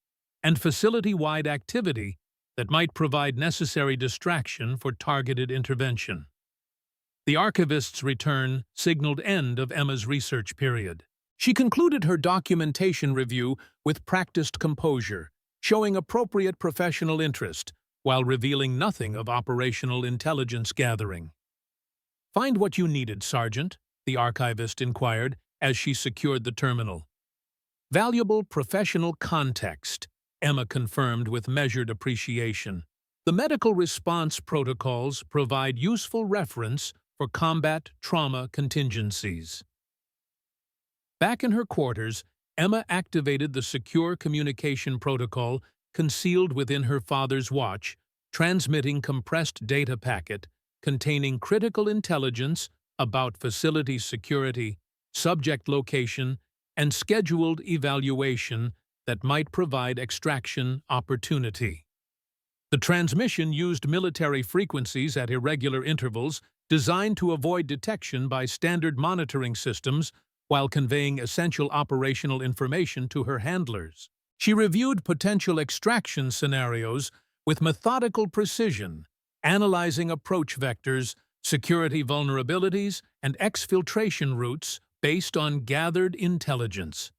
and facility-wide activity that might provide necessary distraction for targeted intervention. The archivist's return signaled end of Emma's research period. She concluded her documentation review with practiced composure, showing appropriate professional interest while revealing nothing of operational intelligence gathering. "Find what you needed, Sergeant," the archivist inquired as she secured the terminal. "Valuable professional context," Emma confirmed with measured appreciation. "The medical response protocols provide useful reference for combat trauma contingencies." Back in her quarters, Emma activated the secure communication protocol concealed within her father's watch, transmitting compressed data packet containing critical intelligence about facility security, subject location, and scheduled evaluation that might provide extraction opportunity. The transmission used military frequencies at irregular intervals designed to avoid detection by standard monitoring systems while conveying essential operational information to her handlers. She reviewed potential extraction scenarios with methodical precision, analyzing approach vectors, security vulnerabilities, and exfiltration routes based on gathered intelligence.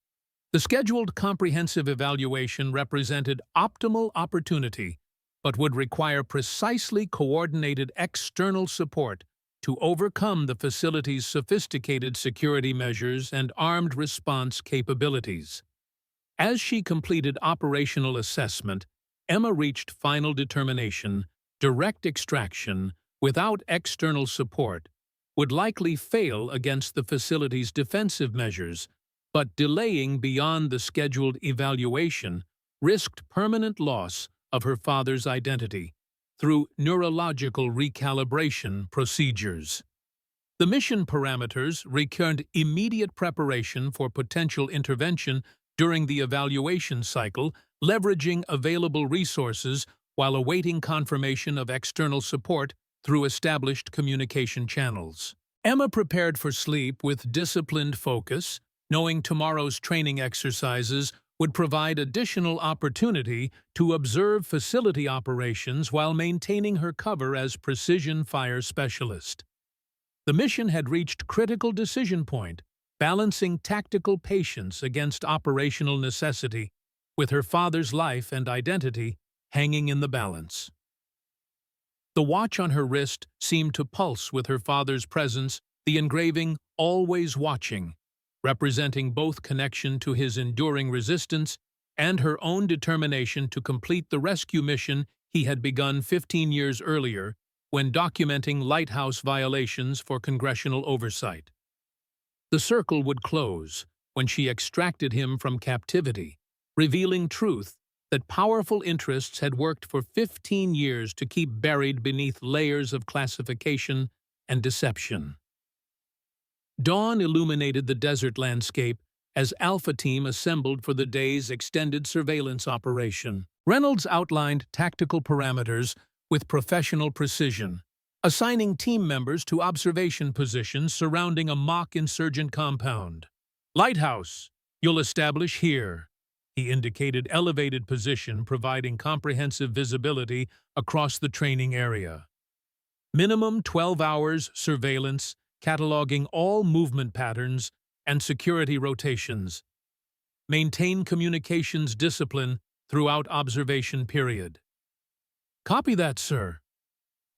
The scheduled comprehensive evaluation represented optimal opportunity, but would require precisely coordinated external support to overcome the facility's sophisticated security measures and armed response capabilities. As she completed operational assessment, Emma reached final determination: direct extraction, without external support, would likely fail against the facility's defensive measures, but delaying beyond the scheduled evaluation risked permanent loss of her father's identity through neurological recalibration procedures. The mission parameters required immediate preparation for potential intervention during the evaluation cycle, leveraging available resources while awaiting confirmation of external support through established communication channels. Emma prepared for sleep with disciplined focus, knowing tomorrow's training exercises would provide additional opportunity to observe facility operations while maintaining her cover as precision fire specialist. The mission had reached critical decision point, balancing tactical patience against operational necessity, with her father's life and identity hanging in the balance. The watch on her wrist seemed to pulse with her father's presence, the engraving "Always Watching," representing both connection to his enduring resistance and her own determination to complete the rescue mission he had begun 15 years earlier when documenting lighthouse violations for congressional oversight. The circle would close when she extracted him from captivity, revealing truth that powerful interests had worked for 15 years to keep buried beneath layers of classification and deception. Dawn illuminated the desert landscape as Alpha Team assembled for the day's extended surveillance operation. Reynolds outlined tactical parameters with professional precision, assigning team members to observation positions surrounding a mock insurgent compound. "Lighthouse, you'll establish here," he indicated elevated position providing comprehensive visibility across the training area. "Minimum 12 hours surveillance, cataloging all movement patterns and security rotations. Maintain communications discipline throughout observation period." "Copy that, sir,"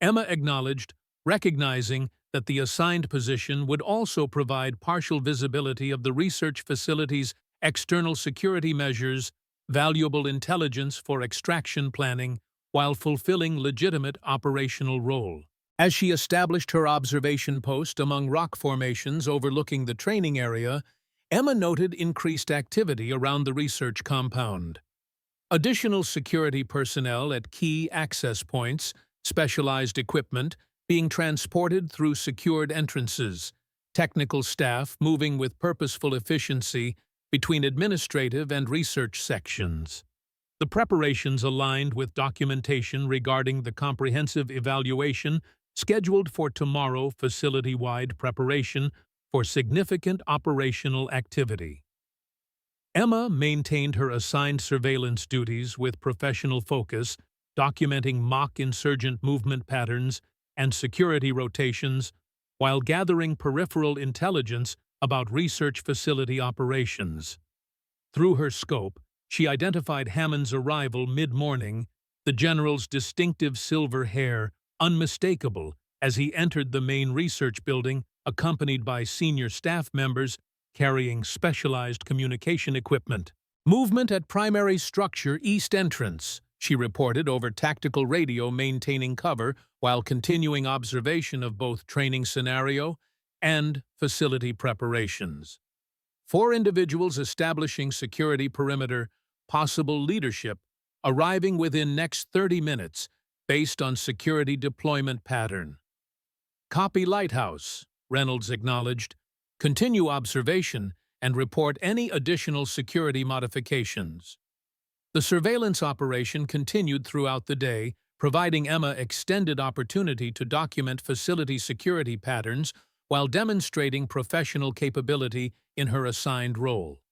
Emma acknowledged, recognizing that the assigned position would also provide partial visibility of the research facility's external security measures, valuable intelligence for extraction planning, while fulfilling legitimate operational role. As she established her observation post among rock formations overlooking the training area, Emma noted increased activity around the research compound. Additional security personnel at key access points, specialized equipment being transported through secured entrances, technical staff moving with purposeful efficiency between administrative and research sections. The preparations aligned with documentation regarding the comprehensive evaluation scheduled for tomorrow, facility-wide preparation for significant operational activity. Emma maintained her assigned surveillance duties with professional focus, documenting mock insurgent movement patterns and security rotations, while gathering peripheral intelligence about research facility operations. Through her scope, she identified Hammond's arrival mid-morning, the general's distinctive silver hair unmistakable as he entered the main research building, accompanied by senior staff members carrying specialized communication equipment. "Movement at primary structure east entrance," she reported over tactical radio, maintaining cover while continuing observation of both training scenario and facility preparations. 4 individuals establishing security perimeter, possible leadership, arriving within next 30 minutes based on security deployment pattern. "Copy Lighthouse," Reynolds acknowledged. "Continue observation and report any additional security modifications." The surveillance operation continued throughout the day, providing Emma extended opportunity to document facility security patterns while demonstrating professional capability in her assigned role.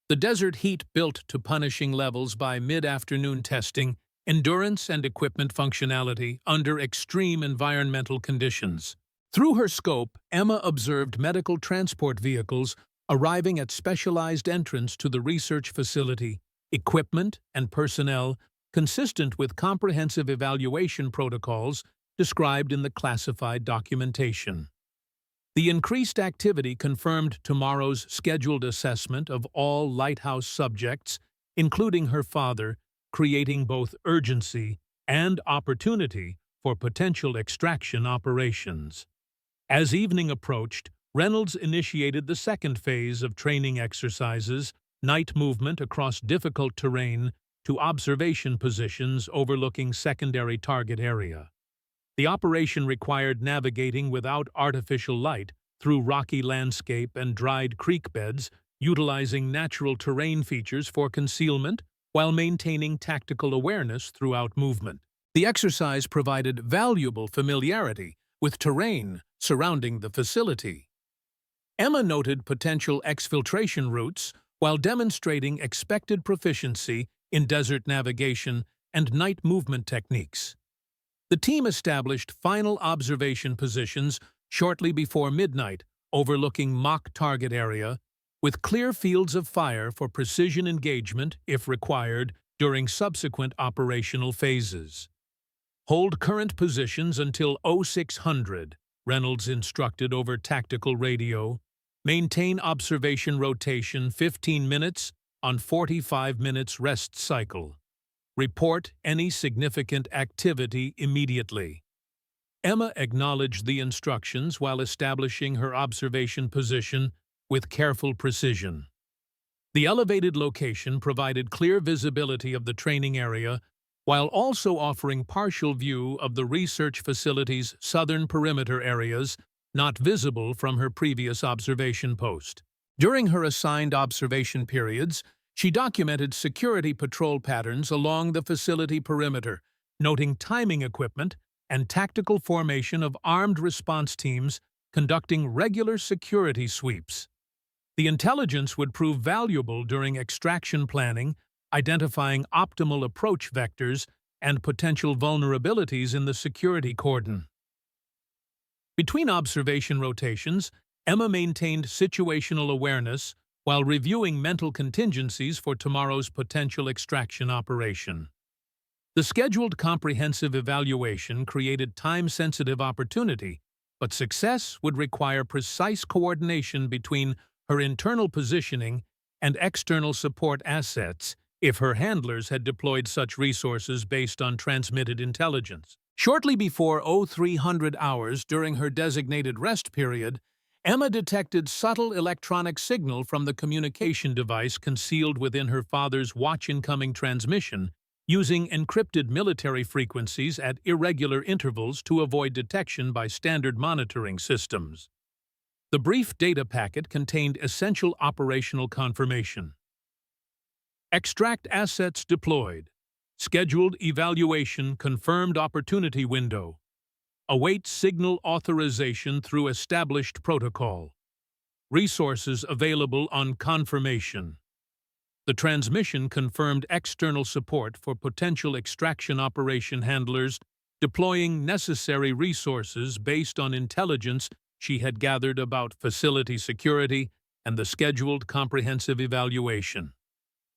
The desert heat built to punishing levels by mid-afternoon testing endurance and equipment functionality under extreme environmental conditions. Through her scope, Emma observed medical transport vehicles arriving at specialized entrance to the research facility, equipment and personnel consistent with comprehensive evaluation protocols described in the classified documentation. The increased activity confirmed tomorrow's scheduled assessment of all Lighthouse subjects, including her father, creating both urgency and opportunity for potential extraction operations. As evening approached, Reynolds initiated the second phase of training exercises, night movement across difficult terrain to observation positions overlooking secondary target area. The operation required navigating without artificial light through rocky landscape and dried creek beds, utilizing natural terrain features for concealment while maintaining tactical awareness throughout movement. The exercise provided valuable familiarity with terrain surrounding the facility. Emma noted potential exfiltration routes while demonstrating expected proficiency in desert navigation and night movement techniques. The team established final observation positions shortly before midnight, overlooking mock target area, with clear fields of fire for precision engagement, if required, during subsequent operational phases. "Hold current positions until 0600, Reynolds instructed over tactical radio. "Maintain observation rotation 15 minutes on 45 minutes rest cycle. Report any significant activity immediately." Emma acknowledged the instructions while establishing her observation position with careful precision. The elevated location provided clear visibility of the training area while also offering partial view of the research facility's southern perimeter areas not visible from her previous observation post. During her assigned observation periods, she documented security patrol patterns along the facility perimeter, noting timing equipment and tactical formation of armed response teams conducting regular security sweeps. The intelligence would prove valuable during extraction planning, identifying optimal approach vectors and potential vulnerabilities in the security cordon. Between observation rotations, Emma maintained situational awareness while reviewing mental contingencies for tomorrow's potential extraction operation. The scheduled comprehensive evaluation created time-sensitive opportunity, but success would require precise coordination between her internal positioning and external support assets if her handlers had deployed such resources based on transmitted intelligence. Shortly before 0300 hours during her designated rest period, Emma detected subtle electronic signal from the communication device concealed within her father's watch incoming transmission, using encrypted military frequencies at irregular intervals to avoid detection by standard monitoring systems. The brief data packet contained essential operational confirmation. Extract assets deployed. Scheduled evaluation confirmed opportunity window. Await signal authorization through established protocol. Resources available on confirmation. The transmission confirmed external support for potential extraction operation handlers, deploying necessary resources based on intelligence she had gathered about facility security and the scheduled comprehensive evaluation.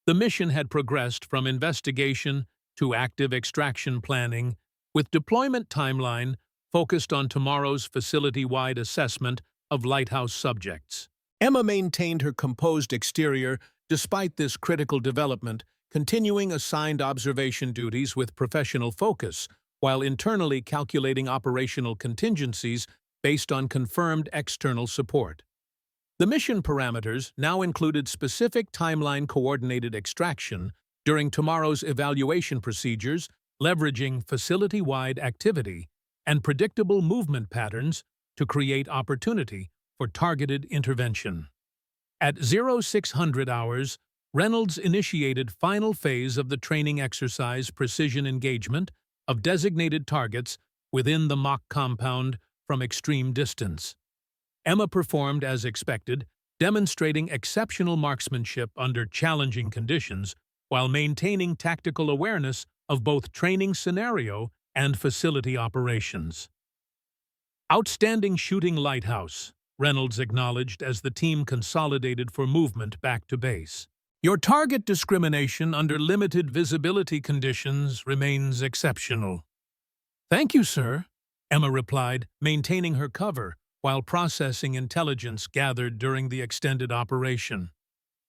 The mission had progressed from investigation to active extraction planning, with deployment timeline focused on tomorrow's facility-wide assessment of lighthouse subjects. Emma maintained her composed exterior despite this critical development, continuing assigned observation duties with professional focus, while internally calculating operational contingencies based on confirmed external support. The mission parameters now included specific timeline-coordinated extraction during tomorrow's evaluation procedures, leveraging facility-wide activity and predictable movement patterns to create opportunity for targeted intervention. At 0600 hours, Reynolds initiated final phase of the training exercise precision engagement of designated targets within the mock compound from extreme distance. Emma performed as expected, demonstrating exceptional marksmanship under challenging conditions while maintaining tactical awareness of both training scenario and facility operations. Outstanding shooting lighthouse, Reynolds acknowledged as the team consolidated for movement back to base. Your target discrimination under limited visibility conditions remains exceptional. Thank you, sir, Emma replied, maintaining her cover while processing intelligence gathered during the extended operation.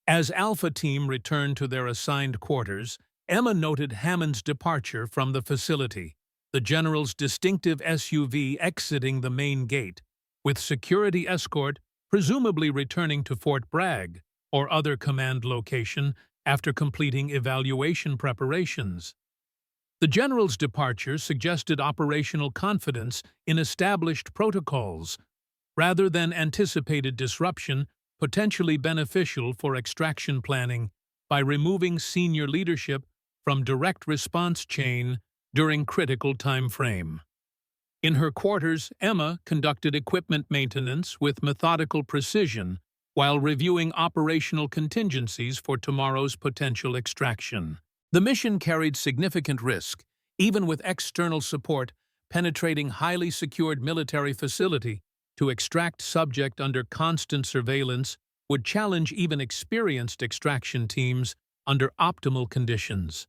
As Alpha Team returned to their assigned quarters, Emma noted Hammond's departure from the facility, the General's distinctive SUV exiting the main gate, with security escort presumably returning to Fort Bragg or other command location after completing evaluation preparations. The General's departure suggested operational confidence in established protocols, rather than anticipated disruption potentially beneficial for extraction planning by removing senior leadership from direct response chain during critical time frame. In her quarters, Emma conducted equipment maintenance with methodical precision while reviewing operational contingencies for tomorrow's potential extraction. The mission carried significant risk, even with external support penetrating highly secured military facility. To extract subject under constant surveillance would challenge even experienced extraction teams under optimal conditions.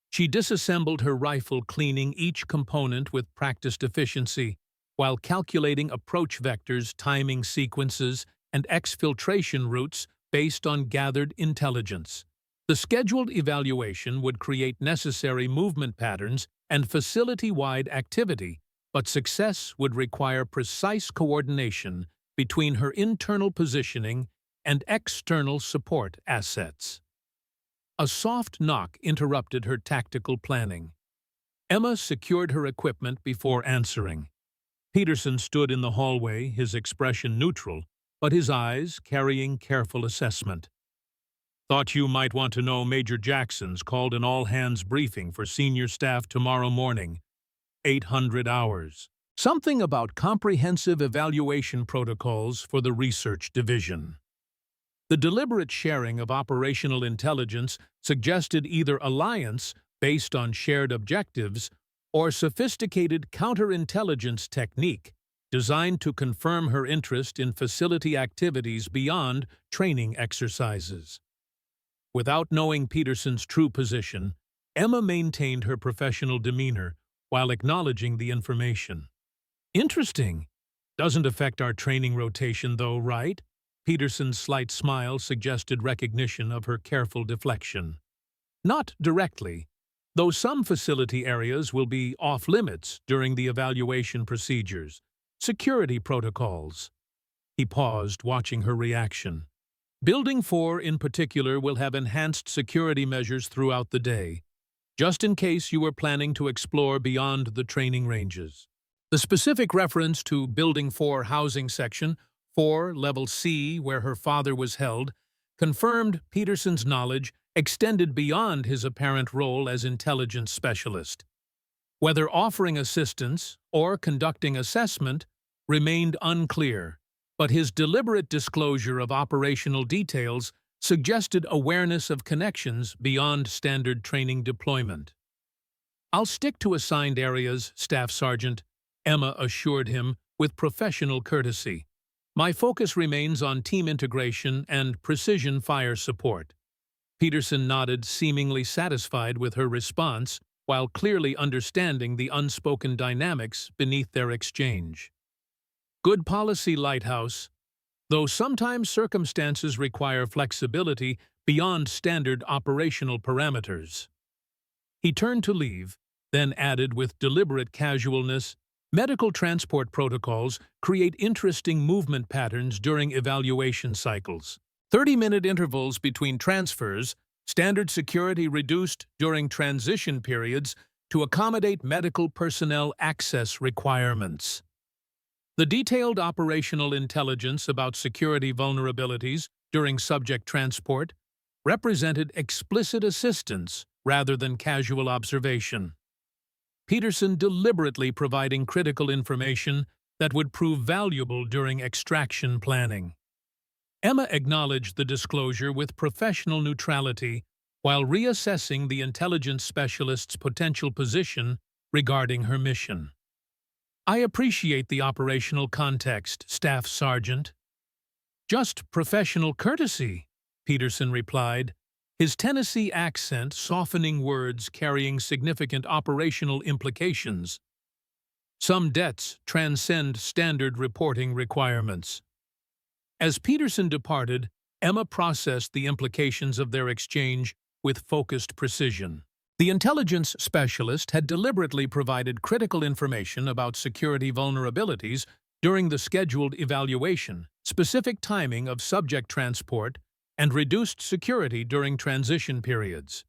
She disassembled her rifle, cleaning each component with practiced efficiency, while calculating approach vectors, timing sequences, and exfiltration routes based on gathered intelligence. The scheduled evaluation would create necessary movement patterns and facility-wide activity, but success would require precise coordination between her internal positioning and external support assets. A soft knock interrupted her tactical planning. Emma secured her equipment before answering. Peterson stood in the hallway, his expression neutral, but his eyes carrying careful assessment. Thought you might want to know Major Jackson's called an all-hands briefing for senior staff tomorrow morning. 800 hours. Something about comprehensive evaluation protocols for the research division. The deliberate sharing of operational intelligence suggested either alliance based on shared objectives or sophisticated counterintelligence technique designed to confirm her interest in facility activities beyond training exercises. Without knowing Peterson's true position, Emma maintained her professional demeanor while acknowledging the information. Interesting. Doesn't affect our training rotation though, right? Peterson's slight smile suggested recognition of her careful deflection. Not directly, though some facility areas will be off-limits during the evaluation procedures. Security protocols. He paused, watching her reaction. Building 4 in particular will have enhanced security measures throughout the day, just in case you were planning to explore beyond the training ranges. The specific reference to Building 4 housing section, 4 Level C, where her father was held, confirmed Peterson's knowledge extended beyond his apparent role as intelligence specialist. Whether offering assistance or conducting assessment remained unclear, but his deliberate disclosure of operational details suggested awareness of connections beyond standard training deployment. "I'll stick to assigned areas, Staff Sergeant," Emma assured him with professional courtesy. "My focus remains on team integration and precision fire support." Peterson nodded, seemingly satisfied with her response, while clearly understanding the unspoken dynamics beneath their exchange. "Good policy, Lighthouse. Though sometimes circumstances require flexibility beyond standard operational parameters." He turned to leave, then added with deliberate casualness, "Medical transport protocols create interesting movement patterns during evaluation cycles. 30-minute intervals between transfers, standard security reduced during transition periods to accommodate medical personnel access requirements." The detailed operational intelligence about security vulnerabilities during subject transport represented explicit assistance rather than casual observation. Peterson deliberately providing critical information that would prove valuable during extraction planning. Emma acknowledged the disclosure with professional neutrality while reassessing the intelligence specialist's potential position regarding her mission. "I appreciate the operational context, Staff Sergeant." "Just professional courtesy," Peterson replied, his Tennessee accent softening words carrying significant operational implications. "Some debts transcend standard reporting requirements." As Peterson departed, Emma processed the implications of their exchange with focused precision. The intelligence specialist had deliberately provided critical information about security vulnerabilities during the scheduled evaluation, specific timing of subject transport, and reduced security during transition periods.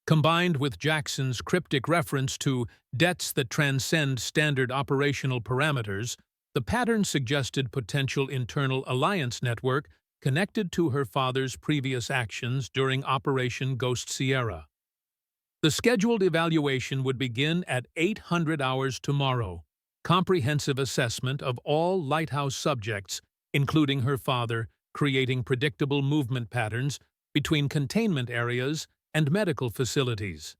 Combined with Jackson's cryptic reference to debts that transcend standard operational parameters, the pattern suggested potential internal alliance network connected to her father's previous actions during Operation Ghost Sierra. The scheduled evaluation would begin at 800 hours tomorrow. Comprehensive assessment of all Lighthouse subjects, including her father, creating predictable movement patterns between containment areas and medical facilities.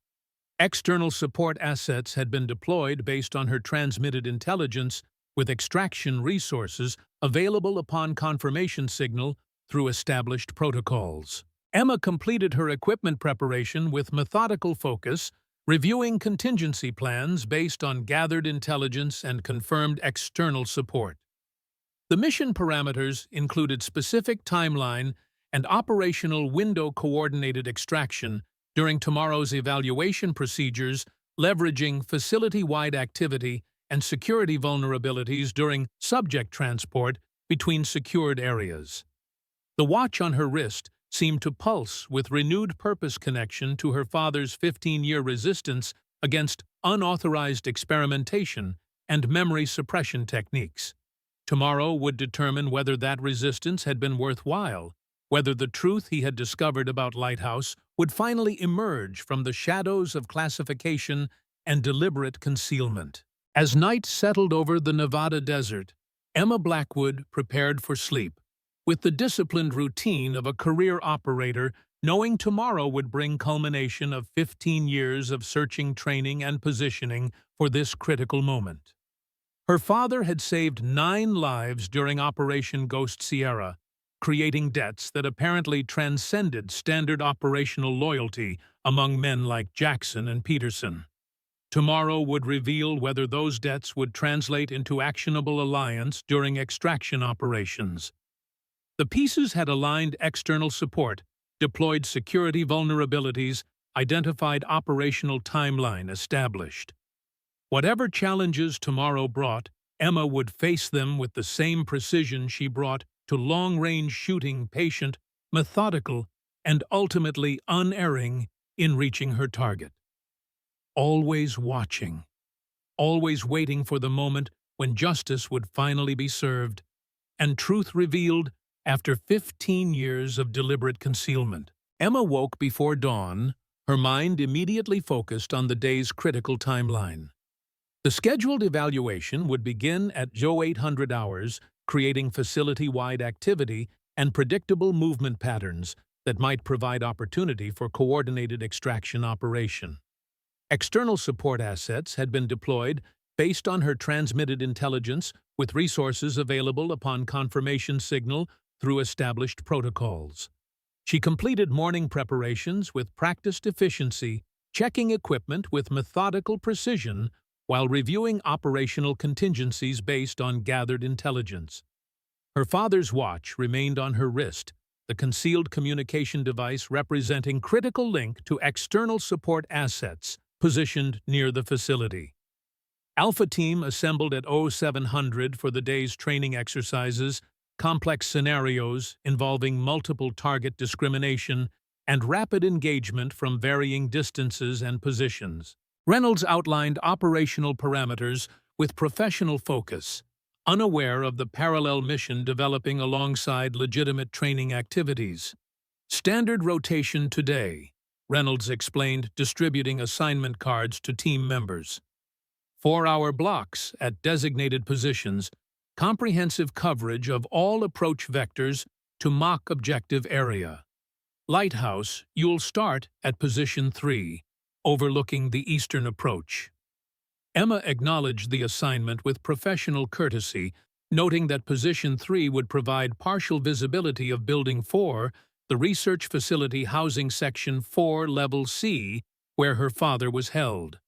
External support assets had been deployed based on her transmitted intelligence, with extraction resources available upon confirmation signal through established protocols. Emma completed her equipment preparation with methodical focus, reviewing contingency plans based on gathered intelligence and confirmed external support. The mission parameters included specific timeline and operational window-coordinated extraction during tomorrow's evaluation procedures, leveraging facility-wide activity and security vulnerabilities during subject transport between secured areas. The watch on her wrist seemed to pulse with renewed purpose connection to her father's 15-year resistance against unauthorized experimentation and memory suppression techniques. Tomorrow would determine whether that resistance had been worthwhile, whether the truth he had discovered about Lighthouse would finally emerge from the shadows of classification and deliberate concealment. As night settled over the Nevada desert, Emma Blackwood prepared for sleep, with the disciplined routine of a career operator, knowing tomorrow would bring culmination of 15 years of searching, training, and positioning for this critical moment. Her father had saved 9 lives during Operation Ghost Sierra, creating debts that apparently transcended standard operational loyalty among men like Jackson and Peterson. Tomorrow would reveal whether those debts would translate into actionable alliance during extraction operations. The pieces had aligned external support, deployed security vulnerabilities, identified operational timeline established. Whatever challenges tomorrow brought, Emma would face them with the same precision she brought to long-range shooting, patient, methodical, and ultimately unerring in reaching her target. Always watching, always waiting for the moment when justice would finally be served, and truth revealed after 15 years of deliberate concealment. Emma woke before dawn, her mind immediately focused on the day's critical timeline. The scheduled evaluation would begin at 800 hours, creating facility-wide activity and predictable movement patterns that might provide opportunity for coordinated extraction operation. External support assets had been deployed based on her transmitted intelligence with resources available upon confirmation signal through established protocols. She completed morning preparations with practiced efficiency, checking equipment with methodical precision while reviewing operational contingencies based on gathered intelligence. Her father's watch remained on her wrist, the concealed communication device representing critical link to external support assets positioned near the facility. Alpha Team assembled at 0700 for the day's training exercises, complex scenarios involving multiple target discrimination, and rapid engagement from varying distances and positions. Reynolds outlined operational parameters with professional focus, unaware of the parallel mission developing alongside legitimate training activities. Standard rotation today, Reynolds explained, distributing assignment cards to team members. 4-hour blocks at designated positions, comprehensive coverage of all approach vectors to mock objective area. Lighthouse, you'll start at position 3, overlooking the eastern approach. Emma acknowledged the assignment with professional courtesy, noting that position 3 would provide partial visibility of Building 4, the research facility housing Section 4, Level C, where her father was held.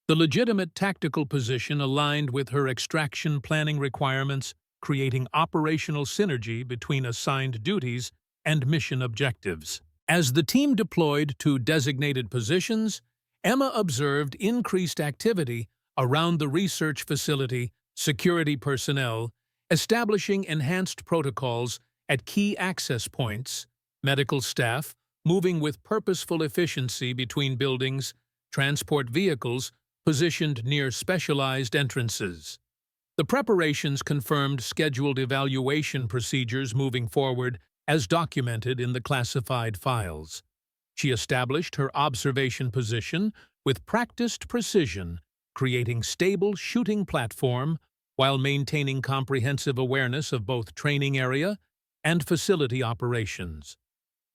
The legitimate tactical position aligned with her extraction planning requirements, creating operational synergy between assigned duties and mission objectives. As the team deployed to designated positions, Emma observed increased activity around the research facility, security personnel, establishing enhanced protocols at key access points, medical staff moving with purposeful efficiency between buildings, transport vehicles positioned near specialized entrances. The preparations confirmed scheduled evaluation procedures moving forward as documented in the classified files. She established her observation position with practiced precision, creating stable shooting platform while maintaining comprehensive awareness of both training area and facility operations.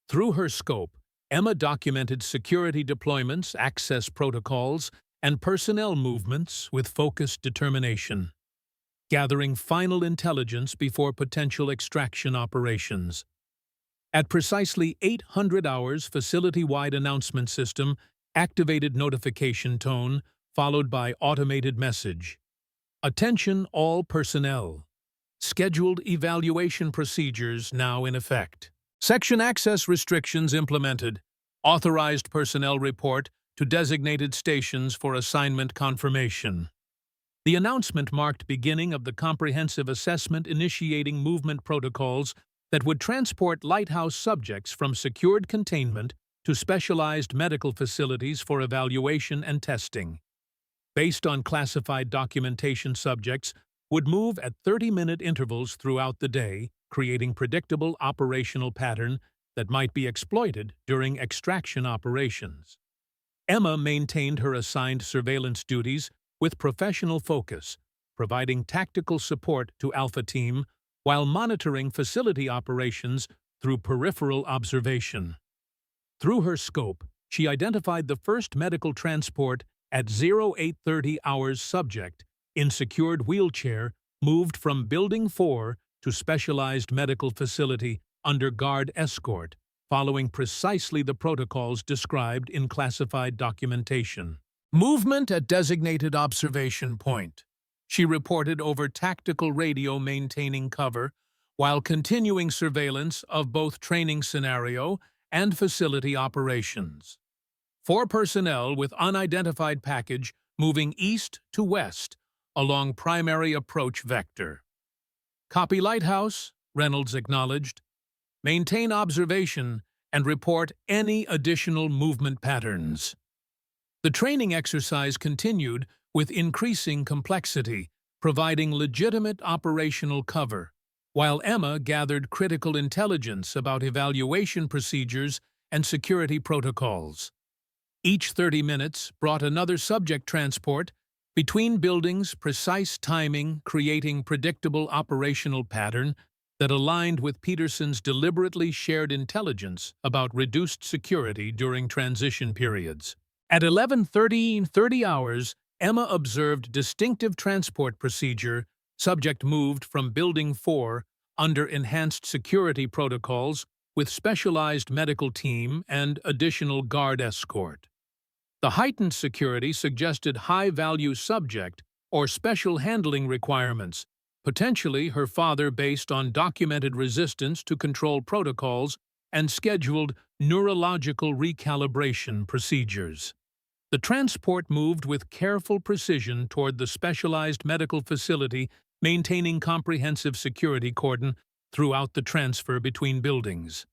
Through her scope, Emma documented security deployments, access protocols, and personnel movements with focused determination, gathering final intelligence before potential extraction operations. At precisely 800 hours, facility-wide announcement system activated notification tone, followed by automated message. Attention all personnel. Scheduled evaluation procedures now in effect. Section access restrictions implemented. Authorized personnel report to designated stations for assignment confirmation. The announcement marked beginning of the comprehensive assessment initiating movement protocols that would transport Lighthouse subjects from secured containment to specialized medical facilities for evaluation and testing. Based on classified documentation, subjects would move at 30-minute intervals throughout the day, creating predictable operational pattern that might be exploited during extraction operations. Emma maintained her assigned surveillance duties with professional focus, providing tactical support to Alpha Team while monitoring facility operations through peripheral observation. Through her scope, she identified the first medical transport at 0830 hours subject in secured wheelchair moved from Building 4 to specialized medical facility under guard escort, following precisely the protocols described in classified documentation. Movement at designated observation point. She reported over tactical radio maintaining cover while continuing surveillance of both training scenario and facility operations. 4 personnel with unidentified package moving east to west along primary approach vector. Copy Lighthouse, Reynolds acknowledged. Maintain observation and report any additional movement patterns. The training exercise continued with increasing complexity, providing legitimate operational cover, while Emma gathered critical intelligence about evaluation procedures and security protocols. Each 30 minutes brought another subject transport between buildings, precise timing creating predictable operational pattern that aligned with Peterson's deliberately shared intelligence about reduced security during transition periods. At 11:30 hours, Emma observed distinctive transport procedure, subject moved from Building 4 under enhanced security protocols with specialized medical team and additional guard escort. The heightened security suggested high-value subject or special handling requirements, potentially her father based on documented resistance to control protocols and scheduled neurological recalibration procedures. The transport moved with careful precision toward the specialized medical facility, maintaining comprehensive security cordon throughout the transfer between buildings.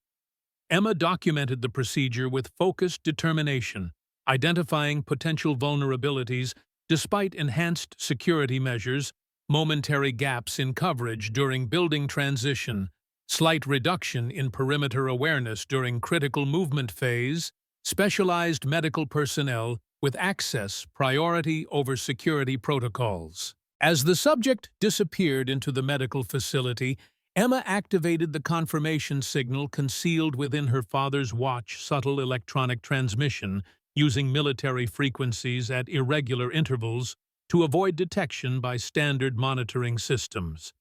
Emma documented the procedure with focused determination, identifying potential vulnerabilities despite enhanced security measures, momentary gaps in coverage during building transition, slight reduction in perimeter awareness during critical movement phase, specialized medical personnel with access priority over security protocols. As the subject disappeared into the medical facility, Emma activated the confirmation signal concealed within her father's watch subtle electronic transmission using military frequencies at irregular intervals to avoid detection by standard monitoring systems.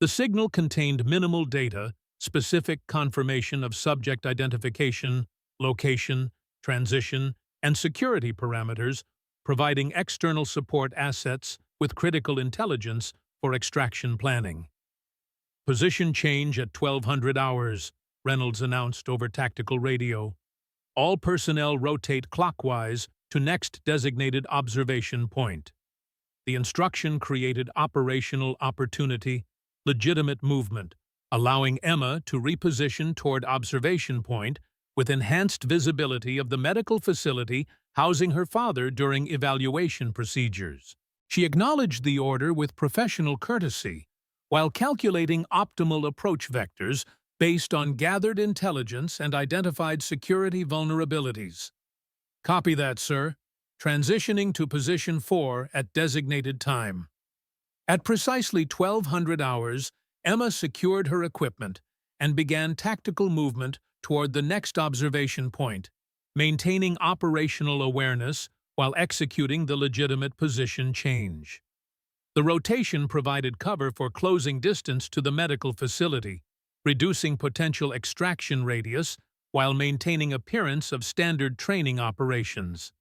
The signal contained minimal data, specific confirmation of subject identification, location, transition, and security parameters, providing external support assets with critical intelligence for extraction planning. Position change at 1200 hours, Reynolds announced over tactical radio. All personnel rotate clockwise to next designated observation point. The instruction created operational opportunity, legitimate movement, allowing Emma to reposition toward observation point with enhanced visibility of the medical facility housing her father during evaluation procedures. She acknowledged the order with professional courtesy, while calculating optimal approach vectors based on gathered intelligence and identified security vulnerabilities. Copy that, sir. Transitioning to position 4 at designated time. At precisely 1200 hours, Emma secured her equipment and began tactical movement toward the next observation point, maintaining operational awareness while executing the legitimate position change. The rotation provided cover for closing distance to the medical facility, reducing potential extraction radius while maintaining appearance of standard training operations.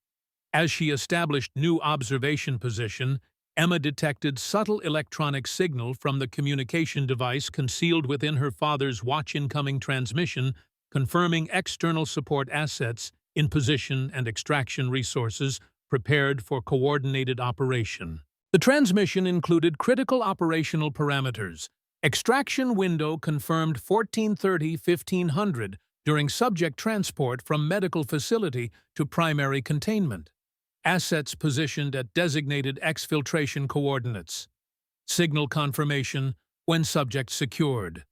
As she established new observation position, Emma detected subtle electronic signal from the communication device concealed within her father's watch incoming transmission, confirming external support assets in position and extraction resources prepared for coordinated operation. The transmission included critical operational parameters. Extraction window confirmed 14:30–1500 during subject transport from medical facility to primary containment. Assets positioned at designated exfiltration coordinates. Signal confirmation when subject secured.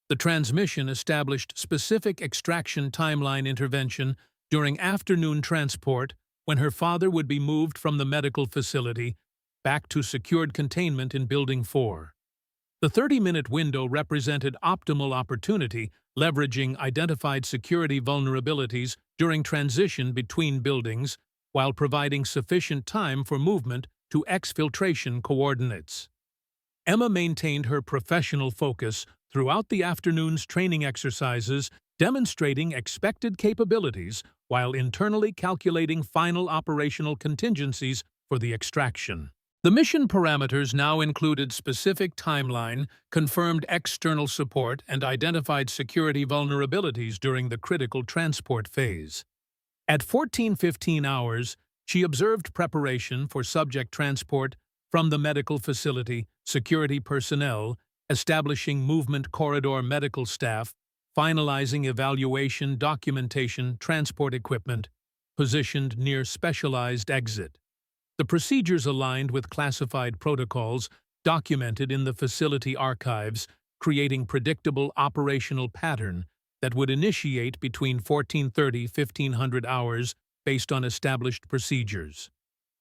The transmission established specific extraction timeline intervention during afternoon transport when her father would be moved from the medical facility back to secured containment in Building 4. The 30-minute window represented optimal opportunity, leveraging identified security vulnerabilities during transition between buildings while providing sufficient time for movement to exfiltration coordinates. Emma maintained her professional focus throughout the afternoon's training exercises, demonstrating expected capabilities while internally calculating final operational contingencies for the extraction. The mission parameters now included specific timeline, confirmed external support, and identified security vulnerabilities during the critical transport phase. At 14:15 hours, she observed preparation for subject transport from the medical facility, security personnel, establishing movement corridor medical staff, finalizing evaluation documentation transport equipment, positioned near specialized exit. The procedures aligned with classified protocols documented in the facility archives, creating predictable operational pattern that would initiate between 14:30–1500 hours based on established procedures.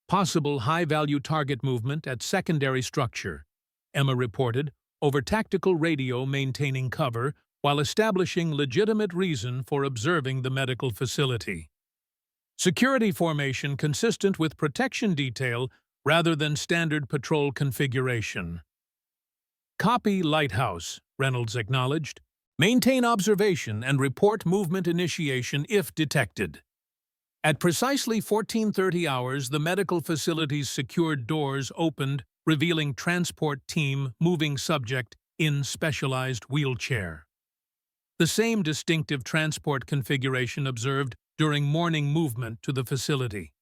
Possible high-value target movement at secondary structure, Emma reported, over tactical radio maintaining cover while establishing legitimate reason for observing the medical facility. Security formation consistent with protection detail rather than standard patrol configuration. Copy Lighthouse, Reynolds acknowledged. Maintain observation and report movement initiation if detected. At precisely 14:30 hours, the medical facility's secured doors opened, revealing transport team moving subject in specialized wheelchair. The same distinctive transport configuration observed during morning movement to the facility.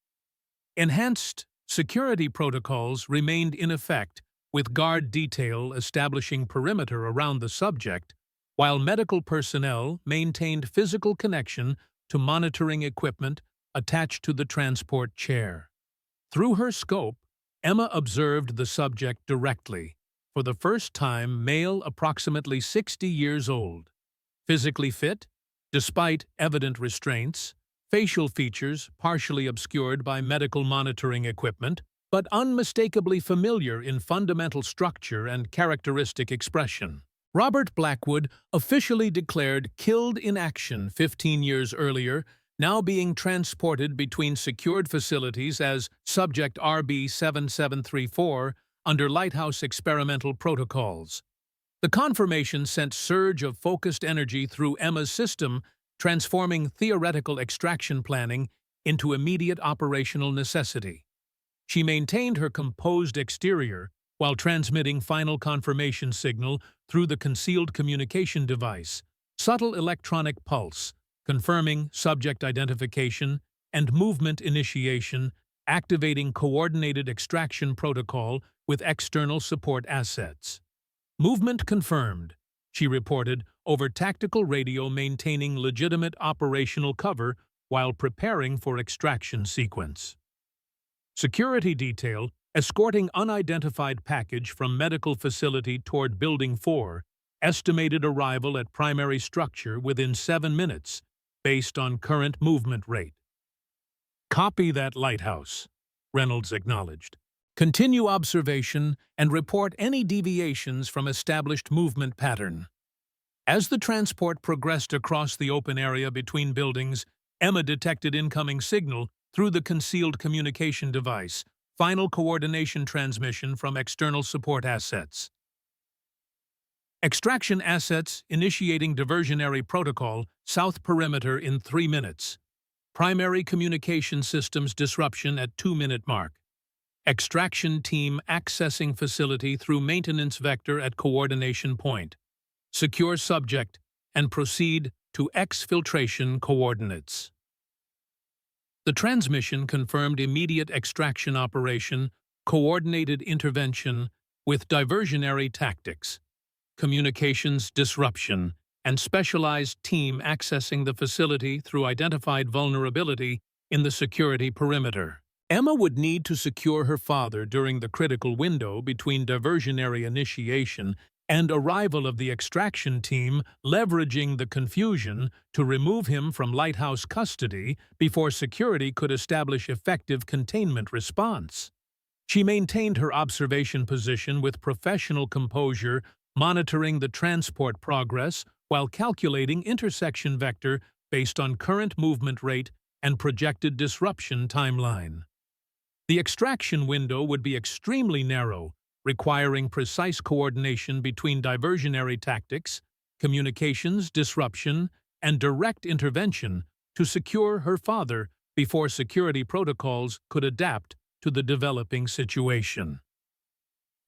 Enhanced security protocols remained in effect, with guard detail establishing perimeter around the subject, while medical personnel maintained physical connection to monitoring equipment attached to the transport chair. Through her scope, Emma observed the subject directly, for the first time male approximately 60 years old. Physically fit, despite evident restraints, facial features partially obscured by medical monitoring equipment, but unmistakably familiar in fundamental structure and characteristic expression. Robert Blackwood, officially declared killed in action 15 years earlier, now being transported between secured facilities as Subject RB-7734 under Lighthouse experimental protocols. The confirmation sent surge of focused energy through Emma's system, transforming theoretical extraction planning into immediate operational necessity. She maintained her composed exterior while transmitting final confirmation signal through the concealed communication device, subtle electronic pulse, confirming subject identification and movement initiation, activating coordinated extraction protocol with external support assets. Movement confirmed, she reported, over tactical radio maintaining legitimate operational cover while preparing for extraction sequence. Security detail escorting unidentified package from medical facility toward Building 4, estimated arrival at primary structure within 7 minutes, based on current movement rate. Copy that, Lighthouse, Reynolds acknowledged. Continue observation and report any deviations from established movement pattern. As the transport progressed across the open area between buildings, Emma detected incoming signal through the concealed communication device, final coordination transmission from external support assets. Extraction assets initiating diversionary protocol, south perimeter in 3 minutes. Primary communication systems disruption at 2-minute mark. Extraction team accessing facility through maintenance vector at coordination point. Secure subject and proceed to exfiltration coordinates. The transmission confirmed immediate extraction operation, coordinated intervention with diversionary tactics, communications disruption, and specialized team accessing the facility through identified vulnerability in the security perimeter. Emma would need to secure her father during the critical window between diversionary initiation and arrival of the extraction team, leveraging the confusion to remove him from Lighthouse custody before security could establish effective containment response. She maintained her observation position with professional composure, monitoring the transport progress while calculating intersection vector based on current movement rate and projected disruption timeline. The extraction window would be extremely narrow, requiring precise coordination between diversionary tactics, communications disruption, and direct intervention to secure her father before security protocols could adapt to the developing situation.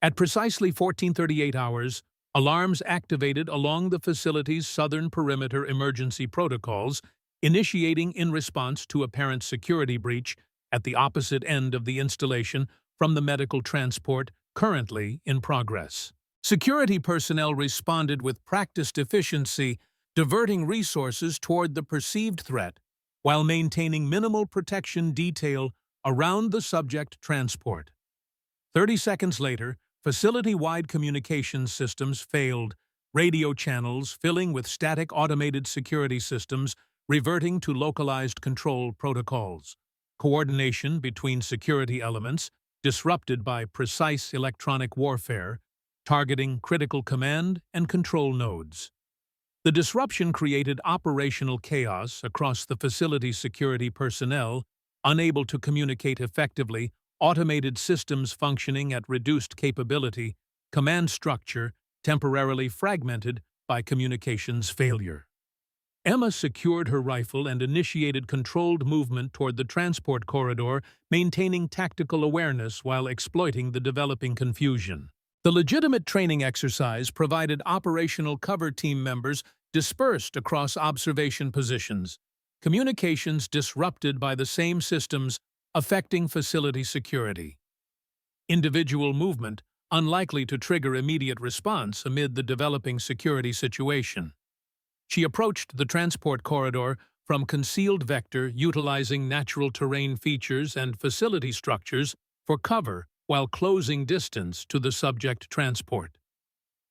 At precisely 14:38 hours, alarms activated along the facility's southern perimeter emergency protocols, initiating in response to apparent security breach at the opposite end of the installation from the medical transport currently in progress. Security personnel responded with practiced efficiency, diverting resources toward the perceived threat while maintaining minimal protection detail around the subject transport. 30 seconds later, facility-wide communications systems failed, radio channels filling with static automated security systems reverting to localized control protocols. Coordination between security elements, disrupted by precise electronic warfare, targeting critical command and control nodes. The disruption created operational chaos across the facility's security personnel, unable to communicate effectively, automated systems functioning at reduced capability, command structure temporarily fragmented by communications failure. Emma secured her rifle and initiated controlled movement toward the transport corridor, maintaining tactical awareness while exploiting the developing confusion. The legitimate training exercise provided operational cover team members dispersed across observation positions, communications disrupted by the same systems affecting facility security. Individual movement unlikely to trigger immediate response amid the developing security situation. She approached the transport corridor from concealed vector, utilizing natural terrain features and facility structures for cover while closing distance to the subject transport.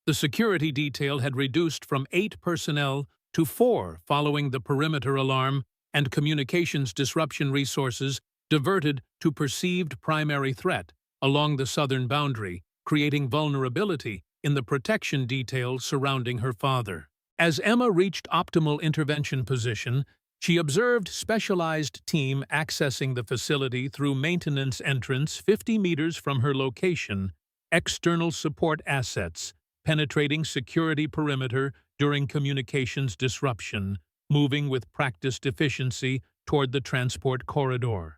The security detail had reduced from 8 personnel to 4 following the perimeter alarm, and communications disruption resources diverted to perceived primary threat along the southern boundary, creating vulnerability in the protection detail surrounding her father. As Emma reached optimal intervention position, she observed specialized team accessing the facility through maintenance entrance 50 meters from her location, external support assets, penetrating security perimeter during communications disruption, moving with practiced efficiency toward the transport corridor.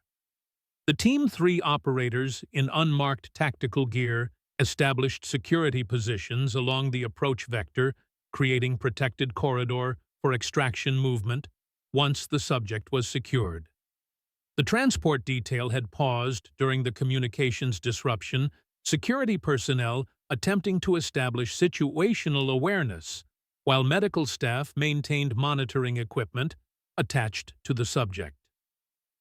The Team 3 operators, in unmarked tactical gear, established security positions along the approach vector, creating protected corridor for extraction movement once the subject was secured. The transport detail had paused during the communications disruption, security personnel attempting to establish situational awareness, while medical staff maintained monitoring equipment attached to the subject.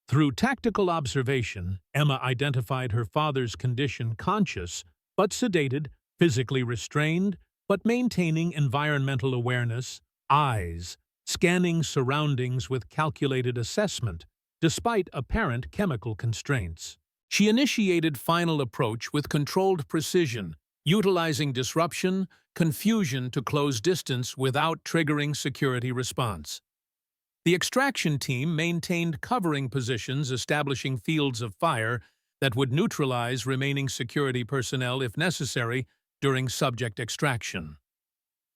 Through tactical observation, Emma identified her father's condition: conscious but sedated, physically restrained but maintaining environmental awareness, eyes scanning surroundings with calculated assessment, despite apparent chemical constraints. She initiated final approach with controlled precision, utilizing disruption, confusion to close distance without triggering security response. The extraction team maintained covering positions, establishing fields of fire that would neutralize remaining security personnel if necessary during subject extraction.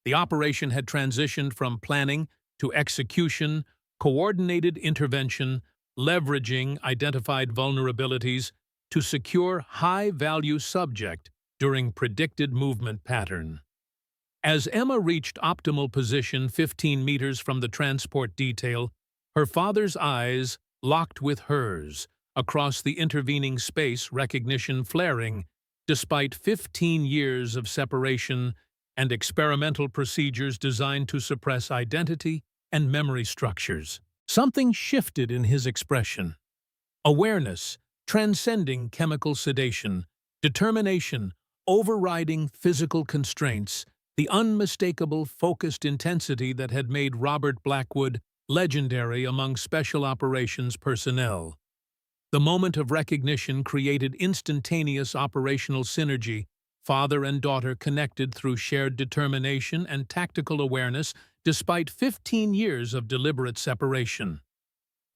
The operation had transitioned from planning to execution, coordinated intervention, leveraging identified vulnerabilities to secure high-value subject during predicted movement pattern. As Emma reached optimal position 15 meters from the transport detail, her father's eyes locked with hers across the intervening space, recognition flaring, despite 15 years of separation and experimental procedures designed to suppress identity and memory structures. Something shifted in his expression. Awareness, transcending chemical sedation, determination, overriding physical constraints, the unmistakable focused intensity that had made Robert Blackwood legendary among special operations personnel. The moment of recognition created instantaneous operational synergy. Father and daughter connected through shared determination and tactical awareness despite 15 years of deliberate separation.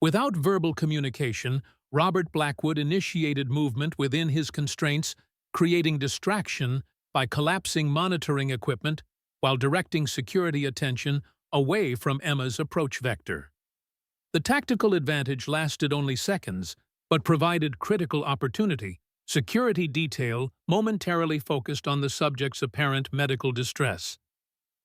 Without verbal communication, Robert Blackwood initiated movement within his constraints, creating distraction by collapsing monitoring equipment while directing security attention away from Emma's approach vector. The tactical advantage lasted only seconds, but provided critical opportunity. Security detail momentarily focused on the subject's apparent medical distress.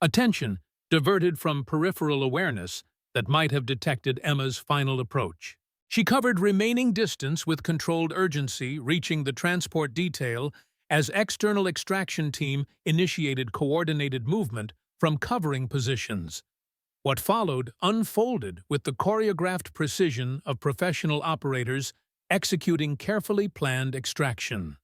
Attention diverted from peripheral awareness that might have detected Emma's final approach. She covered remaining distance with controlled urgency, reaching the transport detail as external extraction team initiated coordinated movement from covering positions. What followed unfolded with the choreographed precision of professional operators executing carefully planned extraction.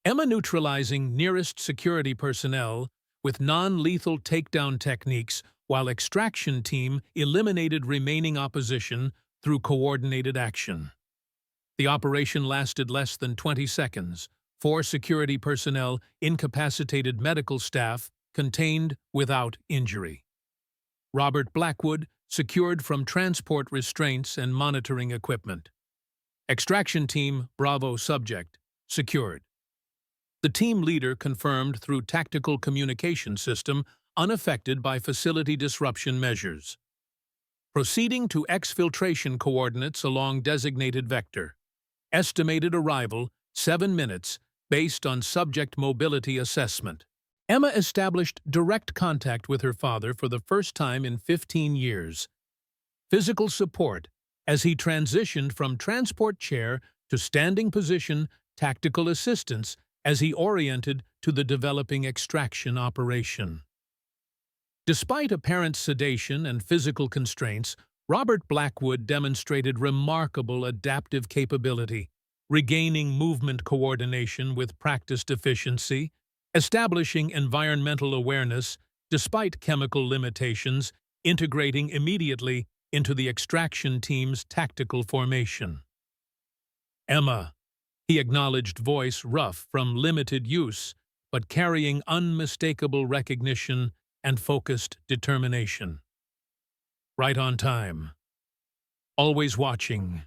Emma neutralizing nearest security personnel with non-lethal takedown techniques, while extraction team eliminated remaining opposition through coordinated action. The operation lasted less than 20 seconds, 4 security personnel, incapacitated medical staff, contained without injury. Robert Blackwood secured from transport restraints and monitoring equipment. Extraction team Bravo subject secured. The team leader confirmed through tactical communication system unaffected by facility disruption measures. Proceeding to exfiltration coordinates along designated vector. Estimated arrival 7 minutes based on subject mobility assessment. Emma established direct contact with her father for the first time in 15 years. Physical support as he transitioned from transport chair to standing position, tactical assistance as he oriented to the developing extraction operation. Despite apparent sedation and physical constraints, Robert Blackwood demonstrated remarkable adaptive capability, regaining movement coordination with practiced efficiency, establishing environmental awareness despite chemical limitations, integrating immediately into the extraction team's tactical formation. Emma, he acknowledged, voice rough from limited use, but carrying unmistakable recognition and focused determination. Right on time. Always watching.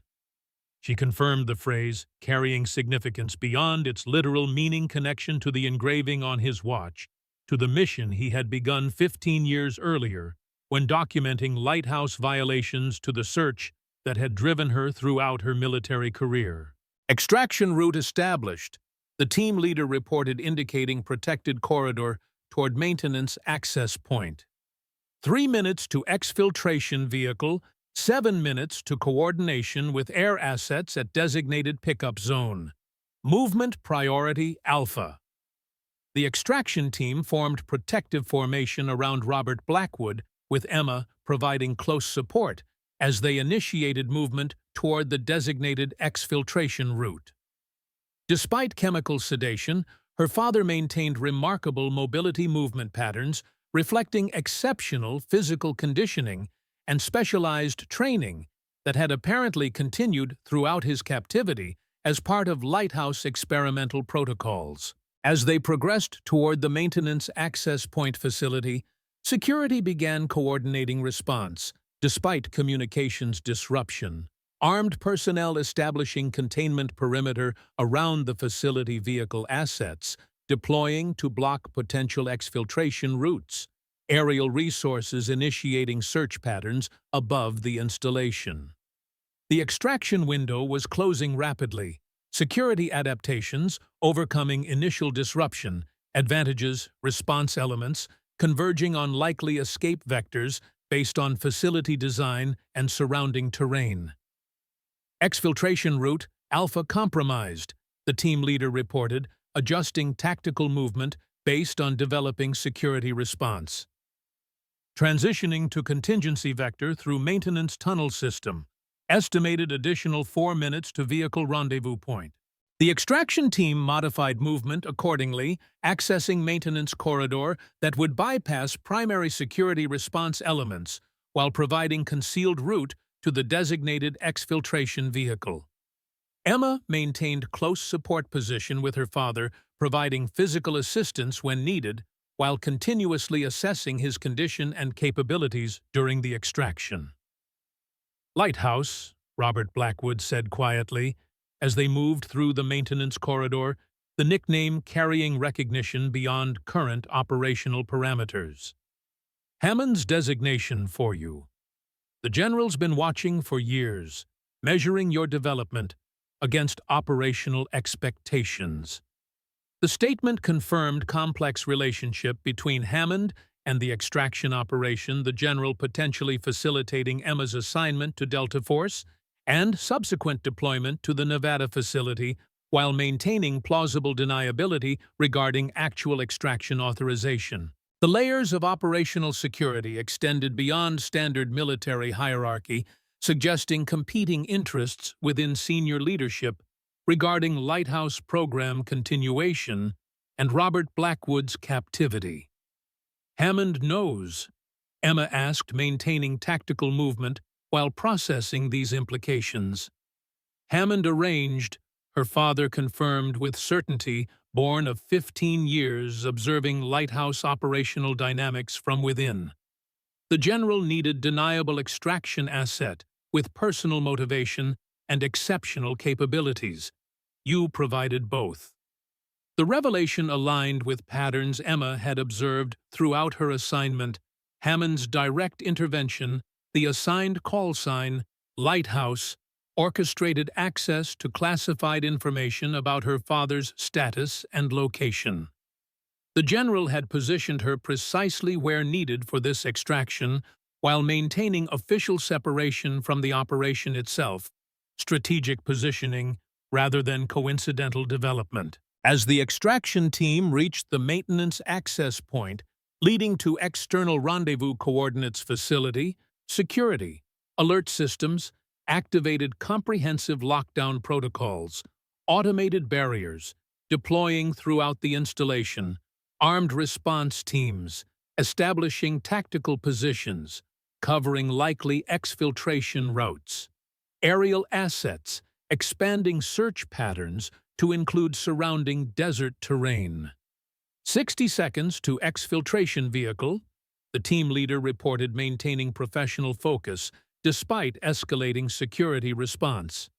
She confirmed the phrase, carrying significance beyond its literal meaning connection to the engraving on his watch, to the mission he had begun 15 years earlier when documenting lighthouse violations to the search that had driven her throughout her military career. Extraction route established. The team leader reported indicating protected corridor toward maintenance access point. 3 minutes to exfiltration vehicle, 7 minutes to coordination with air assets at designated pickup zone. Movement priority Alpha. The extraction team formed protective formation around Robert Blackwood, with Emma providing close support as they initiated movement toward the designated exfiltration route. Despite chemical sedation, her father maintained remarkable mobility movement patterns, reflecting exceptional physical conditioning and specialized training that had apparently continued throughout his captivity as part of lighthouse experimental protocols. As they progressed toward the maintenance access point facility, security began coordinating response, despite communications disruption. Armed personnel establishing containment perimeter around the facility vehicle assets, deploying to block potential exfiltration routes. Aerial resources initiating search patterns above the installation. The extraction window was closing rapidly. Security adaptations, overcoming initial disruption, advantages, response elements, converging on likely escape vectors based on facility design and surrounding terrain. Exfiltration route Alpha compromised, the team leader reported, adjusting tactical movement based on developing security response. Transitioning to contingency vector through maintenance tunnel system. Estimated additional 4 minutes to vehicle rendezvous point. The extraction team modified movement accordingly, accessing maintenance corridor that would bypass primary security response elements while providing concealed route to the designated exfiltration vehicle. Emma maintained close support position with her father, providing physical assistance when needed, while continuously assessing his condition and capabilities during the extraction. "Lighthouse," Robert Blackwood said quietly, as they moved through the maintenance corridor, the nickname carrying recognition beyond current operational parameters. "Hammond's designation for you. The General's been watching for years, measuring your development against operational expectations." The statement confirmed complex relationship between Hammond and the extraction operation, the General potentially facilitating Emma's assignment to Delta Force and subsequent deployment to the Nevada facility while maintaining plausible deniability regarding actual extraction authorization. The layers of operational security extended beyond standard military hierarchy, suggesting competing interests within senior leadership regarding Lighthouse program continuation and Robert Blackwood's captivity. "Hammond knows," Emma asked, maintaining tactical movement while processing these implications. Hammond arranged, her father confirmed with certainty, born of 15 years observing lighthouse operational dynamics from within. The general needed deniable extraction asset with personal motivation and exceptional capabilities. You provided both. The revelation aligned with patterns Emma had observed throughout her assignment: Hammond's direct intervention, the assigned call sign, lighthouse, orchestrated access to classified information about her father's status and location. The general had positioned her precisely where needed for this extraction, while maintaining official separation from the operation itself, strategic positioning rather than coincidental development. As the extraction team reached the maintenance access point, leading to external rendezvous coordinates facility, security, alert systems, activated comprehensive lockdown protocols, automated barriers, deploying throughout the installation, armed response teams, establishing tactical positions, covering likely exfiltration routes, aerial assets, expanding search patterns to include surrounding desert terrain. 60 seconds to exfiltration vehicle, the team leader reported, maintaining professional focus despite escalating security response.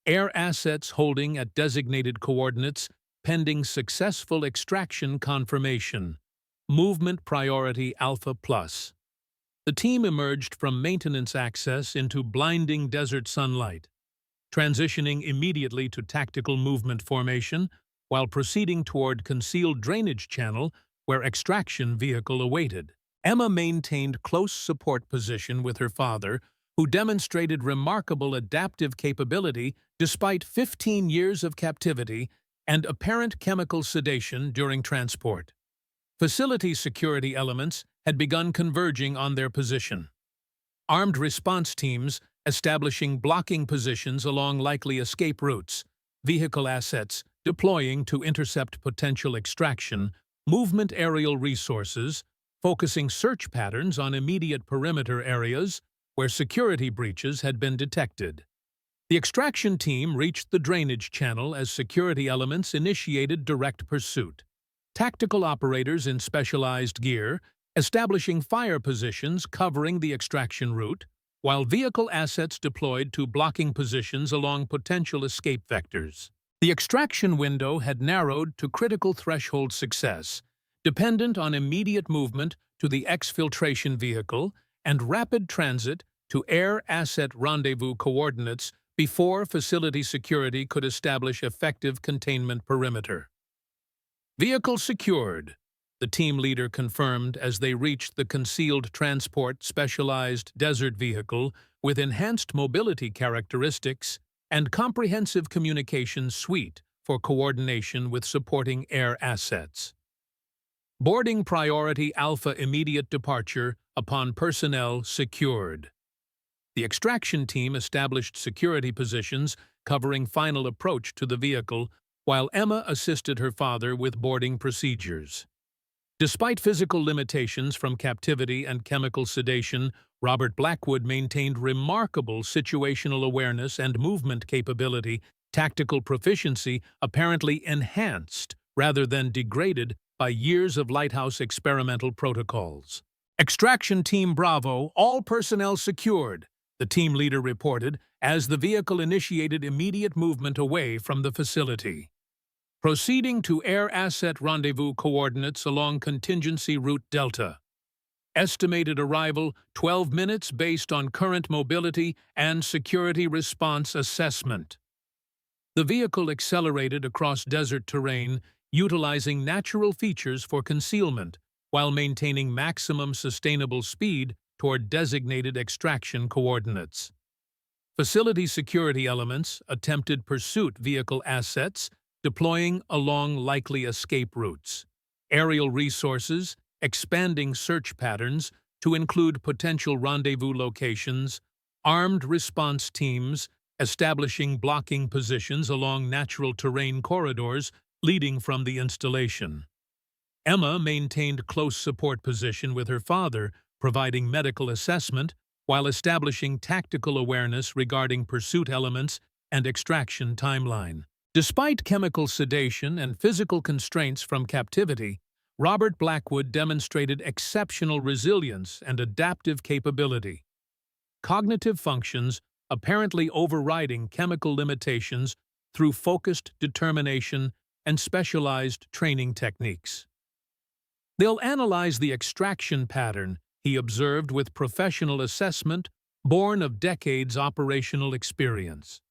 Air assets holding at designated coordinates pending successful extraction confirmation. Movement priority Alpha Plus. The team emerged from maintenance access into blinding desert sunlight, transitioning immediately to tactical movement formation while proceeding toward concealed drainage channel where extraction vehicle awaited. Emma maintained close support position with her father, who demonstrated remarkable adaptive capability despite 15 years of captivity and apparent chemical sedation during transport. Facility security elements had begun converging on their position. Armed response teams establishing blocking positions along likely escape routes, vehicle assets deploying to intercept potential extraction, movement aerial resources, focusing search patterns on immediate perimeter areas where security breaches had been detected. The extraction team reached the drainage channel as security elements initiated direct pursuit. Tactical operators in specialized gear establishing fire positions covering the extraction route, while vehicle assets deployed to blocking positions along potential escape vectors. The extraction window had narrowed to critical threshold success, dependent on immediate movement to the exfiltration vehicle and rapid transit to air asset rendezvous coordinates before facility security could establish effective containment perimeter. Vehicle secured, the team leader confirmed as they reached the concealed transport specialized desert vehicle with enhanced mobility characteristics and comprehensive communication suite for coordination with supporting air assets. Boarding priority Alpha immediate departure upon personnel secured. The extraction team established security positions covering final approach to the vehicle, while Emma assisted her father with boarding procedures. Despite physical limitations from captivity and chemical sedation, Robert Blackwood maintained remarkable situational awareness and movement capability, tactical proficiency apparently enhanced rather than degraded by years of lighthouse experimental protocols. Extraction Team Bravo, all personnel secured, the team leader reported as the vehicle initiated immediate movement away from the facility. Proceeding to air asset rendezvous coordinates along contingency route Delta. Estimated arrival 12 minutes based on current mobility and security response assessment. The vehicle accelerated across desert terrain, utilizing natural features for concealment, while maintaining maximum sustainable speed toward designated extraction coordinates. Facility security elements attempted pursuit vehicle assets, deploying along likely escape routes. Aerial resources, expanding search patterns to include potential rendezvous locations. Armed response teams, establishing blocking positions along natural terrain corridors leading from the installation. Emma maintained close support position with her father, providing medical assessment while establishing tactical awareness regarding pursuit elements and extraction timeline. Despite chemical sedation and physical constraints from captivity, Robert Blackwood demonstrated exceptional resilience and adaptive capability. Cognitive functions apparently overriding chemical limitations through focused determination and specialized training techniques. They'll analyze the extraction pattern he observed with professional assessment born of decades operational experience.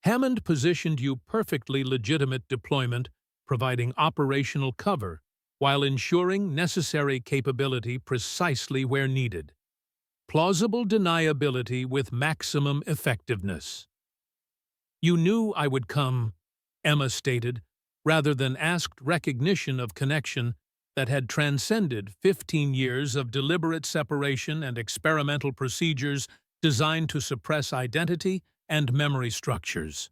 Hammond positioned you perfectly legitimate deployment, providing operational cover while ensuring necessary capability precisely where needed. Plausible deniability with maximum effectiveness. "You knew I would come," Emma stated, rather than asked recognition of connection that had transcended 15 years of deliberate separation and experimental procedures designed to suppress identity and memory structures.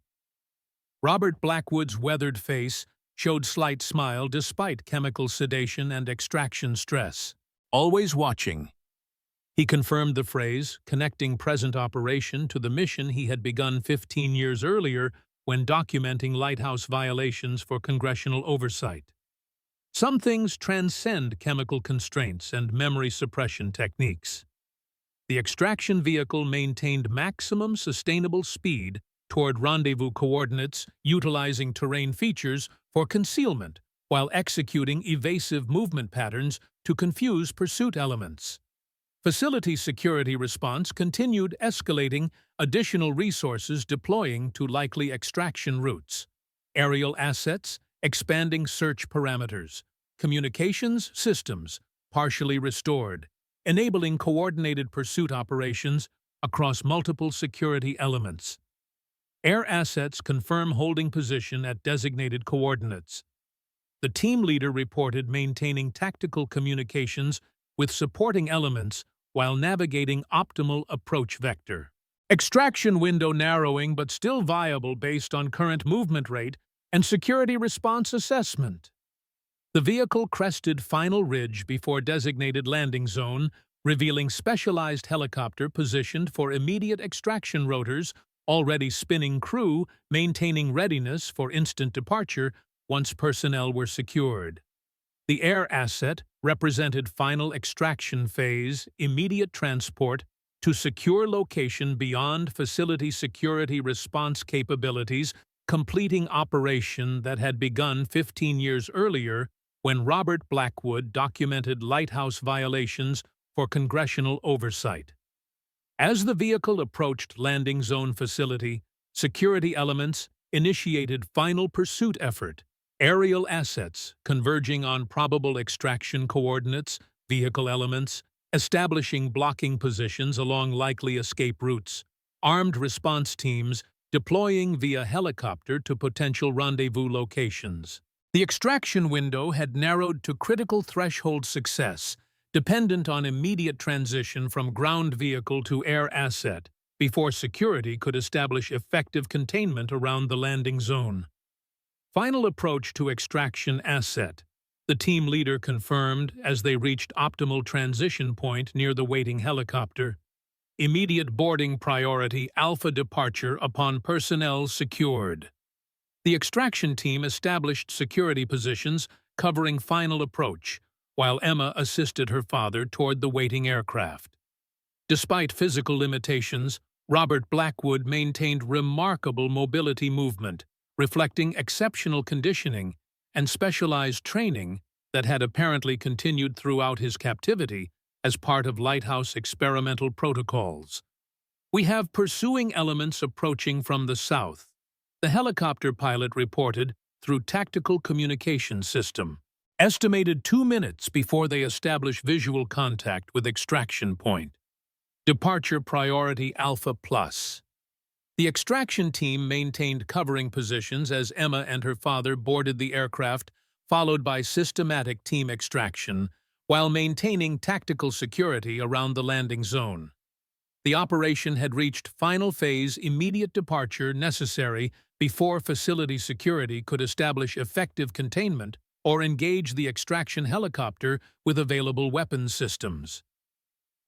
Robert Blackwood's weathered face showed slight smile despite chemical sedation and extraction stress. "Always watching." He confirmed the phrase, connecting present operation to the mission he had begun 15 years earlier when documenting lighthouse violations for congressional oversight. Some things transcend chemical constraints and memory suppression techniques. The extraction vehicle maintained maximum sustainable speed toward rendezvous coordinates, utilizing terrain features for concealment while executing evasive movement patterns to confuse pursuit elements. Facility security response continued escalating, additional resources deploying to likely extraction routes. Aerial assets, expanding search parameters. Communications systems, partially restored, enabling coordinated pursuit operations across multiple security elements. Air assets confirm holding position at designated coordinates. The team leader reported maintaining tactical communications with supporting elements while navigating optimal approach vector. Extraction window narrowing but still viable based on current movement rate and security response assessment. The vehicle crested final ridge before designated landing zone, revealing specialized helicopter positioned for immediate extraction rotors, already spinning crew, maintaining readiness for instant departure once personnel were secured. The air asset represented final extraction phase, immediate transport to secure location beyond facility security response capabilities, completing operation that had begun 15 years earlier when Robert Blackwood documented lighthouse violations for congressional oversight. As the vehicle approached landing zone facility, security elements initiated final pursuit effort. Aerial assets converging on probable extraction coordinates, vehicle elements, establishing blocking positions along likely escape routes, armed response teams deploying via helicopter to potential rendezvous locations. The extraction window had narrowed to critical threshold success, dependent on immediate transition from ground vehicle to air asset, before security could establish effective containment around the landing zone. Final approach to extraction asset, the team leader confirmed as they reached optimal transition point near the waiting helicopter. Immediate boarding priority Alpha departure upon personnel secured. The extraction team established security positions covering final approach, while Emma assisted her father toward the waiting aircraft. Despite physical limitations, Robert Blackwood maintained remarkable mobility movement, reflecting exceptional conditioning and specialized training that had apparently continued throughout his captivity as part of lighthouse experimental protocols. "We have pursuing elements approaching from the south," the helicopter pilot reported through tactical communication system. Estimated 2 minutes before they establish visual contact with extraction point. Departure priority Alpha Plus. The extraction team maintained covering positions as Emma and her father boarded the aircraft, followed by systematic team extraction, while maintaining tactical security around the landing zone. The operation had reached final phase immediate departure necessary before facility security could establish effective containment or engage the extraction helicopter with available weapons systems.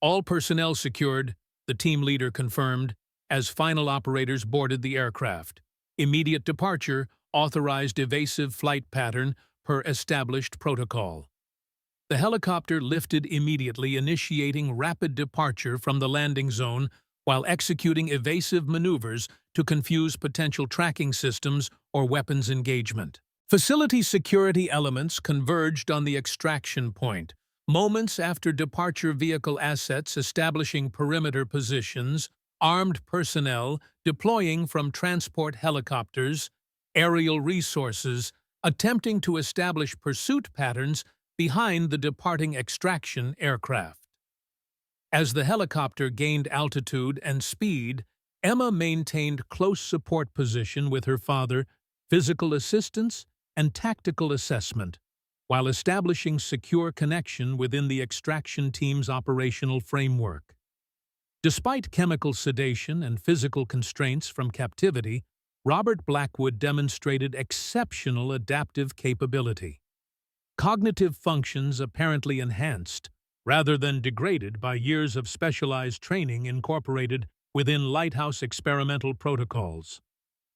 All personnel secured, the team leader confirmed, as final operators boarded the aircraft. Immediate departure, authorized evasive flight pattern per established protocol. The helicopter lifted immediately, initiating rapid departure from the landing zone while executing evasive maneuvers to confuse potential tracking systems or weapons engagement. Facility security elements converged on the extraction point. Moments after departure, vehicle assets establishing perimeter positions, armed personnel deploying from transport helicopters, aerial resources attempting to establish pursuit patterns behind the departing extraction aircraft. As the helicopter gained altitude and speed, Emma maintained close support position with her father, physical assistance, and tactical assessment, while establishing secure connection within the extraction team's operational framework. Despite chemical sedation and physical constraints from captivity, Robert Blackwood demonstrated exceptional adaptive capability. Cognitive functions apparently enhanced, rather than degraded by years of specialized training incorporated within Lighthouse experimental protocols.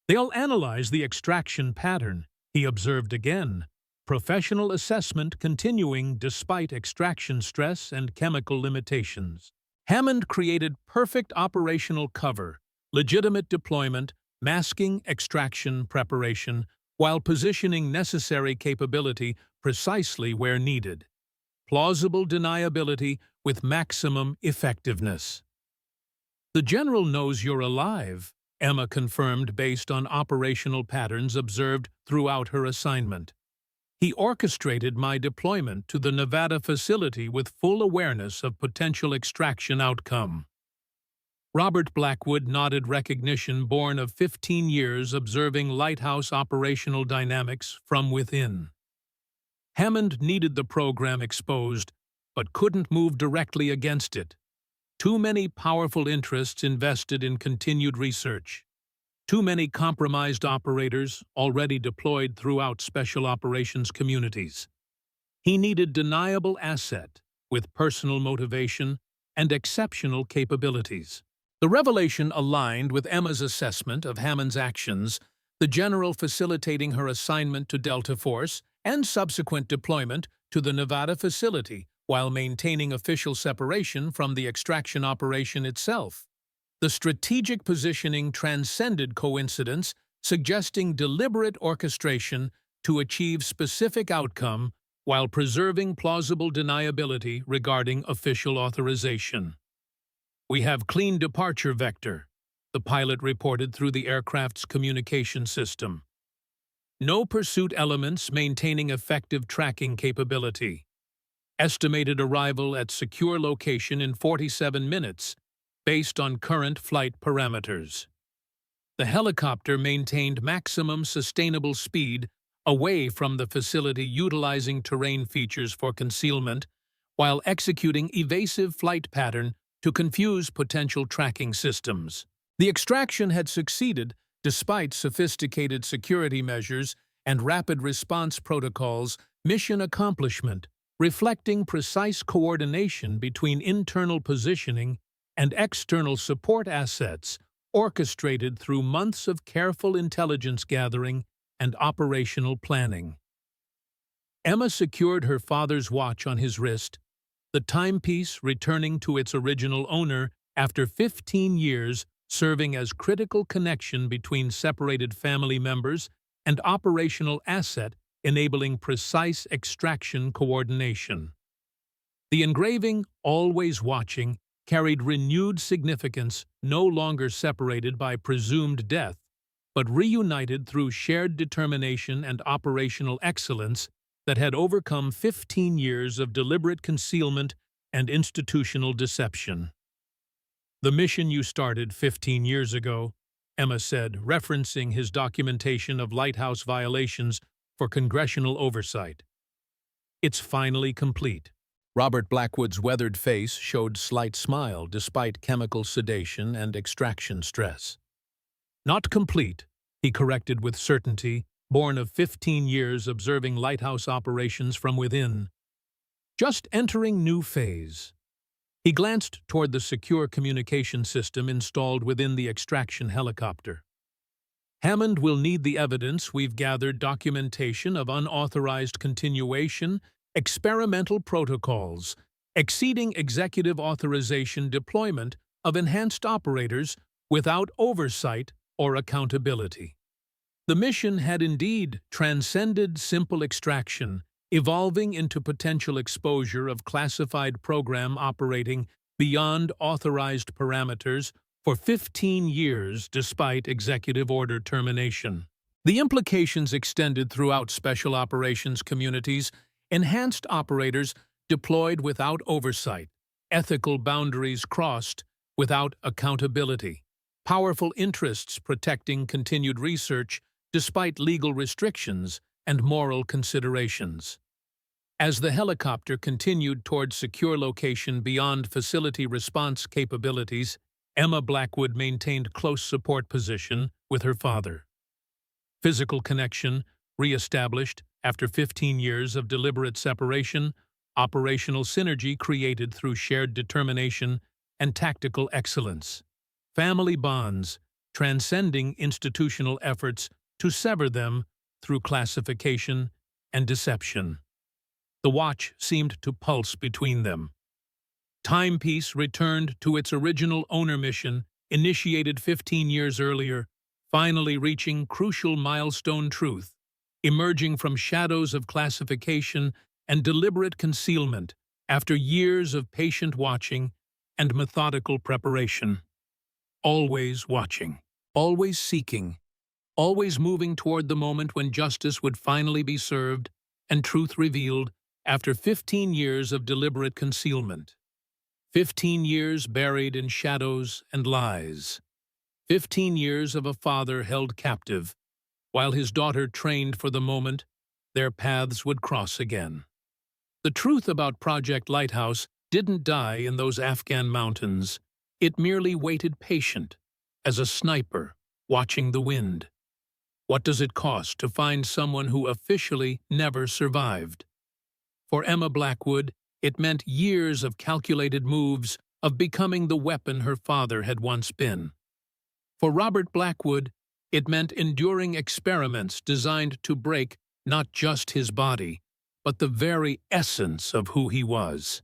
"They'll analyze the extraction pattern," he observed again, professional assessment continuing despite extraction stress and chemical limitations. Hammond created perfect operational cover, legitimate deployment, masking extraction preparation, while positioning necessary capability precisely where needed. Plausible deniability with maximum effectiveness. "The General knows you're alive," Emma confirmed based on operational patterns observed throughout her assignment. "He orchestrated my deployment to the Nevada facility with full awareness of potential extraction outcome." Robert Blackwood nodded recognition born of 15 years observing Lighthouse operational dynamics from within. Hammond needed the program exposed, but couldn't move directly against it. Too many powerful interests invested in continued research. Too many compromised operators already deployed throughout special operations communities. He needed deniable asset with personal motivation and exceptional capabilities. The revelation aligned with Emma's assessment of Hammond's actions, the General facilitating her assignment to Delta Force and subsequent deployment to the Nevada facility while maintaining official separation from the extraction operation itself. The strategic positioning transcended coincidence, suggesting deliberate orchestration to achieve specific outcome while preserving plausible deniability regarding official authorization. "We have clean departure vector," the pilot reported through the aircraft's communication system. "No pursuit elements maintaining effective tracking capability. Estimated arrival at secure location in 47 minutes, based on current flight parameters." The helicopter maintained maximum sustainable speed away from the facility, utilizing terrain features for concealment, while executing evasive flight pattern to confuse potential tracking systems. The extraction had succeeded despite sophisticated security measures and rapid response protocols. Mission accomplishment, reflecting precise coordination between internal positioning and external support assets, orchestrated through months of careful intelligence gathering and operational planning. Emma secured her father's watch on his wrist, the timepiece returning to its original owner after 15 years, serving as critical connection between separated family members and operational asset, enabling precise extraction coordination. The engraving, "Always Watching," carried renewed significance, no longer separated by presumed death, but reunited through shared determination and operational excellence that had overcome 15 years of deliberate concealment and institutional deception. "The mission you started 15 years ago," Emma said, referencing his documentation of Lighthouse violations for congressional oversight. "It's finally complete." Robert Blackwood's weathered face showed slight smile despite chemical sedation and extraction stress. "Not complete," he corrected with certainty, born of 15 years observing Lighthouse operations from within. "Just entering new phase." He glanced toward the secure communication system installed within the extraction helicopter. Hammond will need the evidence we've gathered, documentation of unauthorized continuation, experimental protocols, exceeding executive authorization deployment of enhanced operators without oversight or accountability. The mission had indeed transcended simple extraction, evolving into potential exposure of classified program operating beyond authorized parameters for 15 years despite executive order termination. The implications extended throughout special operations communities, enhanced operators deployed without oversight, ethical boundaries crossed without accountability, powerful interests protecting continued research despite legal restrictions and moral considerations. As the helicopter continued toward secure location beyond facility response capabilities, Emma Blackwood maintained close support position with her father. Physical connection re-established after 15 years of deliberate separation, operational synergy created through shared determination and tactical excellence. Family bonds transcending institutional efforts to sever them through classification and deception. The watch seemed to pulse between them. Timepiece returned to its original owner mission, initiated 15 years earlier, finally reaching crucial milestone truth, emerging from shadows of classification and deliberate concealment after years of patient watching and methodical preparation. Always watching, always seeking, always moving toward the moment when justice would finally be served and truth revealed after 15 years of deliberate concealment. 15 years buried in shadows and lies. 15 years of a father held captive, while his daughter trained for the moment their paths would cross again. The truth about Project Lighthouse didn't die in those Afghan mountains. It merely waited patient, as a sniper watching the wind. What does it cost to find someone who officially never survived? For Emma Blackwood, it meant years of calculated moves, of becoming the weapon her father had once been. For Robert Blackwood, it meant enduring experiments designed to break not just his body, but the very essence of who he was.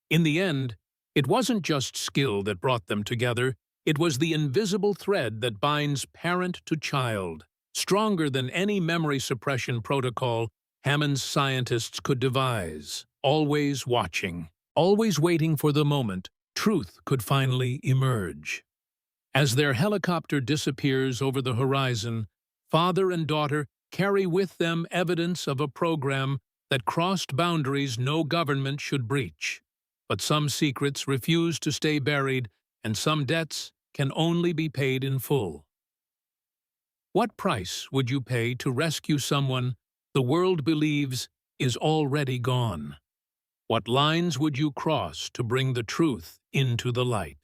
In the end, it wasn't just skill that brought them together, it was the invisible thread that binds parent to child. Stronger than any memory suppression protocol Hammond's scientists could devise, always watching, always waiting for the moment truth could finally emerge. As their helicopter disappears over the horizon, father and daughter carry with them evidence of a program that crossed boundaries no government should breach. But some secrets refuse to stay buried, and some debts can only be paid in full. What price would you pay to rescue someone the world believes is already gone? What lines would you cross to bring the truth into the light?